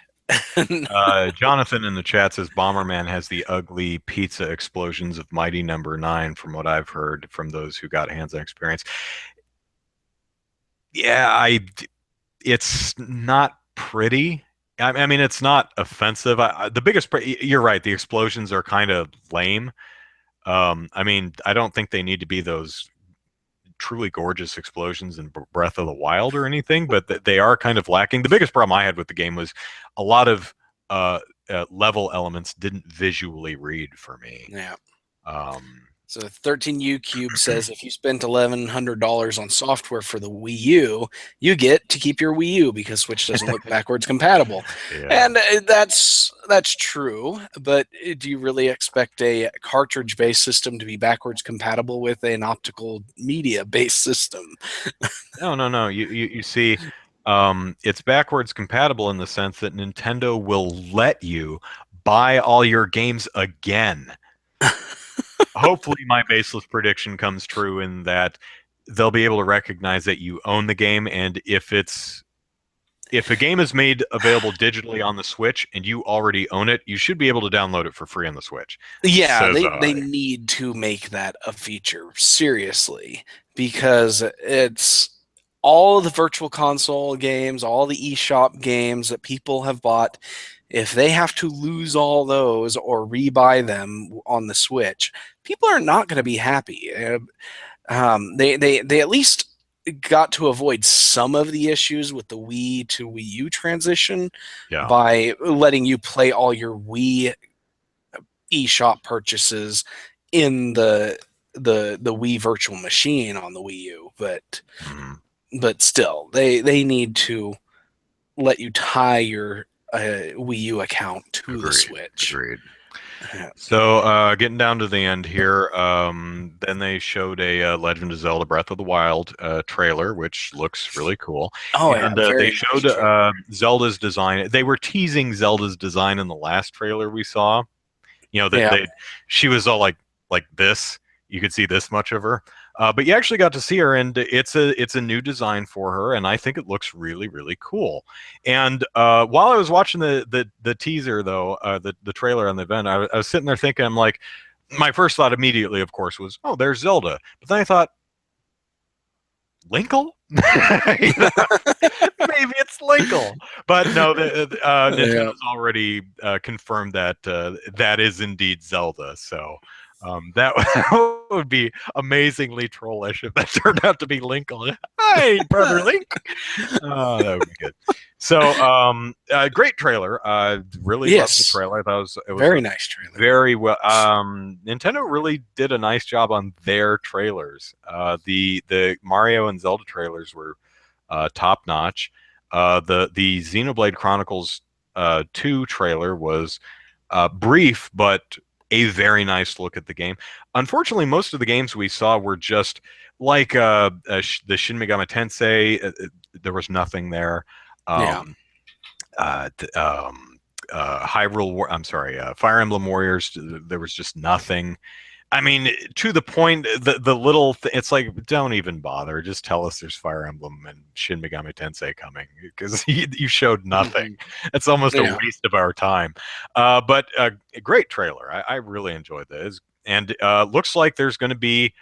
Jonathan in the chat says Bomberman has the ugly pizza explosions of Mighty Number 9, from what I've heard from those who got hands-on experience. Yeah, it's not pretty. I mean, it's not offensive. You're right. The explosions are kind of lame. I mean, I don't think they need to be those truly gorgeous explosions in Breath of the Wild or anything, but they are kind of lacking. The biggest problem I had with the game was a lot of level elements didn't visually read for me. Yeah. Um, So 13U Cube says if you spent $1,100 on software for the Wii U, you get to keep your Wii U because Switch doesn't look backwards compatible. yeah. And that's true, but do you really expect a cartridge-based system to be backwards compatible with an optical media-based system? No. You see, it's backwards compatible in the sense that Nintendo will let you buy all your games again. Hopefully my baseless prediction comes true in that they'll be able to recognize that you own the game, and if a game is made available digitally on the Switch and you already own it, you should be able to download it for free on the Switch. Yeah, Says they I. need to make that a feature, seriously, because it's all of the virtual console games, all the eShop games that people have bought, if they have to lose all those or rebuy them on the Switch, people are not going to be happy. They at least got to avoid some of the issues with the Wii to Wii U transition Yeah. by letting you play all your Wii eShop purchases in the Wii Virtual Machine on the Wii U, Mhm. but still, they need to let you tie your Wii U account to the Agreed. Switch. Agreed. Yeah. So, getting down to the end here, then they showed a Legend of Zelda Breath of the Wild trailer, which looks really cool. Oh yeah, And they very nice showed trailer. Zelda's design. They were teasing Zelda's design in the last trailer we saw. You know that Yeah, she was all like this. You could see this much of her, but you actually got to see her, and it's a new design for her, and I think it looks really really cool. And while I was watching the teaser though, the trailer on the event, I was sitting there thinking, I'm like, my first thought immediately, of course, was, oh, there's Zelda. But then I thought, Linkle? You know, maybe it's Linkle, but no. yeah, Nintendo's already confirmed that that is indeed Zelda. So that would be amazingly trollish if that turned out to be Linkle. Hi, brother Link. Oh, that would be good. So, great trailer. Really loved the yes, trailer. I thought it was very a nice trailer. very well. Nintendo really did a nice job on their trailers. The Mario and Zelda trailers were top notch. The Xenoblade Chronicles 2 trailer was brief, but a very nice look at the game. Unfortunately, most of the games we saw were just like the Shin Megami Tensei. There was nothing there. Yeah, Um, Hyrule War. I'm sorry, Fire Emblem Warriors. There was just nothing. I mean, to the point, the little it's like, don't even bother. Just tell us there's Fire Emblem and Shin Megami Tensei coming, because you showed nothing. hmm, It's almost a yeah, waste of our time. But a great trailer. I really enjoyed this, and looks like there's going to be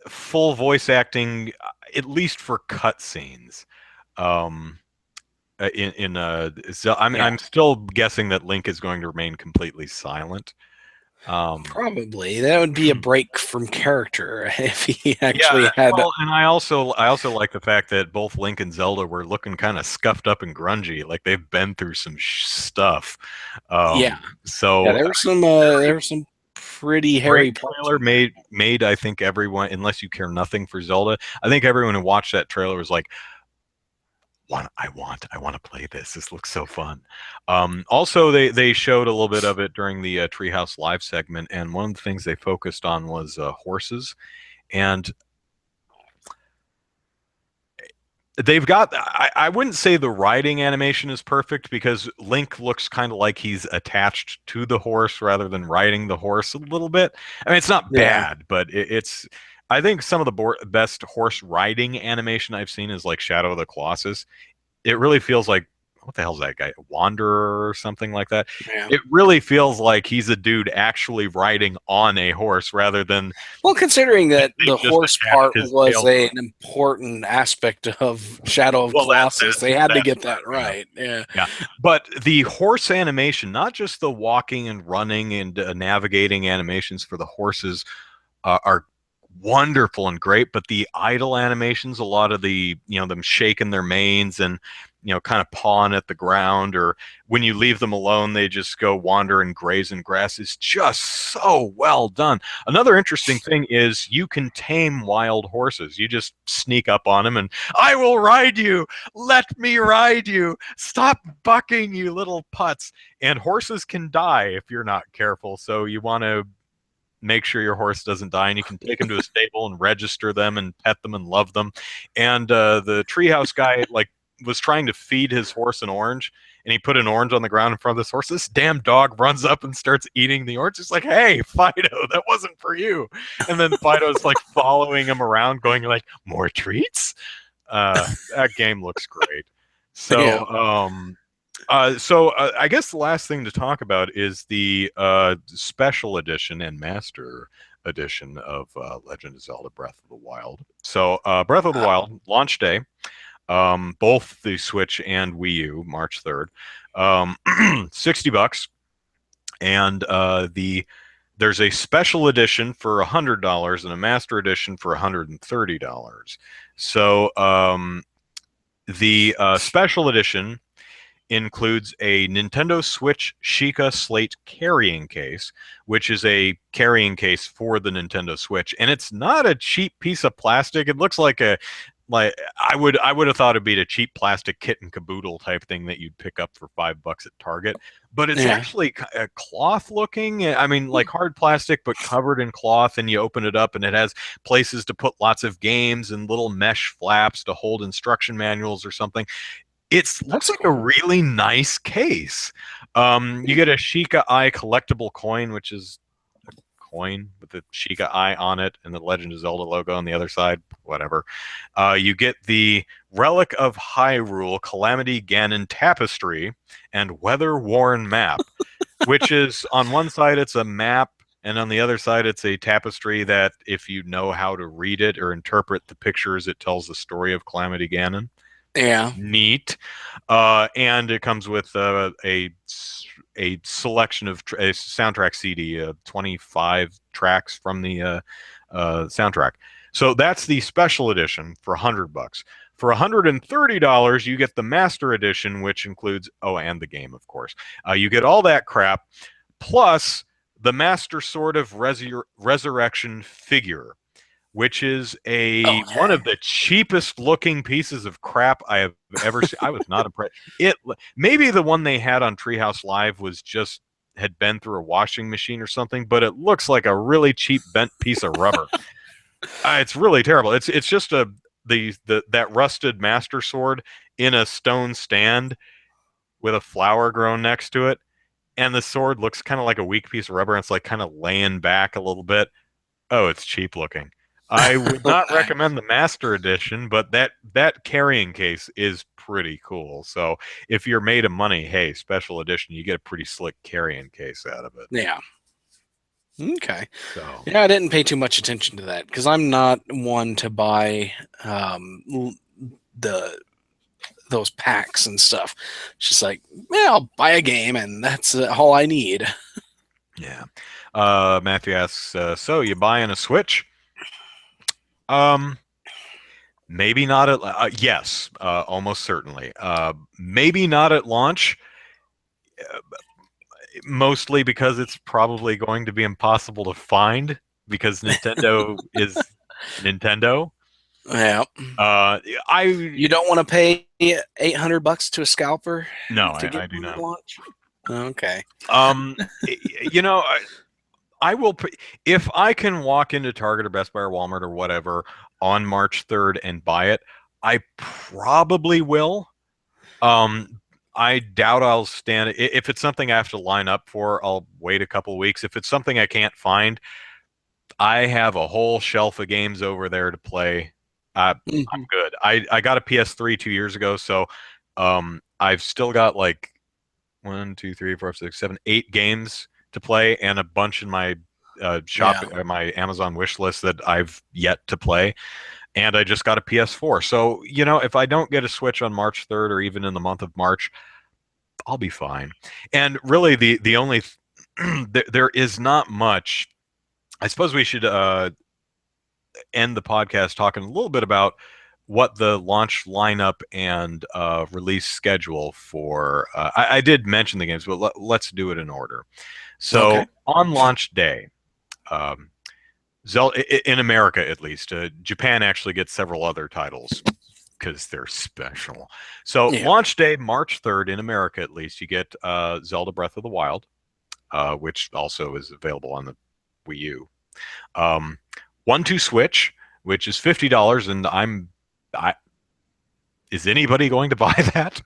full voice acting, at least for cutscenes. Um, yeah. I'm still guessing that Link is going to remain completely silent. Um, Probably that would be a break from character if he Yeah, actually had. well, and I also like the fact that both Link and Zelda were looking kind of scuffed up and grungy, like they've been through some stuff. Yeah, yeah. So There were some pretty great hairy parts trailer in there. made I think everyone, unless you care nothing for Zelda, I think everyone who watched that trailer was like, I want to play this. This looks so fun. Also, they showed a little bit of it during the Treehouse Live segment, and one of the things they focused on was horses. And they've got, I wouldn't say the riding animation is perfect, because Link looks kind of like he's attached to the horse rather than riding the horse a little bit. I mean, it's not Yeah. bad, but it's, I think some of the best horse riding animation I've seen is like Shadow of the Colossus. It really feels like, what the hell's that guy? Wanderer or something like that. Yeah. It really feels like he's a dude actually riding on a horse rather than Well, considering that they've the just horse attached part his was tail to an it. important aspect of Shadow of Well, Colossus, they had to that's get true. that Yeah. right. Yeah. Yeah, but the horse animation, not just the walking and running and navigating animations for the horses, are wonderful and great. But the idle animations, a lot of the, them shaking their manes and kind of pawing at the ground, or when you leave them alone, they just go wander and graze in grass, is just so well done. Another interesting thing is you can tame wild horses. You just sneak up on them and, I will ride you. Let me ride you. Stop bucking, you little putz. And horses can die if you're not careful. So you want to make sure your horse doesn't die, and you can take them to a stable and register them and pet them and love them. And the treehouse guy was trying to feed his horse an orange, and he put an orange on the ground in front of this horse. This damn dog runs up and starts eating the orange. It's like, hey, Fido, that wasn't for you. And then Fido's like following him around, going like, more treats. That game looks great. Yeah. So I guess the last thing to talk about is the special edition and master edition of Legend of Zelda Breath of the Wild. So Breath of the Wild launch day, both the Switch and Wii U, March 3rd, $60, and there's a special edition for $100 and a master edition for $130. So the special edition includes a Nintendo Switch Sheikah Slate carrying case, which is a carrying case for the Nintendo Switch, and it's not a cheap piece of plastic. It looks like I would have thought it'd be a cheap plastic kit and caboodle type thing that you'd pick up for $5 at Target, but it's Yeah. actually a cloth looking. I mean, like hard plastic, but covered in cloth, and you open it up, and it has places to put lots of games and little mesh flaps to hold instruction manuals or something. It looks That's like a cool. really nice case. You get a Sheikah Eye collectible coin, which is a coin with the Sheikah Eye on it and the Legend of Zelda logo on the other side. Whatever. You get the Relic of Hyrule Calamity Ganon tapestry and weather-worn map, which is on one side it's a map, and on the other side it's a tapestry that, if you know how to read it or interpret the pictures, it tells the story of Calamity Ganon. Yeah. Neat. And it comes with a selection of a soundtrack CD, 25 tracks from the soundtrack. So that's the special edition for $100. For $130, you get the master edition, which includes, oh, and the game, of course. You get all that crap, plus the Master Sword of Resurrection figure, which is one Okay. of the cheapest looking pieces of crap I have ever seen. I was not impressed. It maybe the one they had on Treehouse Live had been through a washing machine or something, but it looks like a really cheap bent piece of rubber. It's really terrible. It's just that rusted Master Sword in a stone stand with a flower grown next to it, and the sword looks kind of like a weak piece of rubber. And it's like kind of laying back a little bit. Oh, it's cheap looking. I would not Okay. recommend the master edition, but that carrying case is pretty cool. So if you're made of money, hey, special edition, you get a pretty slick carrying case out of it. Yeah. Okay. So Yeah, I didn't pay too much attention to that because I'm not one to buy the those packs and stuff. It's just like, yeah, I'll buy a game and that's all I need. yeah. Matthew asks, so you buying a Switch? Um, maybe not at yes, almost certainly. Maybe not at launch, mostly because it's probably going to be impossible to find because Nintendo is Nintendo. Yeah. Uh, You I don't want to pay $800 to a scalper No, to get I do one at not. launch? Okay. Um, you know, I will if I can walk into Target or Best Buy or Walmart or whatever on March 3rd and buy it, I probably will. Um, I doubt I'll stand it. If it's something I have to line up for, I'll wait a couple of weeks. If it's something I can't find, I have a whole shelf of games over there to play. I'm Mhm. good. I got a PS3 2 years ago, so I've still got like one, two, three, four, 6, 7, 8 games to play, and a bunch in my Yeah. my Amazon wish list that I've yet to play. And I just got a PS4. So, if I don't get a Switch on March 3rd or even in the month of March, I'll be fine. And really, the only there is not much. I suppose we should end the podcast talking a little bit about what the launch lineup and release schedule for. I did mention the games, but let's do it in order. So Okay. on launch day, um, Zelda in America at least, Japan actually gets several other titles because they're special. So Yeah. launch day, March 3rd in America at least, you get Zelda Breath of the Wild, which also is available on the Wii U. Um, 1-2 Switch, which is $50, and I is anybody going to buy that?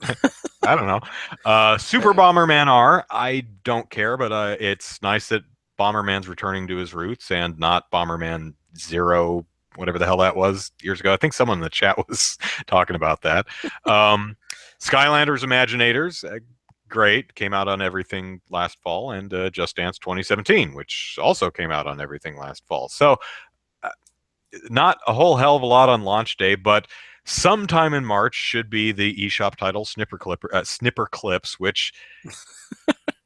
I don't know. Super Bomberman R. I don't care, but it's nice that Bomberman's returning to his roots and not Bomberman Zero, whatever the hell that was years ago. I think someone in the chat was talking about that. Skylanders Imaginators. great, came out on everything last fall, and Just Dance 2017, which also came out on everything last fall. So uh, not a whole hell of a lot on launch day, but sometime in March should be the eShop title Snipper Clips, which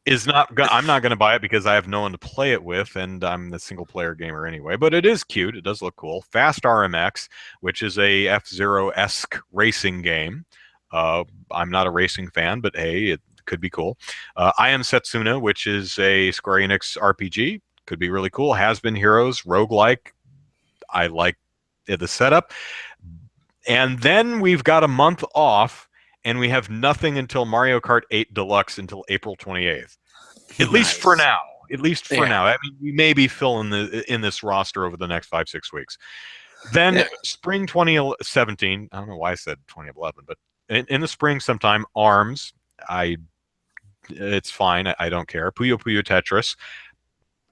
is not. I'm not going to buy it because I have no one to play it with, and I'm the single player gamer anyway. But it is cute. It does look cool. Fast RMX, which is a F-Zero esque racing game. I'm not a racing fan, but hey, it could be cool. I Am Setsuna, which is a Square Enix RPG, could be really cool. Has Been Heroes, roguelike. I like the setup. And then we've got a month off, and we have nothing until Mario Kart 8 Deluxe until April 28th. At least for Nice. now. At least for Yeah. now. I mean, we may be filling in this roster over the next 5-6 weeks. Then Yeah. spring 2017. I don't know why I said 2011, but in the spring sometime. ARMS. It's fine. I don't care. Puyo Puyo Tetris.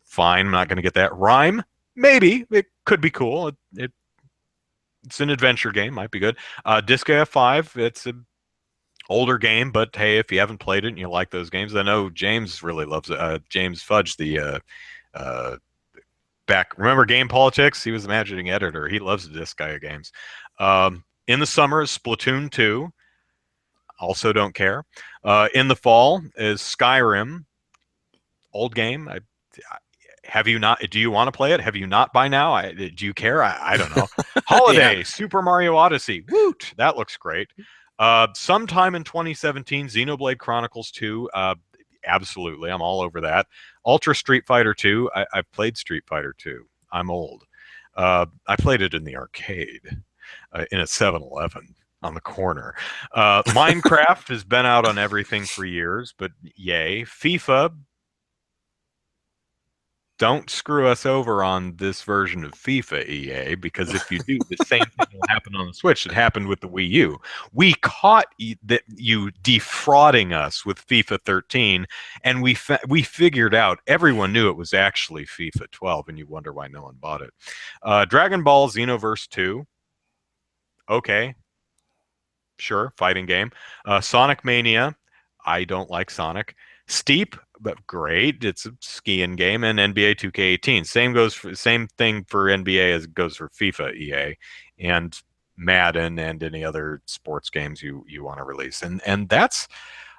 Fine. I'm not going to get that. Rhyme. Maybe it could be cool. It's an adventure game. Might be good. Disco F5. It's a older game, but hey, if you haven't played it and you like those games, I know James really loves it. James Fudge, the uh, back, remember Game Politics? He was the managing editor. He loves the Disgaea games. In the summer is Splatoon 2. Also don't care. In the fall is Skyrim. Old game. Have you not? Do you want to play it? Have you not by now? Do you care? I don't know. Yeah. Holiday, Super Mario Odyssey. Woot! That looks great. Sometime in 2017, Xenoblade Chronicles 2. Absolutely, I'm all over that. Ultra Street Fighter 2. I've played Street Fighter 2. I'm old. I played it in the arcade, in a 7-Eleven on the corner. Minecraft has been out on everything for years, but yay. FIFA, don't screw us over on this version of FIFA, EA, because if you do, the same thing will happen on the Switch that happened with the Wii U. We caught you defrauding us with FIFA 13, and we figured out, everyone knew it was actually FIFA 12, and you wonder why no one bought it. Dragon Ball Xenoverse 2, okay, sure, fighting game. Sonic Mania, I don't like Sonic. Steep, but great. It's a skiing game, and NBA 2K18. Same thing for NBA as it goes for FIFA, EA, and Madden and any other sports games you want to release. And that's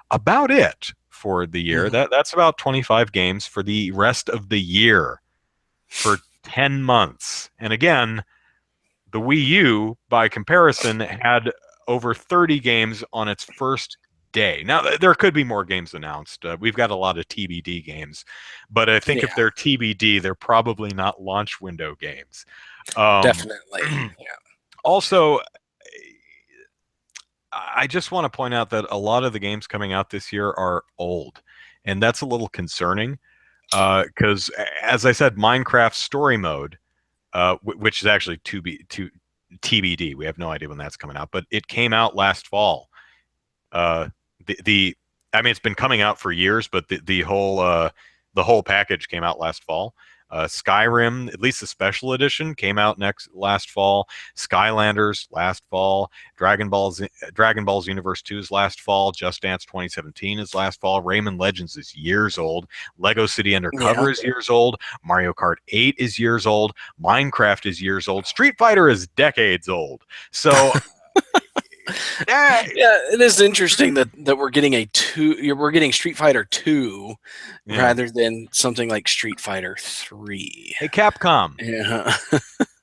about it for the year. Mhm. That's about 25 games for the rest of the year for 10 months. And again, the Wii U, by comparison, had over 30 games on its first day. Now, there could be more games announced. We've got a lot of TBD games, but I think if Yeah. they're TBD, they're probably not launch window games. Um, Definitely. Yeah. Also, I just want to point out that a lot of the games coming out this year are old, and that's a little concerning because, as I said, Minecraft Story Mode, which is actually to TBD. We have no idea when that's coming out, but it came out last fall. Uh, the I mean, it's been coming out for years, but the whole package came out last fall. Skyrim, at least the special edition, came out last fall. Skylanders last fall. Dragon Ball's Universe 2 is last fall. Just Dance 2017 is last fall. Rayman Legends is years old. Lego City Yeah. Undercover is years old. Mario Kart 8 is years old. Minecraft is years old. Street Fighter is decades old. So yeah, Yeah, it is interesting that we're getting Street Fighter 2 yeah. rather than something like Street Fighter 3. Hey, Capcom. Yeah.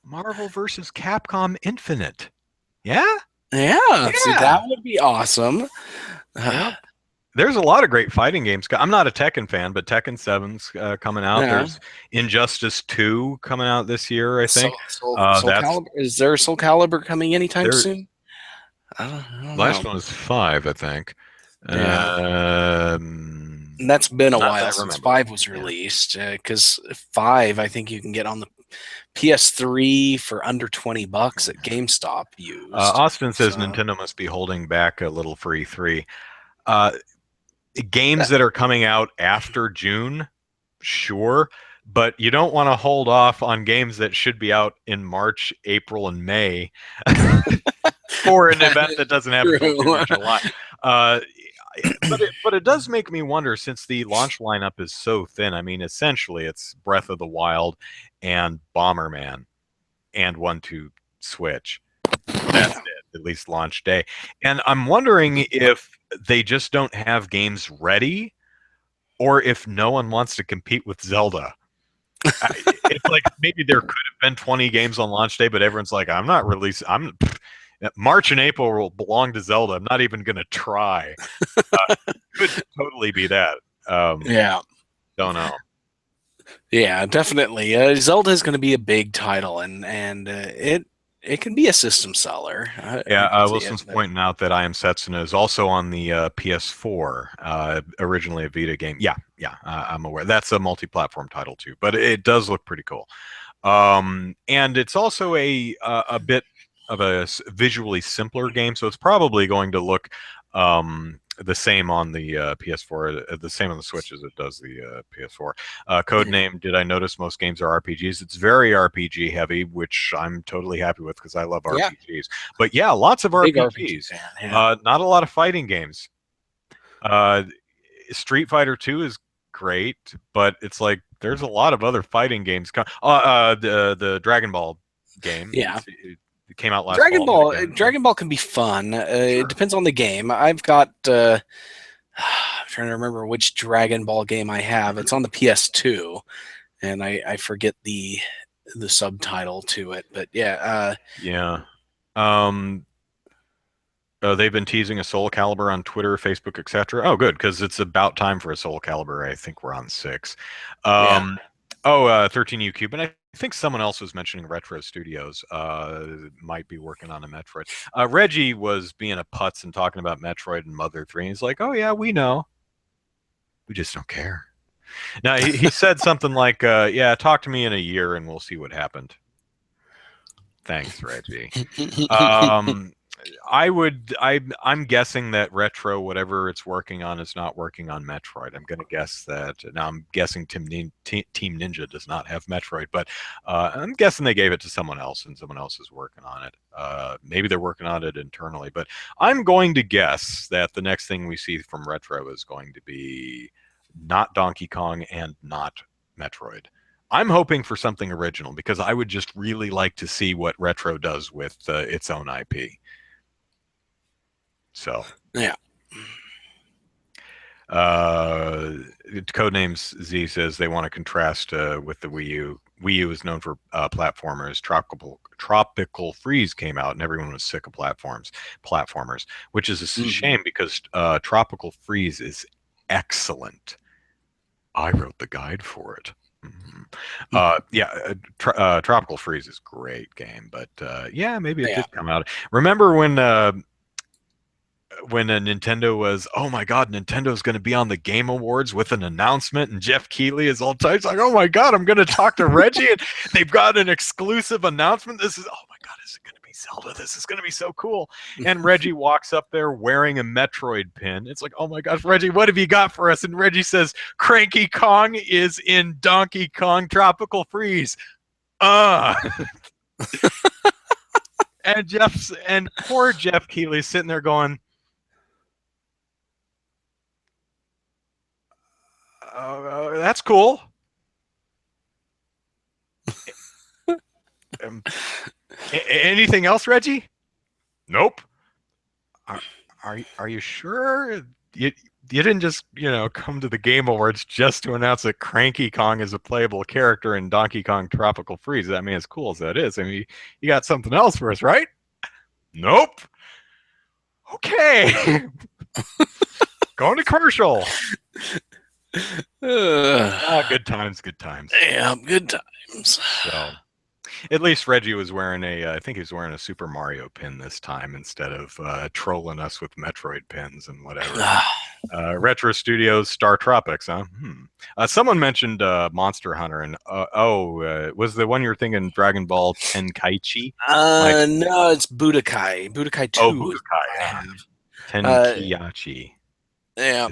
Marvel versus Capcom Infinite. Yeah? Yeah, see, Yeah. that would be awesome. Yeah. There's a lot of great fighting games. I'm not a Tekken fan, but Tekken 7's coming out. Yeah. There's Injustice 2 coming out this year, I think. Soul That's Calibur. Is there a Soul Calibur coming anytime there. soon? I don't Last know. one was 5, I think. Yeah. And that's been a Not that while I since remember. 5 was Yeah. released. Because 5, I think you can get on the PS3 for under $20 at GameStop used. Austin says So, Nintendo must be holding back a little for E3. Uh, Games that are coming out after June, sure, but you don't want to hold off on games that should be out in March, April, and May for an event that doesn't happen until June or July. Uh, But it does make me wonder, since the launch lineup is so thin. I mean, essentially, it's Breath of the Wild and Bomberman and 1-2 Switch. That's it, at least launch day. And I'm wondering if they just don't have games ready, or if no one wants to compete with Zelda. It's like maybe there could have been 20 games on launch day, but everyone's like, I'm not releasing. March and April will belong to Zelda. I'm not even going to try. Could totally be that. Yeah. Don't know. Yeah, definitely. Zelda is going to be a big title, and it can be a system seller. I Yeah, can see it. Wilson's pointing out that I Am Setsuna is also on the PS4, originally a Vita game. Yeah, yeah, I'm aware. That's a multi-platform title too, but it does look pretty cool. And it's also a bit of a visually simpler game, so it's probably going to look the same on the PS4, the same on the Switch as it does the PS4. Codename, did I notice most games are RPGs? It's very RPG heavy, which I'm totally happy with because I love Yeah, RPGs. But yeah, lots of big RPG RPGs. fan. Yeah. Not a lot of fighting games. Uh, Street Fighter 2 is great, but it's like there's a lot of other fighting games. The Dragon Ball game. Yeah. It came out last fall. Dragon Ball can be fun. It Sure. depends on the game. I've got. I'm trying to remember which Dragon Ball game I have. It's on the PS2, and I forget the subtitle to it. But yeah. Yeah. Um, they've been teasing a Soul Calibur on Twitter, Facebook, etc. Oh, good, because it's about time for a Soul Calibur. I think we're on 6. Yeah. 13U Cube, and I think someone else was mentioning Retro Studios might be working on a Metroid. Reggie was being a putz and talking about Metroid and Mother 3. And he's like, "Oh yeah, we know. We just don't care." Now he said something like, "Yeah, talk to me in a year and we'll see what happened." Thanks, Reggie. I'm guessing that Retro, whatever it's working on, is not working on Metroid. I'm going to guess that. Now I'm guessing Team Ninja does not have Metroid, but I'm guessing they gave it to someone else and someone else is working on it. Maybe they're working on it internally, but I'm going to guess that the next thing we see from Retro is going to be not Donkey Kong and not Metroid. I'm hoping for something original because I would just really like to see what Retro does with its own IP. So Yeah. Codenames Z says they want to contrast with the Wii U. Wii U is known for platformers. Tropical Freeze came out, and everyone was sick of platformers, which is a shame because Tropical Freeze is excellent. I wrote the guide for it. Tropical Freeze is a great game, but yeah, maybe it did come out. Remember when a Nintendo was, oh my god, Nintendo's going to be on the Game Awards with an announcement, and Jeff Keighley is all tight. He's like, oh my god, I'm going to talk to Reggie, and they've got an exclusive announcement. This is, oh my god, is it going to be Zelda? This is going to be so cool. And Reggie walks up there wearing a Metroid pin. It's like, oh my gosh, Reggie, what have you got for us? And Reggie says, Cranky Kong is in Donkey Kong Tropical Freeze. And poor Jeff Keighley's sitting there going, that's cool. Anything else, Reggie? Nope. Are you sure? You didn't just come to the Game Awards just to announce that Cranky Kong is a playable character in Donkey Kong Tropical Freeze. I mean, as cool as that is, I mean, you got something else for us, right? Nope. Okay. Going to commercial. Good times. Yeah, good times. So, at least Reggie was wearing I think he was wearing a Super Mario pin this time instead of trolling us with Metroid pins and whatever. Retro Studios Star Tropics, huh? Someone mentioned Monster Hunter, and was the one you were thinking Dragon Ball Tenkaichi? No, it's Budokai. Budokai 2. Oh, Budokai. Tenkaichi. Yeah.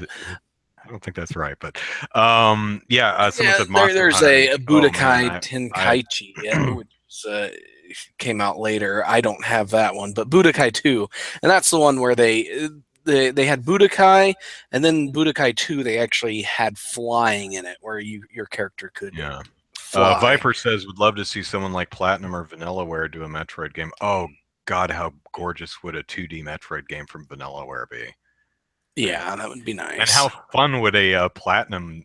I don't think that's right, but someone said Monster there's Hunter. a Budokai Tenkaichi, which came out later. I don't have that one, but Budokai 2, and that's the one where they they had Budokai, and then Budokai 2 they actually had flying in it, where your character could Yeah. fly. Viper says would love to see someone like Platinum or Vanillaware do a Metroid game. Oh God, how gorgeous would a 2D Metroid game from Vanillaware be? Man. Yeah, that would be And nice. how fun would a Platinum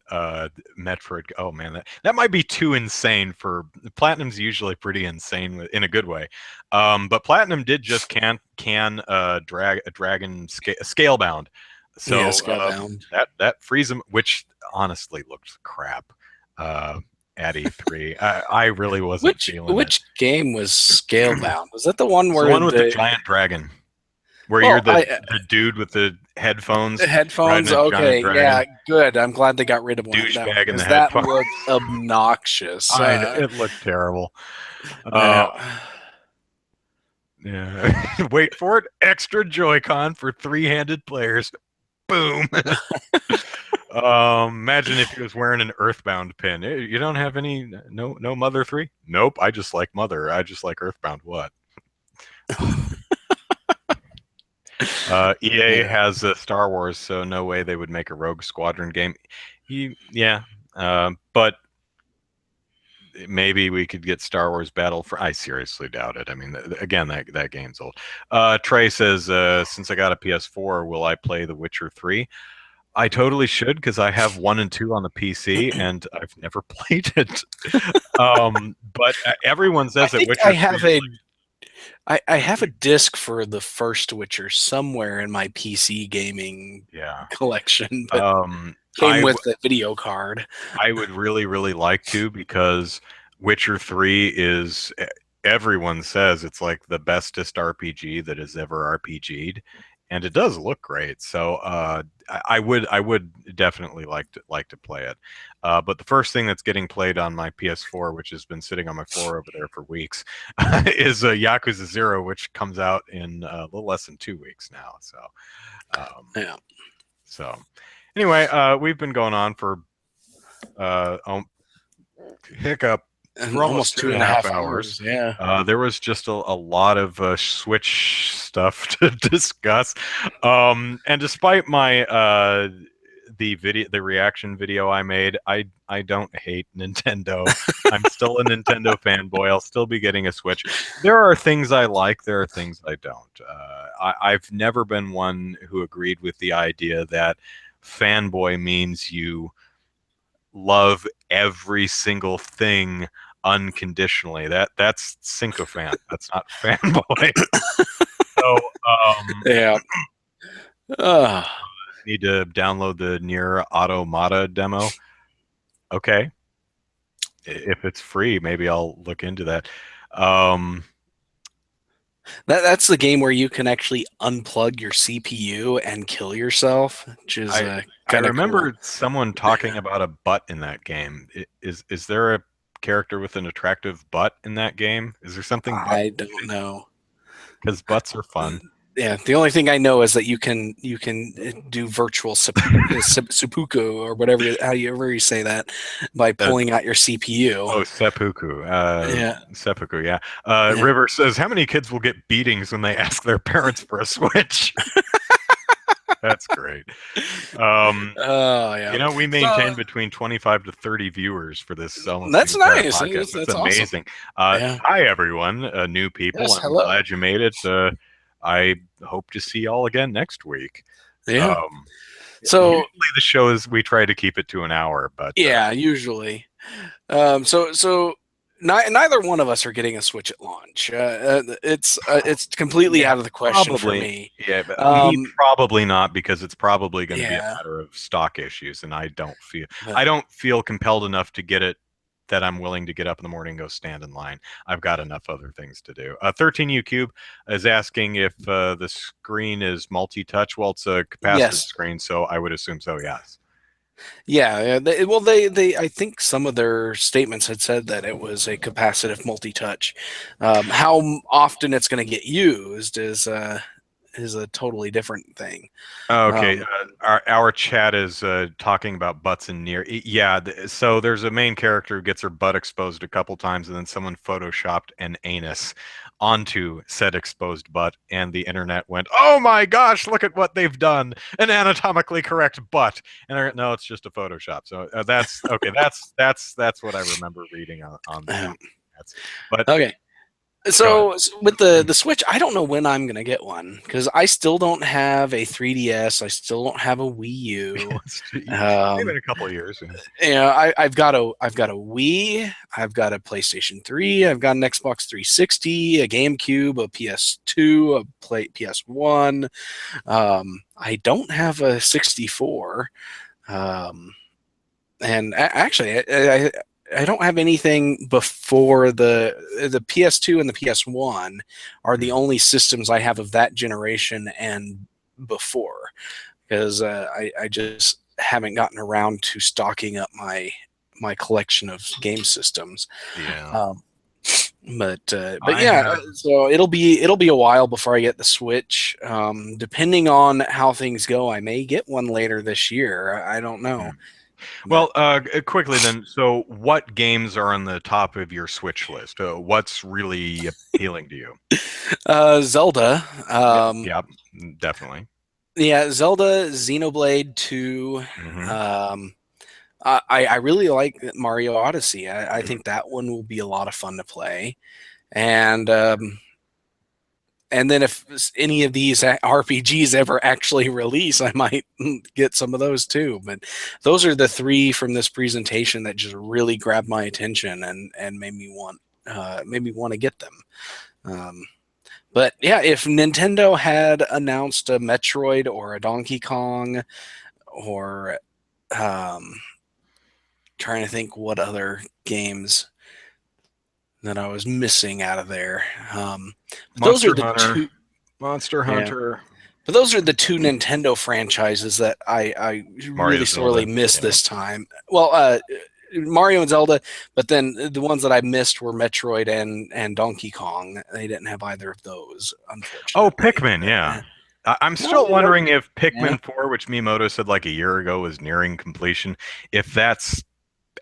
Metroid? Oh man, that might be too insane for Platinum's usually pretty insane in a good way. But Platinum did just drag a dragon scalebound, Yeah, so Skybound. that frees him, which honestly looked crap. Uh, at E3, I really wasn't feeling it. Which game was Scalebound? Was that the one It's the where one with the giant dragon, where you're well, the dude with the the headphones riding headphones? a giant Okay, yeah, dragon. good. I'm glad they got rid of that one Douchebag in the because that headphones. looked obnoxious. It looked terrible. Yeah. Yeah. Wait for it. Extra Joy-Con for three-handed players. Boom. Imagine if he was wearing an Earthbound pin. You don't have any no Mother 3? Nope. I just like Mother. I just like Earthbound. What? EA Yeah. has Star Wars, so no way they would make a Rogue Squadron game. Yeah, but maybe we could get Star Wars Battlefront. I seriously doubt it. I mean, again, that game's old. Trey says, since I got a PS4, will I play The Witcher 3? I totally should because I have 1 and 2 on the PC and I've never played it. But everyone I says that think Witcher 3 is I have a disc for the first Witcher somewhere in my PC gaming yeah. collection, but Um, came I with the video card. I would really, really like to because Witcher 3 is everyone says it's like the bestest RPG that has ever RPG'd, and it does look great. So I would definitely like to play it. But the first thing that's getting played on my PS4, which has been sitting on my floor over there for weeks, is Yakuza 0, which comes out in a little less than 2 weeks now. Um, Yeah. so anyway, we've been going on for uh, hiccup And for almost almost two two and a and a half half hours. hours. Yeah. There was just a lot of Switch stuff to discuss. And despite my the reaction video I made, I don't hate Nintendo. I'm still a Nintendo fanboy. I'll still be getting a Switch. There are things I like. There are things I don't. I've never been one who agreed with the idea that fanboy means you love every single thing unconditionally. That's sycophant. That's not fanboy. So Yeah. Uh, need to download the Near Automata demo. Okay, if it's free, maybe I'll look into that. Um, that's the game where you can actually unplug your CPU and kill yourself, which is I I kind of cool. remember someone talking about a butt in that game. Is there a character with an attractive butt in that game? Is there something butt? I don't know. Because butts are fun. Yeah, the only thing I know is that you can do virtual seppuku or whatever however you say that by pulling out your CPU. Oh, seppuku. Yeah, Seppuku, yeah. yeah. River says, how many kids will get beatings when they ask their parents for a Switch? That's great. Oh yeah. We So maintain between 25 to 30 viewers for this almost the that's entire nice. podcast. That's That's awesome. amazing. Yeah. Hi, everyone. New people. Yes. I'm Hello. glad you made it. I hope to see y'all again next week. Yeah. Um, So Usually the shows, we try to keep it to an hour, but yeah, usually. So neither one of us are getting a Switch at launch. It's completely yeah, out of the question for probably. me. Yeah, but me Um, probably not because it's probably going to be a yeah, matter of stock issues, and but I don't feel compelled enough to get it that I'm willing to get up in the morning and go stand in line. I've got enough other things to do. 13U Cube is asking if the screen is multi-touch. Well, it's a capacitive yes, screen, so I would assume so. Yes. yeah. They I think some of their statements had said that it was a capacitive multi-touch. How often it's going to get used is a totally different thing. Okay, Um, our chat is talking about butts and near. Yeah, so there's a main character who gets her butt exposed a couple times, and then someone photoshopped an anus onto said exposed butt, and the internet went, "Oh my gosh, look at what they've done! An anatomically correct butt." And no, it's just a Photoshop. So that's okay. That's what I remember reading on the. That's, but Okay. go ahead. So with the Switch, I don't know when I'm gonna get one because I still don't have a 3DS. I still don't have a Wii U. Maybe in Um, a couple of years. Yeah. I've got a Wii. I've got a PlayStation 3. I've got an Xbox 360, a GameCube, a PS2, PS1. I don't have a 64. Um, and actually, I don't have anything before the PS2 and the PS1 are the Hmm. only systems I have of that generation and before because I just haven't gotten around to stocking up my collection of game systems. Yeah. Um, but I yeah, have. so it'll be a while before I get the Switch. Depending on how things go, I may get one later this year. I don't know. Hmm. But Well, quickly then. So, what games are on the top of your Switch list? What's really appealing to you? Zelda, Yeah, yeah, definitely. yeah, Zelda, Xenoblade 2. Hmm. Um, I really like Mario Odyssey. I think that one will be a lot of fun to play. And and then if any of these RPGs ever actually release, I might get some of those too. But those are the three from this presentation that just really grabbed my attention and made me want to get them. Um, but yeah, if Nintendo had announced a Metroid or a Donkey Kong or um, trying to think what other games that I was missing out of there. But those are Monster the Hunter, two. Monster Yeah. Hunter, But those are the two Nintendo franchises that I Mario, really sorely Zelda. missed Yeah. this time. Well, Mario and Zelda, but then the ones that I missed were Metroid and Donkey Kong. They didn't have either of those, Oh, unfortunately. Pikmin. But, Yeah. I'm no, still wondering if yeah. Pikmin 4, which Miyamoto said like a year ago was nearing completion, if that's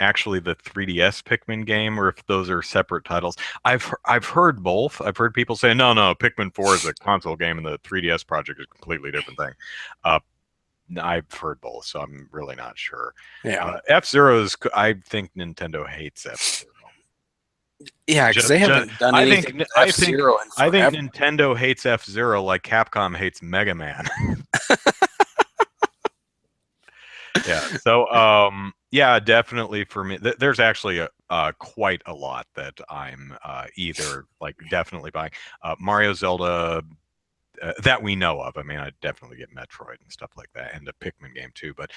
actually the 3DS Pikmin game or if those are separate titles. I've heard both. I've heard people say no, Pikmin 4 is a console game and the 3DS project is a completely different thing. Uh, I've heard both, so I'm really not sure. Yeah. F-Zero is I think Nintendo hates F-Zero. Yeah, because they Just, haven't done I anything think with I F think Zero in I think forever. Nintendo hates F-Zero like Capcom hates Mega Man. Yeah. So, yeah, definitely for me, there's actually quite a lot that I'm either like definitely buying. Mario, Zelda, that we know of. I mean, I definitely get Metroid and stuff like that, and the Pikmin game too. But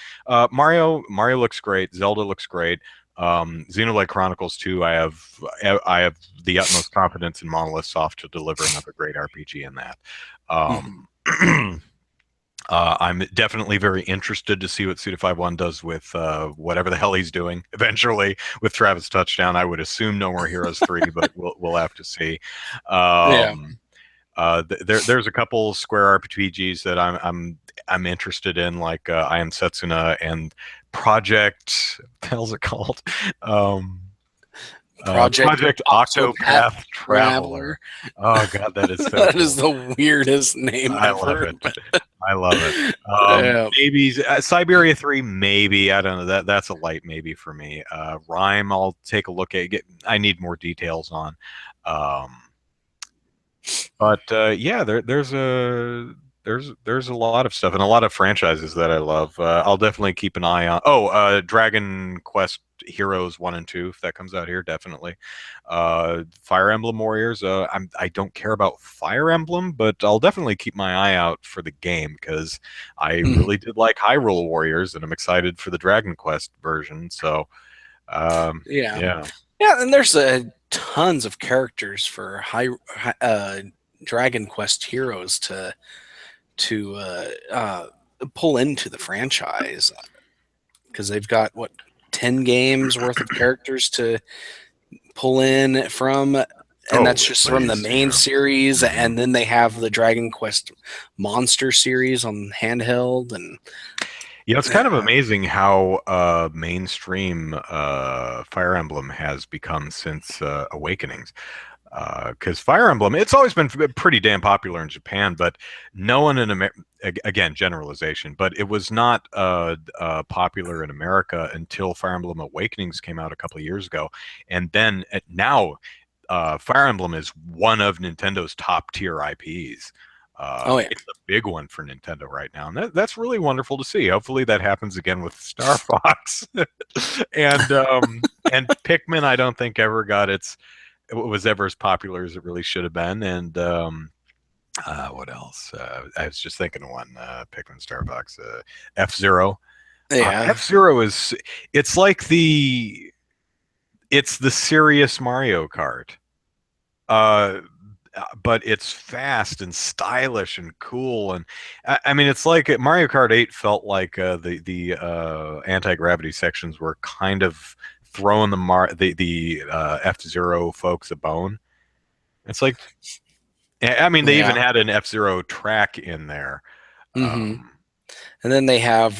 Mario looks great. Zelda looks great. Xenoblade Chronicles 2, I have the utmost confidence in Monolith Soft to deliver another great RPG in that. Mhm. Um, I'm definitely very interested to see what Suda51 does with whatever the hell he's doing eventually with Travis Touchdown. I would assume No More Heroes 3, but we'll have to see. Yeah. Um, there's a couple Square RPGs that I'm interested in, like I Am Setsuna and Project. What the hell's it called? Um, Project Project Octopath Octopath Traveler. Traveler. Oh God, that is so That is cool. the weirdest name I I've love heard. it. I love it. Yeah. Maybe Siberia 3, maybe. I don't know. That's a light maybe for me. Rhyme, I'll take a look at. I need more details on. Um, but yeah, there's a lot of stuff and a lot of franchises that I love. I'll definitely keep an eye on. Oh, Dragon Quest Heroes 1 and 2, if that comes out here, definitely. Fire Emblem Warriors. I don't care about Fire Emblem, but I'll definitely keep my eye out for the game because I Mhm. really did like Hyrule Warriors, and I'm excited for the Dragon Quest version. So, Yeah. yeah. Yeah, and there's tons of characters for Dragon Quest heroes to pull into the franchise because they've got what 10 games worth of characters to pull in from, and Oh, that's just from the please. main Yeah. series, Mhm. and then they have the Dragon Quest Monster series on handheld, and Yeah, it's kind of uh, amazing how mainstream Fire Emblem has become since Awakenings. Because Fire Emblem, it's always been pretty damn popular in Japan, but no one in America, again, generalization, but it was not popular in America until Fire Emblem Awakenings came out a couple of years ago. And then now, Fire Emblem is one of Nintendo's top tier IPs. Oh yeah, It's a big one for Nintendo right now, and that's really wonderful to see. Hopefully, that happens again with Star Fox, and Pikmin. I don't think ever got it was ever as popular as it really should have been. And what else? I was just thinking of one. Pikmin, Star Fox, F-Zero. yeah, F-Zero is it's like it's the serious Mario Kart. Uh, but it's fast and stylish and cool, and I mean, it's like Mario Kart 8 felt like the anti-gravity sections were kind of throwing the F-Zero folks a bone. It's like, I mean, they even yeah. had an F-Zero track in there. hmm Um, And then they have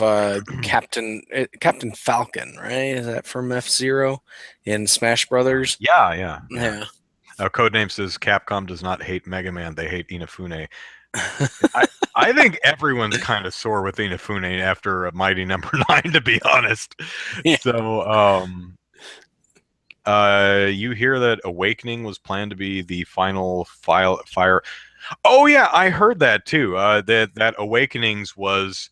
Captain Falcon, right? Is that from F Zero in Smash Brothers? yeah, yeah, yeah. Yeah. Codename says Capcom does not hate Mega Man; they hate Inafune. I I think everyone's kind of sore with Inafune after a Mighty Number Nine, to be honest. Yeah. So, you hear that Awakening was planned to be the final fire. Oh yeah, I heard that too. That Awakenings was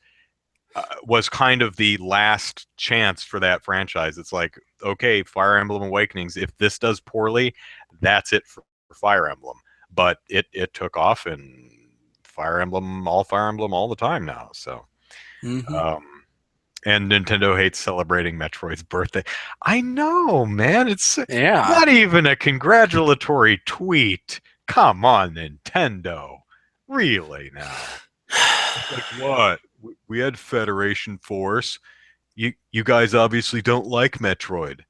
kind of the last chance for that franchise. It's like, okay, Fire Emblem Awakenings, if this does poorly, that's it for Fire Emblem. But it took off, and Fire Emblem all the time now. So, hmm um, and Nintendo hates celebrating Metroid's birthday. I know, man. It's Yeah. not even a congratulatory tweet. Come on, Nintendo. Really now? It's like, what? We had Federation Force. You guys obviously don't like Metroid.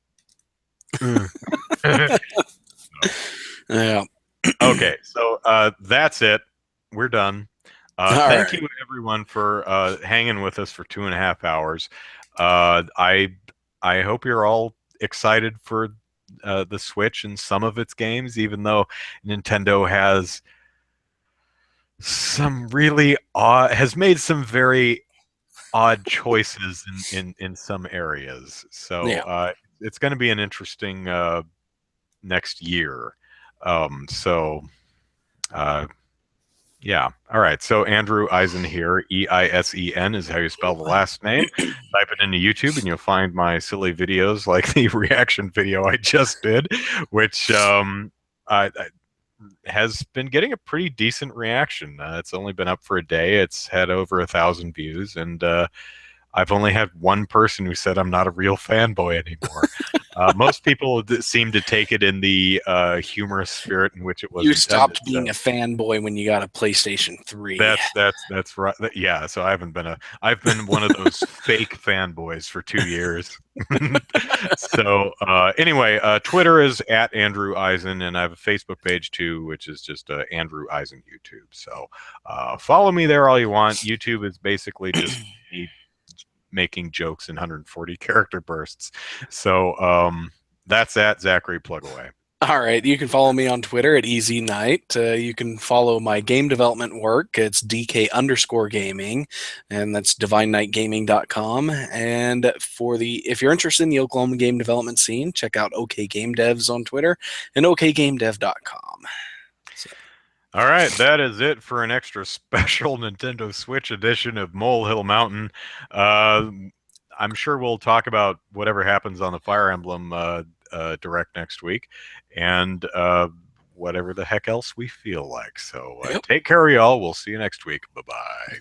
Yeah. Okay, so that's it. We're done. All Thank right. you everyone for hanging with us for 2.5 hours. I hope you're all excited for the Switch and some of its games, even though Nintendo has made some very odd choices in some areas. So Yeah. it's going to be an interesting next year. So uh, yeah. All right. So Andrew Eisen here. Eisen is how you spell the last name. Type it into YouTube and you'll find my silly videos like the reaction video I just did, which I has been getting a pretty decent reaction. It's only been up for a day. It's had over 1,000 views, and I've only had one person who said I'm not a real fanboy anymore. Most people seem to take it in the humorous spirit in which it was You intended. stopped being So a fanboy when you got a PlayStation 3. that's right. Yeah. So I've been one of those fake fanboys for 2 years. So anyway, Twitter is at Andrew Eisen, and I have a Facebook page too, which is just Andrew Eisen YouTube. So follow me there all you want. YouTube is basically just me making jokes in 140 character bursts. So that's that. Zachary, plug away. All right. You can follow me on Twitter at Easy Night. You can follow my game development work. It's DK_gaming, and that's divinenightgaming.com. And if you're interested in the Oklahoma game development scene, check out OK Game Devs on Twitter and okgamedev.com. So, All right, that is it for an extra special Nintendo Switch edition of Molehill Mountain. Uh, I'm sure we'll talk about whatever happens on the Fire Emblem Direct next week, and whatever the heck else we feel like. So yep. take care, y'all. We'll see you next week. Bye bye.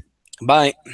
Bye.